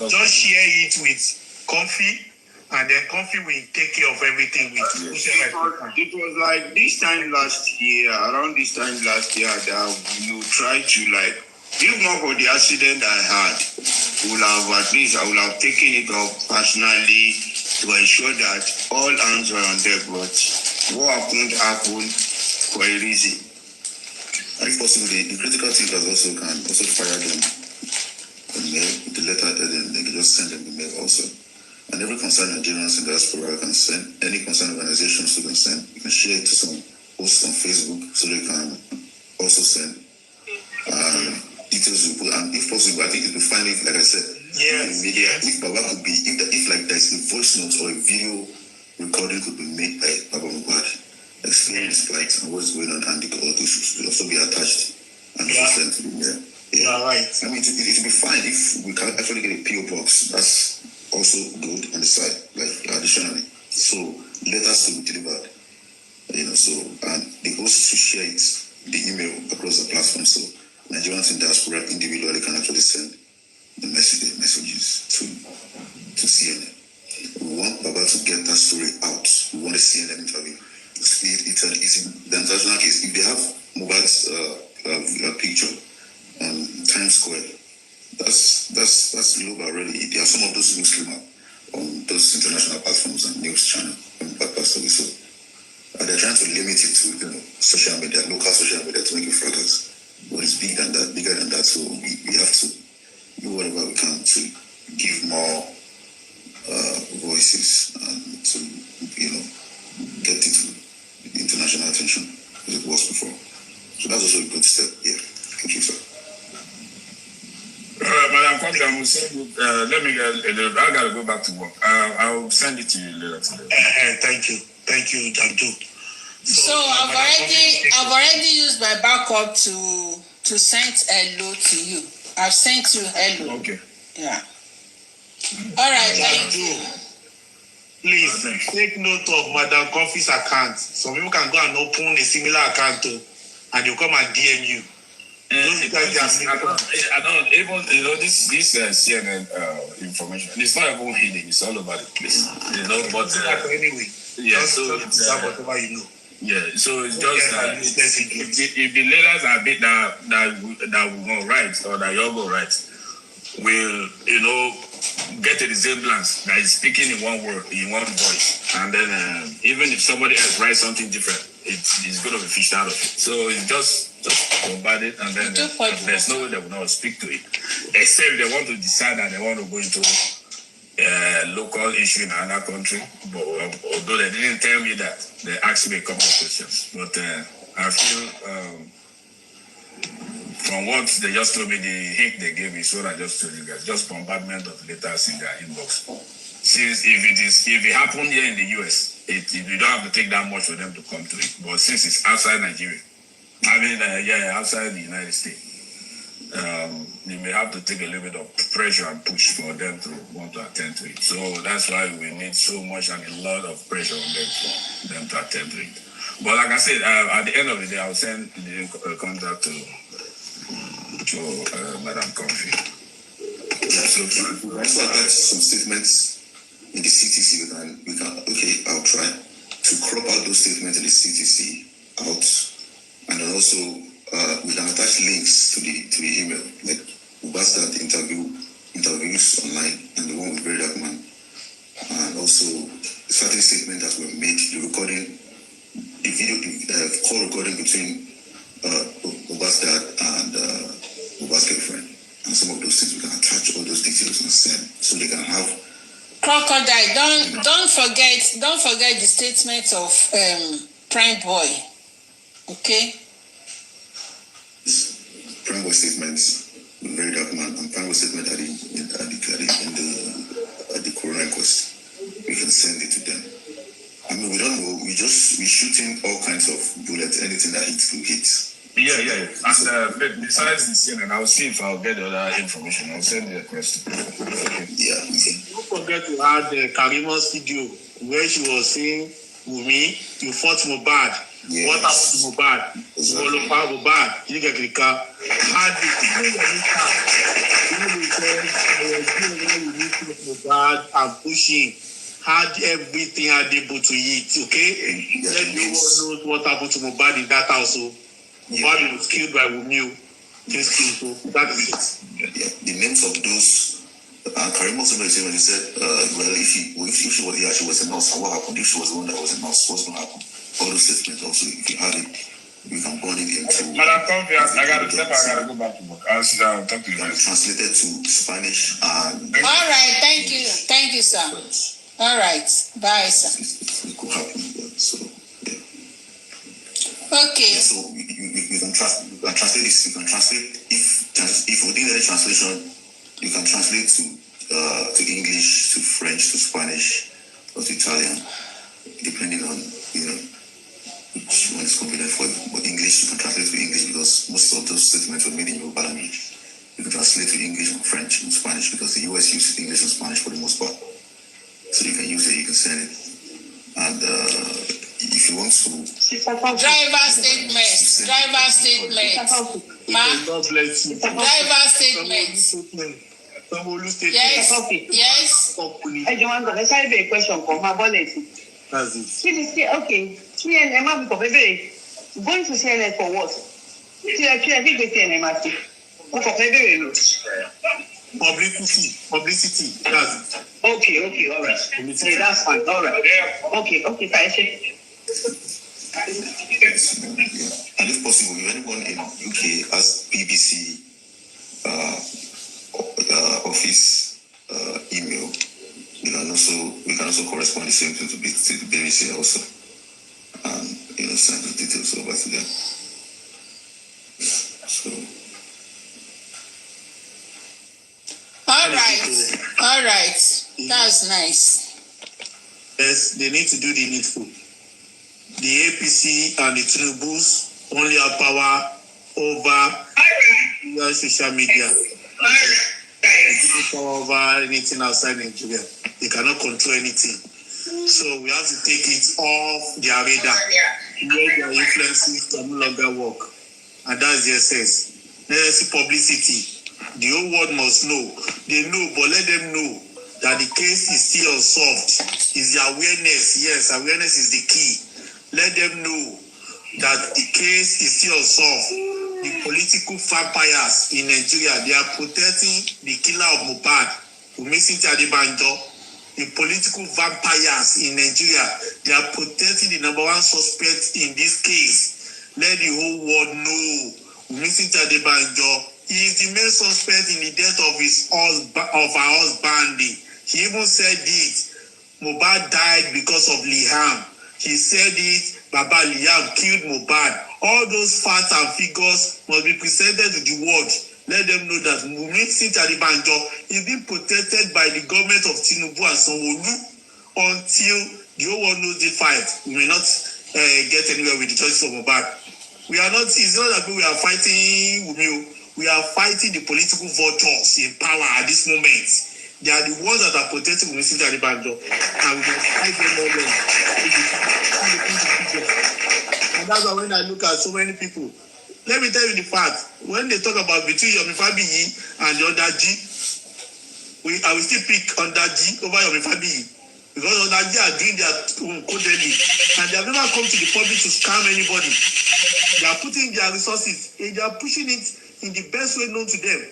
Just share it with Comfy, and then Comfy will take care of everything with whoever. It was like this time last year, around this time last year, that you try to like. If not for the accident I had, I would have taken it up personally to ensure that all hands were on deck. But what happened for a reason. And if possible, the critical team can also fire them a mail, the letter, they can just send them the mail also. And every concerned Nigerians in diaspora can send, any concerned organizations who can send, you can share it to some posts on Facebook so they can also send. Details we put, and if possible, I think it will find it, like I said, in media. If Baba could be, if like there's a voice note or a video recording could be made by Baba Mohbad, explaining his plight and what's going on, and the audio should also be attached and also sent to the mail. Yeah, right. I mean, it will be fine if we can actually get a PO box. That's also good on the side, like additionally. So letters to be delivered, So and the host to share it, the email across the platform. So Nigerians in diaspora individually can actually send the messages to CNN. We want Baba to get that story out. We want a CNN interview. It's the international case. If they have Mohbad's picture on Times Square, that's global already. There are some of those Muslim on those international platforms and news channels and podcasts. So they're trying to limit it to social media, local social media, to make it fracas. But it's bigger than that. So we have to do whatever we can to give more voices and to get it to international attention as it was before. So that's also a good step. Yeah, thank you, sir. Madam Kwame, I will send you. I gotta go back to work. I'll send it to you later today. Thank you, Jamju. So I've already used my backup to send hello to you. I've sent you hello. Okay. Yeah. All right. Thank you. Please take note of Madam Coffee's account. Some people can go and open a similar account too, and they'll come and DM you. I don't even this CNN information. It's not even hidden. It's all over the place. But anyway. Yeah. So it's whatever you know. Yeah, so it's just if the letters are bit that will go right or that you'll go right, will get a resemblance that is speaking in one word, in one voice, and then even if somebody else writes something different, it's going to be fished out of it. So it's just bombard it, and then there's no way they will not speak to it, except they want to decide that they want to go into local issue in another country. But although they didn't tell me that, they asked me a couple of questions. But I feel from what they just told me, the hint they gave me is what I just told you guys, just bombardment of letters in their inbox. Since if it happened here in the US, you don't have to take that much for them to come to it. But since it's outside Nigeria, outside the United States, you may have to take a little bit of pressure and push for them to want to attend to it. So that's why we need so much and a lot of pressure on them for them to attend to it. But like I said, at the end of the day, I'll send the contact to Madam Comfy. Yeah, so we also attach some statements in the CTC. We can okay, I'll try to crop out those statements in the CTC out, and then also we can attach links to the email, like Mohbad's interviews online and the one with Very Dark Man, and also certain statements that were made, the recording, the video, the call recording between Mohbad's dad and Mohbad's girlfriend, and some of those things we can attach all those details and send so they can have. Crocodile, don't forget the statement of Prime Boy. Okay. Prime Boy statements, Very Dark Man, and Prime Boy statement at the coroner inquest. We can send it to them. I mean, we don't know. We're shooting all kinds of bullets. Anything that hits will hit. Yeah. And besides this, I'll see if I'll get other information. I'll send the request. Okay. Yeah. Don't forget to add Karima's video where she was saying, Wummi, you fought Mohbad. Yes. What happened to Mohbad? Mohbad. You get the car. Had the Mohbad and pushing. Had everything able to eat, okay? Let no one knows what happened to Mohbad in that house. Mohbad was killed by Wummi. So that is it. Yeah. The names of those, Karim also made when he said, well, if she was here, she was a nurse. What happened? If she was the one that was a nurse, what's going to happen? All those statements also, if you had it, we can burn it into. Madam Comfy, I gotta go back to work. I'll talk to you guys. Translated to Spanish and. All right, thank you, sir. All right, bye, sir. It could happen, so yeah. Okay. Yeah, so we can translate this. You can translate if we did any translation, you can translate to English, to French, to Spanish, or to Italian, depending on which one is convenient for you. But English, you can translate to English because most of those statements were made in Yoruba language. You can translate to English and French and Spanish because the US uses English and Spanish for the most part. So you can use it, you can send it. And if you want to... Driver statement. God bless you. Driver statement. Yes. I don't want to say a question for my bullet. That's it. Okay. CNN, going to CNN for what? Publicity. That's it. Okay, all right. Okay, that's fine. All right. Okay, thank you. And if possible, if anyone in UK has BBC office email, we can also correspond the same thing to the BBC also, and send the details over to them. So. All right. That's nice. Yes, they need to do the needful. The APC and the Tinubus only have power over social media. They don't have power over anything outside Nigeria. They cannot control anything. So we have to take it off their radar. Where their influences can no longer work. And that's the essence. Necessary publicity. The whole world must know. They know, but let them know that the case is still unsolved. Is the awareness. Yes, awareness is the key. Let them know that the case is still unsolved. The political vampires in Nigeria, they are protecting the killer of Mohbad, Wummi Adebanjo. The political vampires in Nigeria, they are protecting the number one suspect in this case. Let the whole world know Wummi Adebanjo is the main suspect in the death of her husband. He even said it. Mohbad died because of Liam. He said it. Baba Liam killed Mohbad. All those facts and figures must be presented to the world. Let them know that Wummi Adebanjo is being protected by the government of Tinubu and Sanwo-Olu until the whole world knows the fight. We may not get anywhere with the justice of Mohbad. It's not that we are fighting Wummi. We are fighting the political vultures in power at this moment. They are the ones that are protecting Wummi Adebanjo, and we must fight them all. And that's why when I look at so many people, let me tell you the fact. When they talk about between Yomi Fabiyi and the other G, I will still pick under G over Yomi Fabiyi. Because under G are doing their codedly. And they have never come to the public to scam anybody. They are putting their resources and they are pushing it in the best way known to them.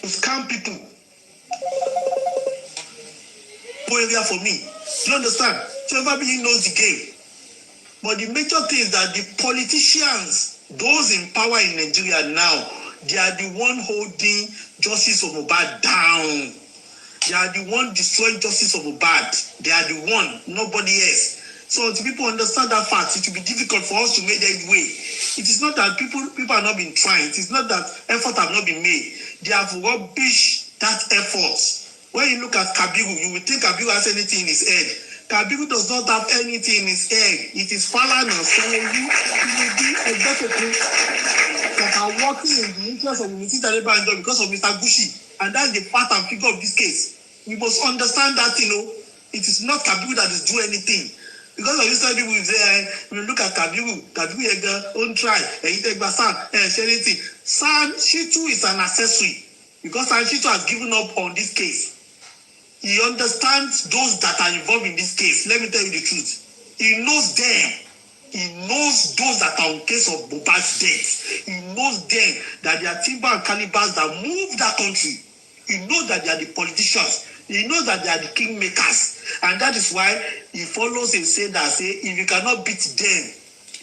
To scam people. Area for me. Do you understand? So everybody knows the game. But the major thing is that the politicians, those in power in Nigeria now, they are the one holding justice of Mohbad down. They are the one destroying justice of Mohbad. They are the one, nobody else. So until people understand that fact, it will be difficult for us to make that way. It is not that people have not been trying. It is not that effort have not been made. They have rubbished that effort. When you look at Kabiru, you will think Kabiru has anything in his head. Kabiru does not have anything in his head. It is Falan and Sanwoolu, executives that are working in the interest of Mr. Taliban because of Mr. Gushi. And that's the fact and figure of this case. We must understand that, it is not Kabiru that is doing anything. Because of this people will say, we look at Kabiru don't try, he take Basan, anything. San Shitu is an accessory. Because San Shitu has given up on this case. He understands those that are involved in this case. Let me tell you the truth. He knows them. He knows those that are on case of Mohbad's death. He knows them, that they are timber and calibers that move that country. He knows that they are the politicians. He knows that they are the kingmakers. And that is why he follows and say, if you cannot beat them,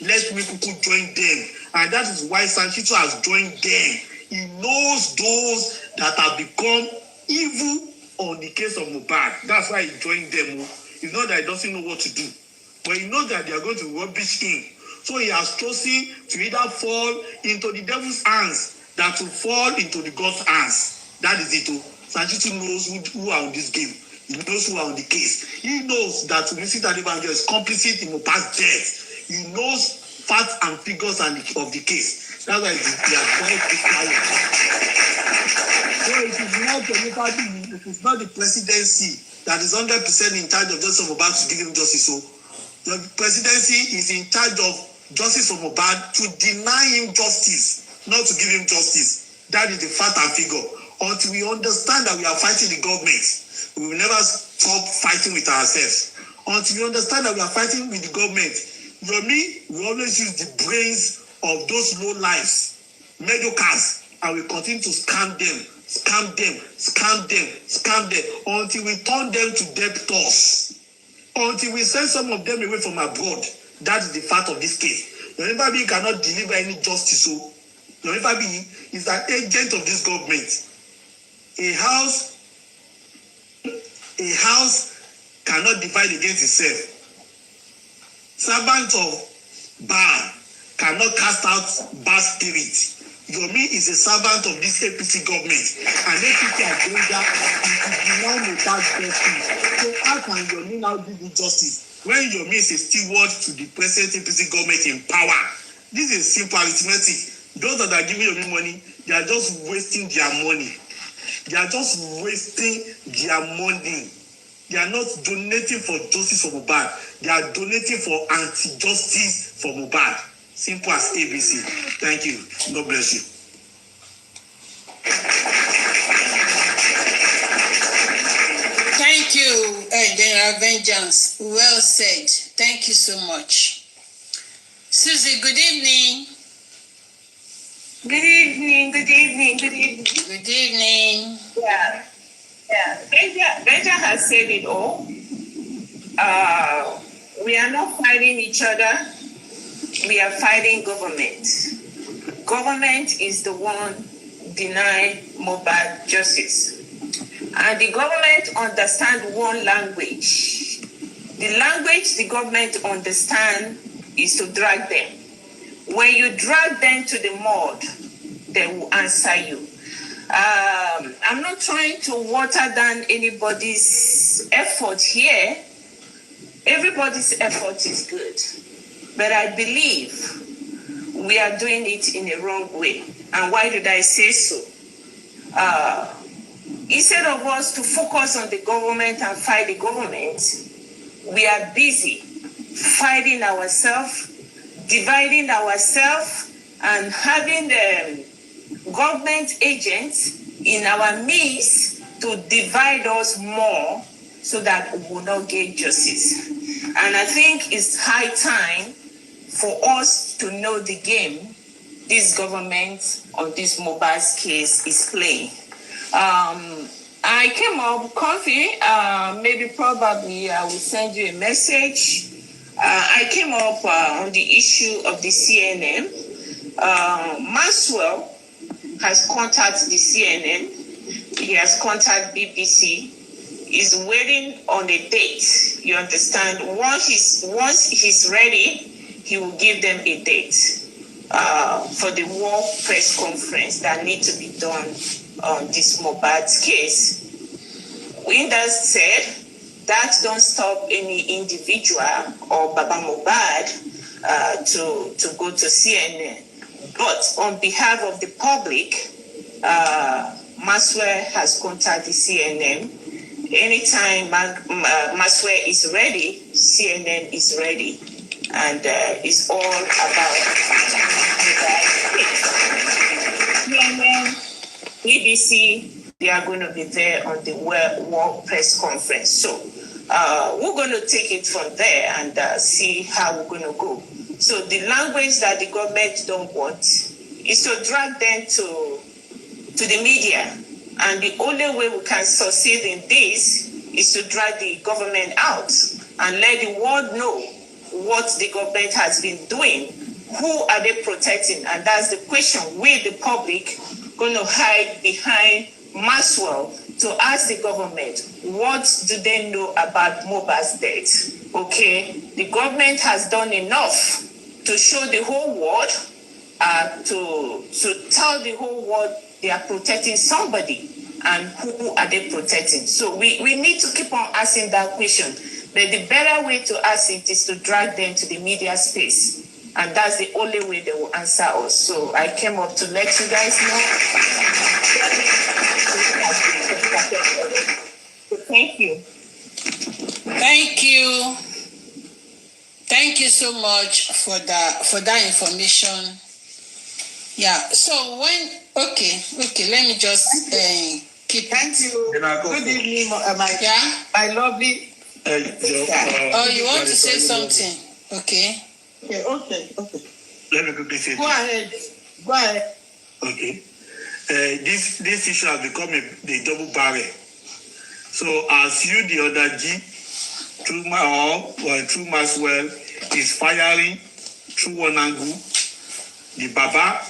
let me join them. And that is why Sanchito has joined them. He knows those that have become evil on the case of Mohbad. That's why he joined them. It's not that he doesn't know what to do, but he knows that they are going to rubbish him. So he has chosen to either fall into the devil's hands than to fall into the God's hands. That is it. Sanchito knows who are on this game. He knows who are on the case. He knows that Mr. Taliban is complicit in Mohbad's death. He knows facts and figures of the case. That's why they are trying to fire. So it is not the presidency that is 100% in charge of justice for Mohbad to give him justice. So the presidency is in charge of justice for Mohbad to deny him justice, not to give him justice. That is the fact and figure. Until we understand that we are fighting the government, we will never stop fighting with ourselves. Until we understand that we are fighting with the government, Yomi will always use the brains of those low lives, mediocres, and we continue to scam them until we turn them to debtors, until we send some of them away from abroad. That is the fact of this case. Yomi Fabiyi cannot deliver any justice. So Yomi Fabiyi is an agent of this government. A house cannot divide against itself. Servant of Baal cannot cast out bad spirit. Yomi is a servant of this APC government, and APC agenda is to deny Mohbad's justice. So how can Yomi now do the justice when Yomi is a steward to the present APC government in power? This is simple arithmetic. Those that are giving Yomi money, they are just wasting their money. They are just wasting their money. They are not donating for justice for Mohbad. They are donating for anti-justice for Mohbad. Simple as ABC. Thank you. God bless you. Thank you, General Vengeance. Well said. Thank you so much. Susie, good evening. Good evening. Good evening. Good evening. Good evening. Yeah. Benja has said it all. We are not fighting each other. We are fighting government. Government is the one denying Mohbad justice. And the government understands one language. The language the government understands is to drag them. When you drag them to the mud, they will answer you. I'm not trying to water down anybody's effort here. Everybody's effort is good. But I believe we are doing it in a wrong way. And why did I say so? Instead of us to focus on the government and fight the government, we are busy fighting ourselves, dividing ourselves, and having the government agents in our midst to divide us more so that we will not get justice. And I think it's high time for us to know the game this government on this Mohbad's case is playing. I came up coffee, probably I will send you a message. I came up on the issue of the CNN. Maxwell has contacted the CNN. He has contacted BBC. He's waiting on a date. You understand? Once he's ready, he will give them a date for the war press conference that need to be done on this Mohbad's case. With that said, that don't stop any individual or Baba Mohbad to go to CNN. But on behalf of the public, Maxwell has contacted CNN. Anytime Maxwell is ready, CNN is ready. And it's all about CNN, BBC, they are going to be there on the war press conference. So we're going to take it from there and see how we're going to go. So the language that the government don't want is to drag them to the media. And the only way we can succeed in this is to drag the government out and let the world know what the government has been doing. Who are they protecting? And that's the question. We, the public, going to hide behind Maxwell to ask the government, what do they know about Mohbad's death? Okay, the government has done enough to show the whole world, to tell the whole world they are protecting somebody, and who are they protecting? So we need to keep on asking that question. But the better way to ask it is to drag them to the media space. And that's the only way they will answer us. So I came up to let you guys know. So thank you. Thank you. Thank you so much for that information. Yeah. So let me just keep. Thank you. Good evening, my lovely. You want to say something? Okay. Okay. Let me quickly say Go ahead. Okay. This issue has become a double barrel. So as you, the other G, through Maxwell, is firing through one angle, the Baba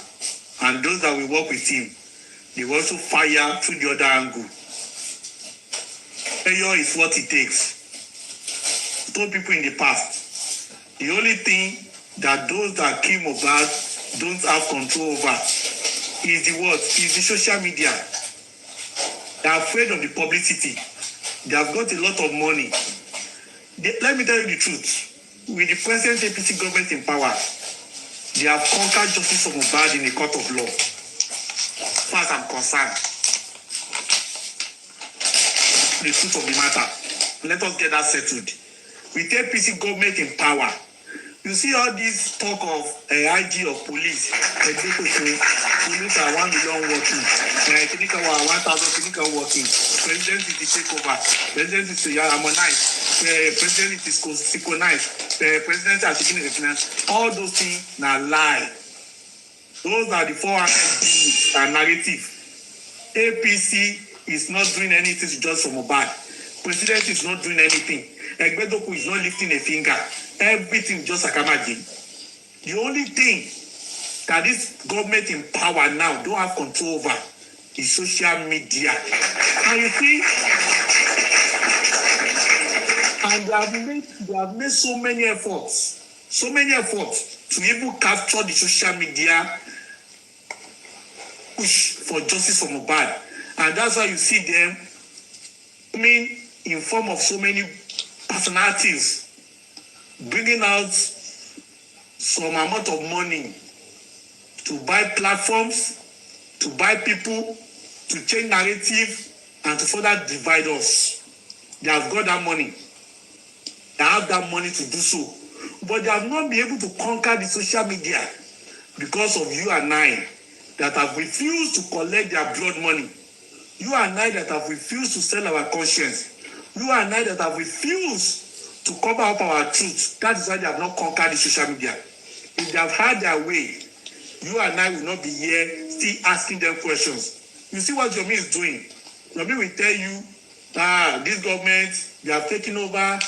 and those that will work with him, they also fire through the other angle. Failure is what it takes. Told people in the past, the only thing that those that kill Mohbad don't have control over is the social media. They are afraid of the publicity. They have got a lot of money. Let me tell you the truth. With the present APC government in power, they have conquered justice for Mohbad in a court of law. As far as I'm concerned, the truth of the matter. Let us get that settled. With APC government in power, you see all this talk of IG of police, police are 1 million working, 1,000 working, president is the takeover, president is harmonized, president is synchronized, president is taking the finance. All those things are lie. Those are the 400 and narrative. APC is not doing anything to just for Mohbad. President is not doing anything. Egbedoku is not lifting a finger. Everything just like Amadi. The only thing that this government in power now don't have control over is social media. And you see, and they have made so many efforts to even capture the social media push for justice for Mohbad. And that's why you see them coming in form of so many personalities bringing out some amount of money to buy platforms, to buy people, to change narrative, and to further divide us. They have got that money. that have that money to do so. But they have not been able to conquer the social media because of you and I that have refused to collect their blood money. You and I that have refused to sell our conscience. You and I that have refused to cover up our truth. That is why they have not conquered the social media. If they have had their way, you and I will not be here still asking them questions. You see what Yomi is doing? Yomi will tell you, this government, they have taken over.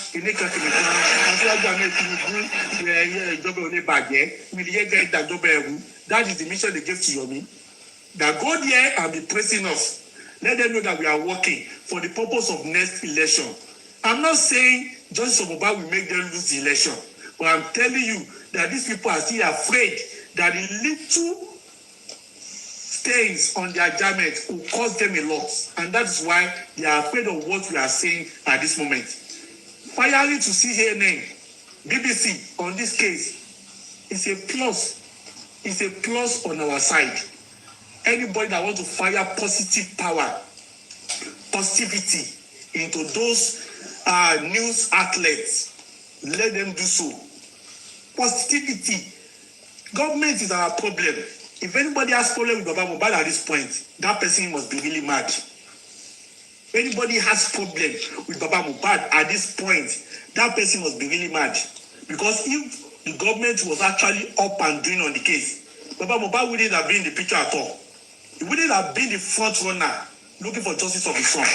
That is the mission they gave to Yomi. That go there and be praising us. Let them know that we are working for the purpose of next election. I'm not saying Justice Mohbad will make them lose the election, but I'm telling you that these people are still afraid that the little stains on their garment will cost them a lot. And that is why they are afraid of what we are saying at this moment. Firing to CNN, BBC on this case is a plus. It's a plus on our side. Anybody that wants to fire positive power, positivity into those news outlets, let them do so. Positivity. Government is our problem. If anybody has problem with Baba Mohbad at this point, that person must be really mad. If anybody has problem with Baba Mohbad at this point, that person must be really mad. Because if the government was actually up and doing on the case, Baba Mohbad wouldn't have been in the picture at all. He wouldn't have been the front runner looking for justice of his son.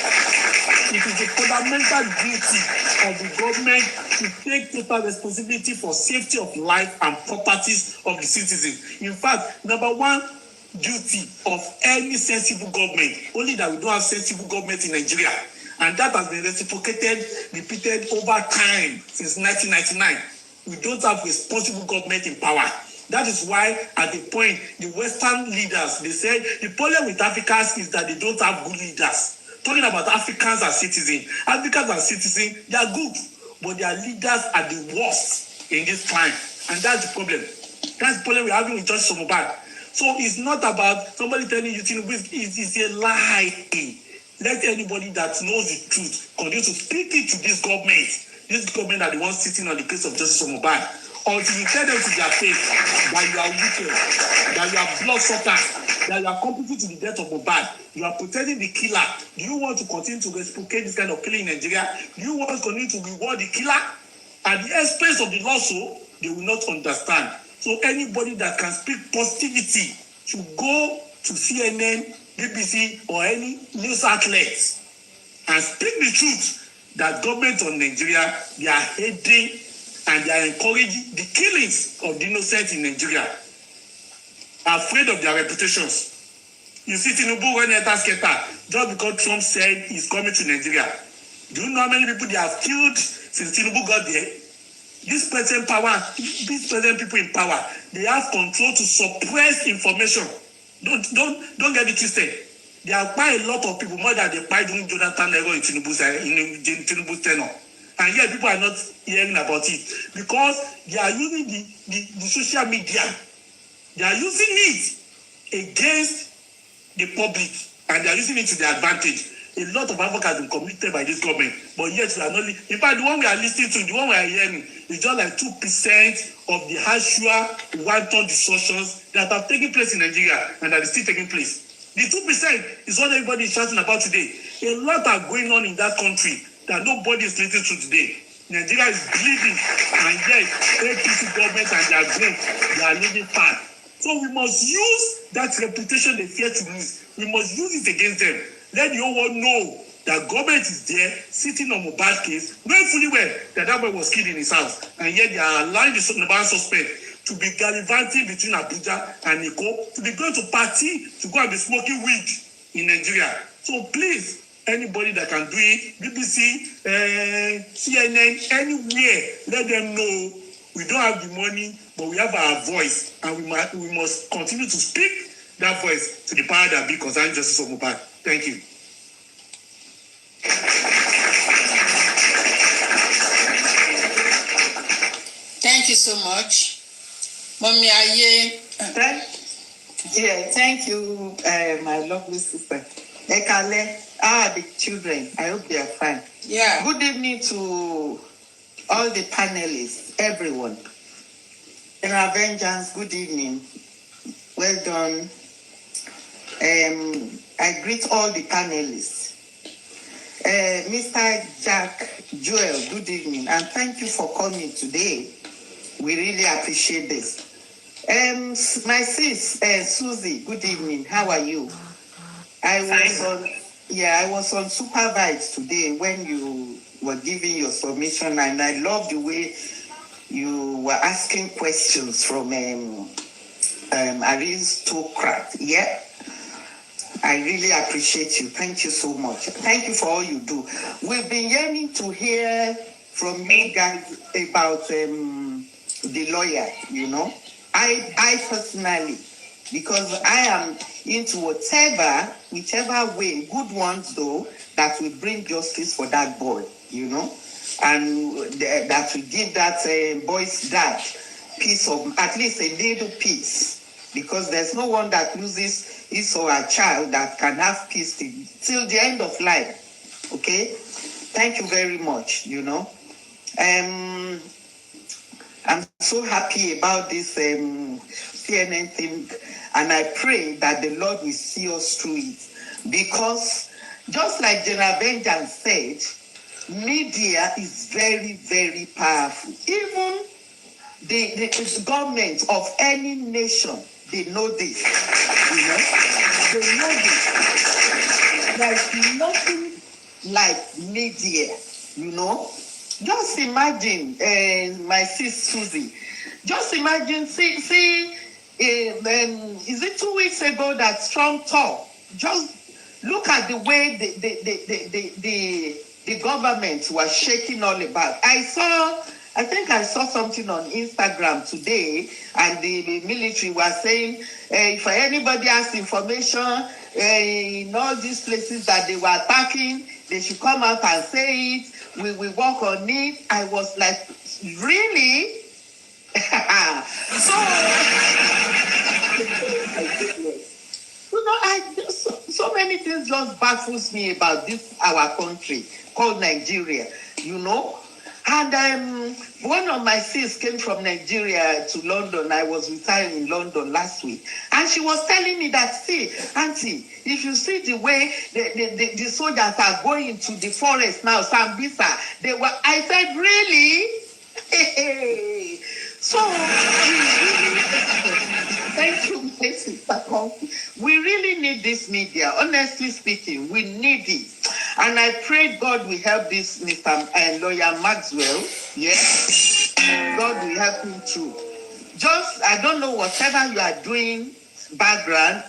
It is a fundamental duty of the government to take total responsibility for safety of life and properties of the citizens. In fact, number one duty of any sensible government, only that we don't have sensible government in Nigeria, and that has been reciprocated, repeated over time since 1999. We don't have responsible government in power. That is why, at the point, the Western leaders, they said the problem with Africans is that they don't have good leaders. Talking about Africans as citizens. Africans as citizens, they are good, but their leaders are the worst in this time. And that's the problem. That's the problem we're having with Justice Mohbad. So it's not about somebody telling you, it's a lie. Let anybody that knows the truth continue to speak it to this government. This government are the ones sitting on the case of Justice Mohbad. Until you tell them to their face that you are wicked, that you are bloodsuckers, that you are contributing to the death of Mohbad, you are protecting the killer. Do you want to continue to reciprocate this kind of killing in Nigeria? Do you want to continue to reward the killer at the expense of the law? So they will not understand. So anybody that can speak positivity should go to CNN, BBC, or any news outlets and speak the truth that government of Nigeria, they are hating and they are encouraging the killings of the innocent in Nigeria. Afraid of their reputations. You see Tinubu when they ask just because Trump said he's coming to Nigeria. Do you know how many people they have killed since Tinubu got there? This present people in power, they have control to suppress information. Don't get it twisted. They have quite a lot of people, more than they buy during Jonathan Nero in Tinubu's tenure. And yet people are not hearing about it because they are using the social media. They are using it against the public and they are using it to their advantage. A lot of havoc has been committed by this government, but yet we are not. In fact, the one we are listening to, the one we are hearing, is just like 2% of the actual wanton distortions that have taken place in Nigeria and that is still taking place. The 2% is what everybody is shouting about today. A lot are going on in that country that nobody is listening to today. Nigeria is bleeding, and yet APC government and their group, they are living fast. So we must use that reputation they fear to lose. We must use it against them. Let the whole world know that government is there, sitting on Mohbad case, knowing fully well that boy was killed in his house, and yet they are allowing the Mohbad suspect to be gallivanting between Abuja and Eko, to be going to party, to go and be smoking weed in Nigeria. So please, anybody that can do it, BBC, CNN, anywhere, let them know we don't have the money, but we have our voice, and we must continue to speak that voice to the power that be concerning justice of Mohbad. Thank you. Thank you so much. Mommy Aye. Thank you, my lovely sister. Ekale, the children, I hope they are fine. Yeah. Good evening to all the panelists, everyone. General Vengeance, good evening. Well done. I greet all the panelists. Mr. Jack Joel, good evening, and thank you for coming today. We really appreciate this. My sis, Susie, good evening. How are you? I was on supervise today when you were giving your submission, and I love the way you were asking questions from aristocrat. Yeah, I really appreciate you. Thank you so much. Thank you for all you do. We've been yearning to hear from you guys about the lawyer, you know. I personally, because I am into whichever way, good ones though, that will bring justice for that boy, you know, and that will give that boy's dad piece of, at least a little peace, because there's no one that loses his or her child that can have peace till the end of life. Okay, thank you very much. You know, I'm so happy about this CNN thing, and I pray that the Lord will see us through it, because just like General Vengeance said, media is very, very powerful. Even the government of any nation, they know this, you know, they know this. There's nothing like media, you know. Just imagine, my sis Susie, just imagine, is it 2 weeks ago that Trump talked? Just look at the way the government was shaking all about. I think I saw something on Instagram today, and the military was saying, if anybody has information in all these places that they were attacking, they should come out and say it. We will work on it. I was like, really? So, you know, so many things just baffles me about this, our country called Nigeria, you know. And one of my sis came from Nigeria to London. I was with her in London last week. And she was telling me that, see, Auntie, if you see the way the soldiers are going to the forest now, Sambisa, I said, really? So, thank you, my sister. We really need this media. Honestly speaking, we need it. And I pray God will help this Mr. Lawyer Maxwell. Yes, God will help him through. Just, I don't know, whatever you are doing, background,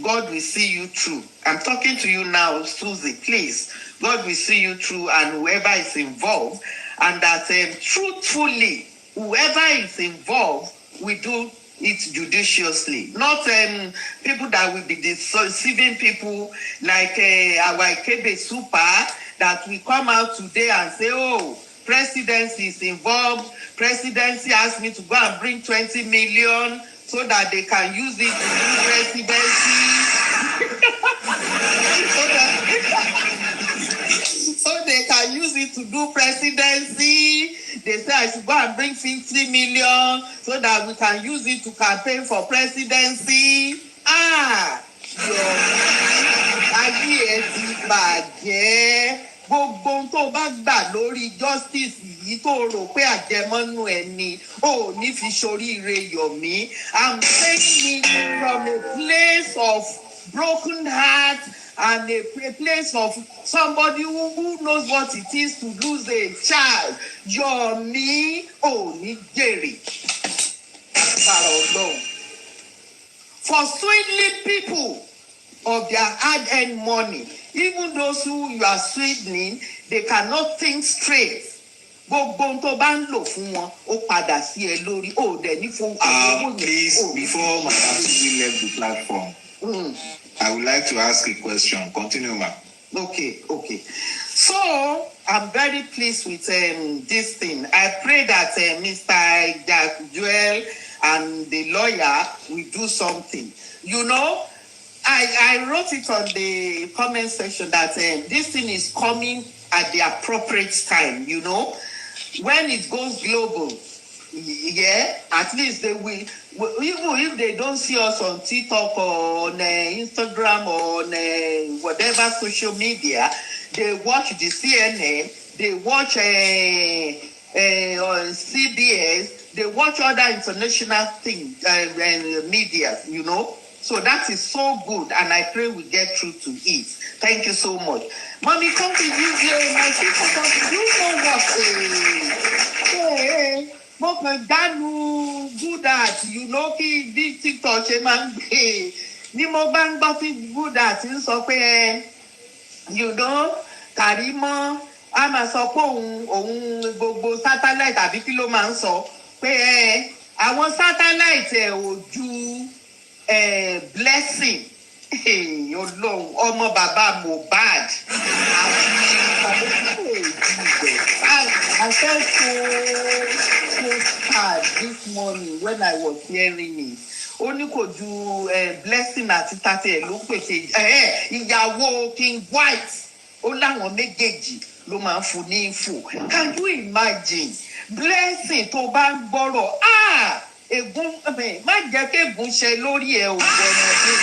God will see you through. I'm talking to you now, Susie, please. God will see you through, and whoever is involved, and that truthfully, whoever is involved will do it judiciously. Not people that will be deceiving people like our Ikebe Super that will come out today and say, oh, presidency is involved. Presidency asked me to go and bring 20 million so that they can use it to do presidency. So they can use it to do presidency. They say I should go and bring 50 million so that we can use it to campaign for presidency. Gbogbo tó bá gbà lórí justice yìí tó rò pé àjẹmọ́nú ẹ̀ ni ò ní fi ṣoríire Yomi. I'm saying it from a place of broken heart and a place of somebody who knows what it is to lose a child. Yomi ò ní jèrè. For swindling people of their hard-earned money, even those who you are swindling, they cannot think straight. Gbogbo tó bá ń lò fún wọn, ó padà sí ẹ lórí. Dẹ̀ ní fún àwọn. Please, before Madam Susie left the platform, I would like to ask a question. Continue, ma'am. Okay. So, I'm very pleased with this thing. I pray that Mr. Jack Joel and the lawyer will do something. You know, I wrote it on the comment section that this thing is coming at the appropriate time, you know. when it goes global, yeah, at least they will, even if they don't see us on TikTok or on Instagram or on whatever social media, they watch the CNN, they watch on CBS, they watch other international things and media, you know. So that is so good, and I pray we get through to it. Thank you so much. Mommy, come to you, my people, come to you know what? Mo kàn dánu good at, you know, kí bí TikTok ṣe máa ń gbé ní mo bá ń gbọ́ tí good at ń sọ pé you know, Kàrímọ́ a máa sọ pé òun gbogbo satellite àbí kí ló máa ń sọ pé àwọn satellite ò ju blessing Ọlọ́run ọmọ bàbá Mohbad I felt so sad this morning when I was hearing it. Ó ní kò ju blessing àti tàtí ẹ̀ ló pèsè ìyàwó King White ó láwọn méjèèjì ló máa ń fún ní info. Can you imagine blessing tó bá ń gbọ́rọ̀ ègún má jẹ́ kí ègún ṣe lórí ẹ̀ ògbọ́nọdé.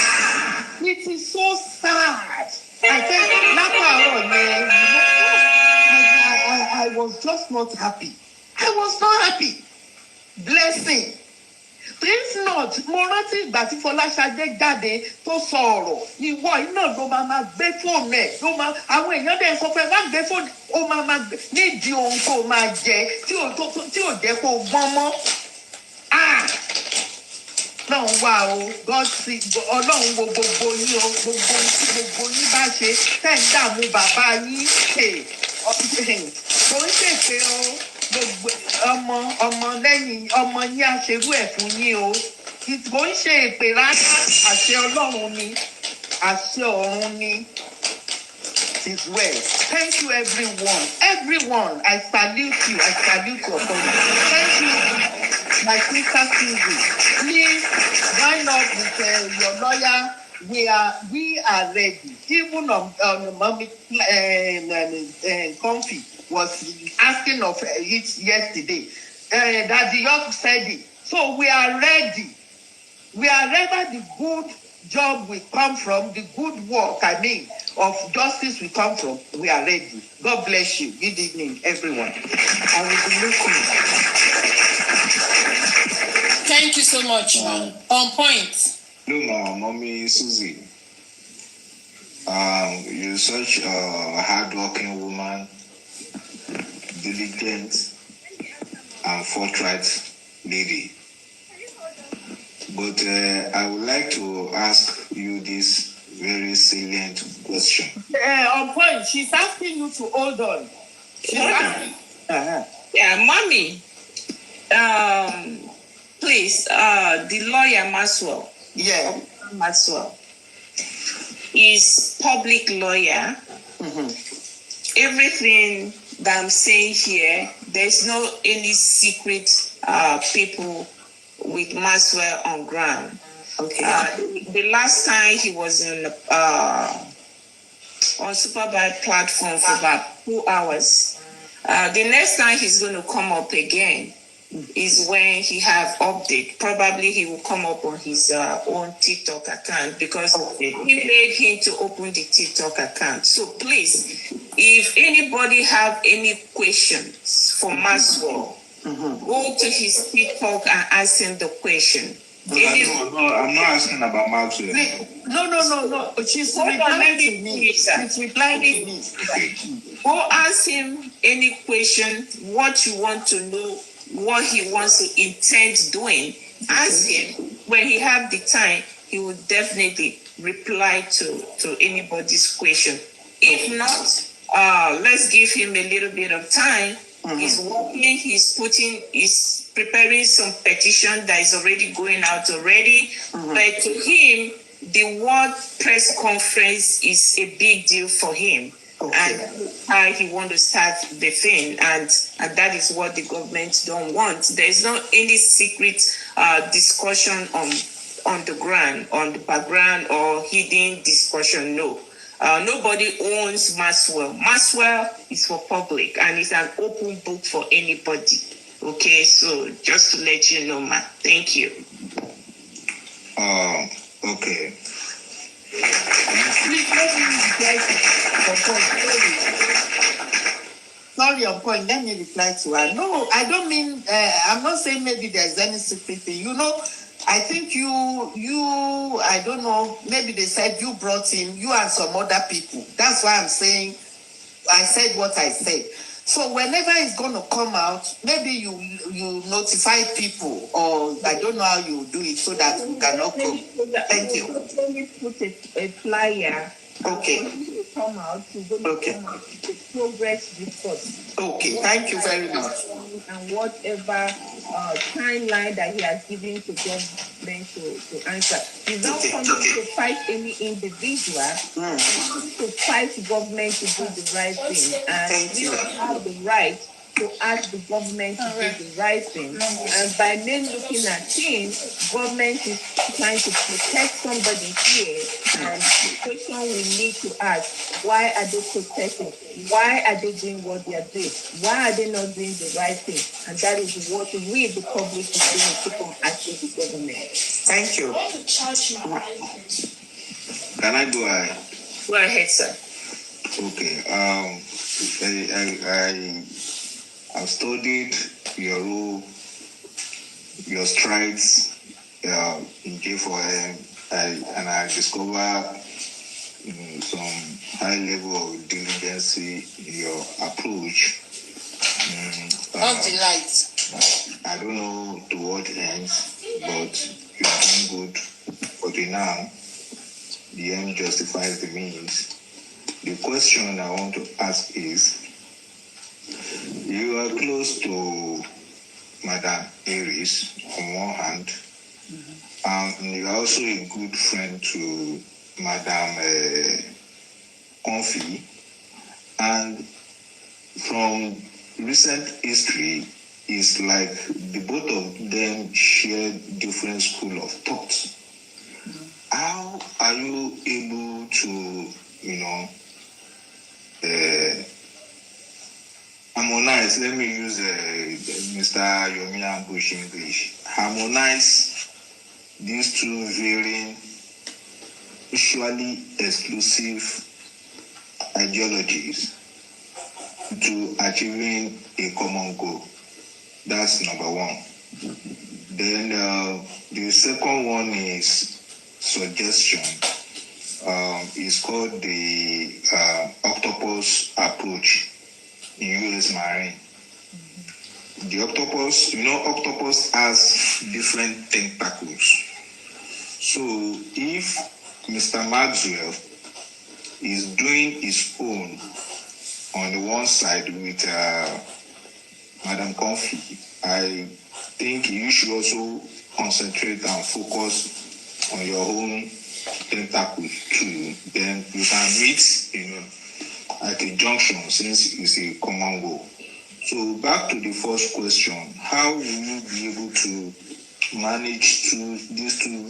It is so sad. I said látàárọ̀ yẹn I was just not happy. I was not happy. Blessing. If not, mo rántí ìgbà tí Fọláṣadé jáde tó sọ ọ̀rọ̀ ìwọ iná ló máa gbé fóònù ẹ̀ ló máa àwọn èèyàn dẹ̀ sọ pé má gbé fóònù ó máa gbé nídìí ohun tó máa jẹ tí ò jẹ́ kó gbọ́n mọ́. Ọlọ́run wà o Ọlọ́run wo gbogbo yín o gbogbo yín bá ṣe tẹ̀ ń dààmú bàbá yín kò ń ṣèṣe o gbogbo ọmọ lẹ́yìn ọmọ yín aṣerú ẹ̀ fún yín o kò ń ṣe èpè rárá àṣẹ Ọlọ́run ni àṣẹ ọ̀run ni. It is well. Thank you everyone. I salute you your authority. Thank you my sister Susie. Please join up with your lawyer. We are ready. Even Mommy Comfy was asking of it yesterday. Daddy York said it. So we are ready. Wherever the good job will come from, the good work, of justice will come from, we are ready. God bless you. Good evening, everyone. I will be listening. Thank you so much, ma'am. On point. No, Mommy Susie. You're such a hardworking woman, diligent and forthright lady. But I would like to ask you this very salient question. On point, she's asking you to hold on. Yeah, Mommy. Please, the lawyer Maxwell. Yeah. Maxwell is public lawyer. Mm-hmm. Everything that I'm saying here, there's no any secret people with Maxwell on ground. Okay. The last time he was on Superbike platform for about 2 hours. The next time he's going to come up again is when he have update. Probably he will come up on his own TikTok account because he made him to open the TikTok account. So please, if anybody have any questions for Maxwell, go to his TikTok and ask him the question. No, I'm not asking about Maxwell. No. She's replying to me. She's replying to me. Go ask him any question, what you want to know, what he wants to intend doing. Ask him. When he have the time, he will definitely reply to anybody's question. If not, let's give him a little bit of time. He's working, he's preparing some petition that is already going out already. But to him, the word press conference is a big deal for him. And how he want to start the thing, and that is what the government don't want. There is not any secret discussion on the ground, on the background, or hidden discussion. No, Nobody owns Maxwell. Maxwell is for public and it's an open book for anybody. Okay, so just to let you know, ma. Thank you. Okay. Please let me reply to her point. Sorry, on point. Let me reply to her. No, I don't mean. I'm not saying maybe there's any secret thing. You know, I think you. I don't know. Maybe they said you brought in you and some other people. That's why I'm saying. I said what I said. So whenever it's going to come out, maybe you notify people, or I don't know how you do it so that we cannot come. Thank you. Let me put a flyer. Okay. To come out. Okay. Come out. It's a progress report. Okay. Thank you very much. And whatever timeline that he has given to government to answer. He's not coming to fight any individual. He's coming to fight government to do the right thing. And we have the right to ask the government to do the right thing. And by men looking at him, government is trying to protect somebody here. And the question we need to ask, why are they protecting? Why are they doing what they are doing? Why are they not doing the right thing? And that is what we, the public, is going to keep on asking the government. Thank you. Can I go ahead? Go ahead, sir. Okay. I've studied your strides in J4M, and I discovered some high level of diligence in your approach. Not the light. I don't know to what ends, but you're doing good. But now, the end justifies the means. The question I want to ask is, you are close to Madam Aries on one hand, and you're also a good friend to Madam Comfy, and from recent history, it's like the both of them share different school of thought. How are you able to, harmonize? Let me use Mr. Yomi Ambush English. Harmonize these two varying, mutually exclusive ideologies to achieving a common goal. That's number one. Then the second one is suggestion. It's called the octopus approach in U.S. Marine. The octopus, octopus has different tentacles. So if Mr. Maxwell is doing his own on the one side with Madam Comfy, I think you should also concentrate and focus on your own tentacles too. Then you can meet, at a junction, since it's a common goal. So back to the first question, how will you be able to manage these two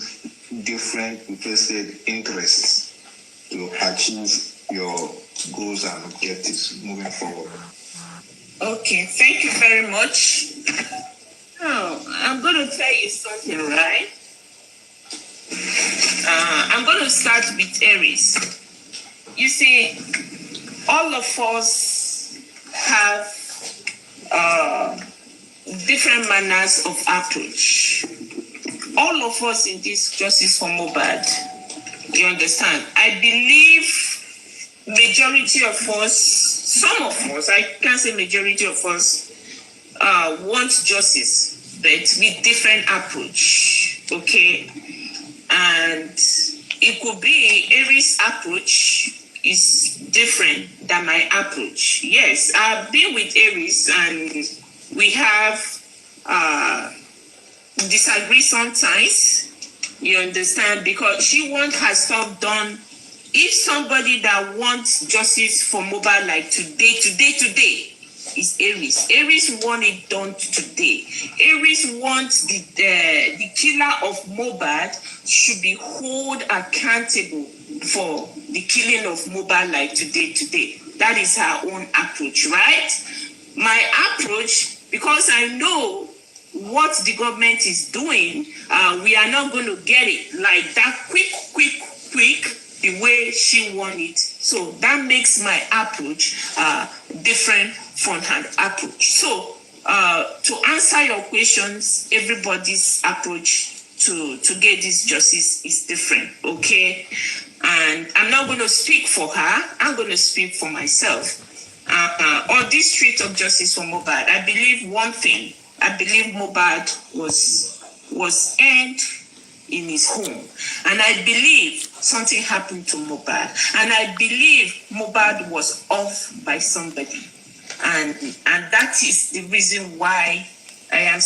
different vested interests to achieve your goals and objectives moving forward? Okay, thank you very much. Now, I'm going to tell you something, right? I'm going to start with Aries. You see, all of us have different manners of approach. All of us in this Justice for Mohbad, you understand? I believe majority of us, some of us, I can't say majority of us, want justice, but with different approach, okay? And it could be Aries' approach is different than my approach. Yes, I've been with Aries and we have disagree sometimes, you understand, because she wants her stuff done. If somebody that wants justice for Mohbad like today is Aries. Aries want it done today. Aries wants the killer of Mohbad should be held accountable for the killing of Mohbad like today. That is her own approach, right? My approach, because I know what the government is doing, we are not going to get it like that quick, the way she want it. So that makes my approach different from her approach. So to answer your questions, everybody's approach to get this justice is different, okay? And I'm not going to speak for her. I'm going to speak for myself. On this street of justice for Mohbad, I believe one thing. I believe Mohbad was end in his home. And I believe something happened to Mohbad. And I believe Mohbad was off by somebody. And that is the reason why I am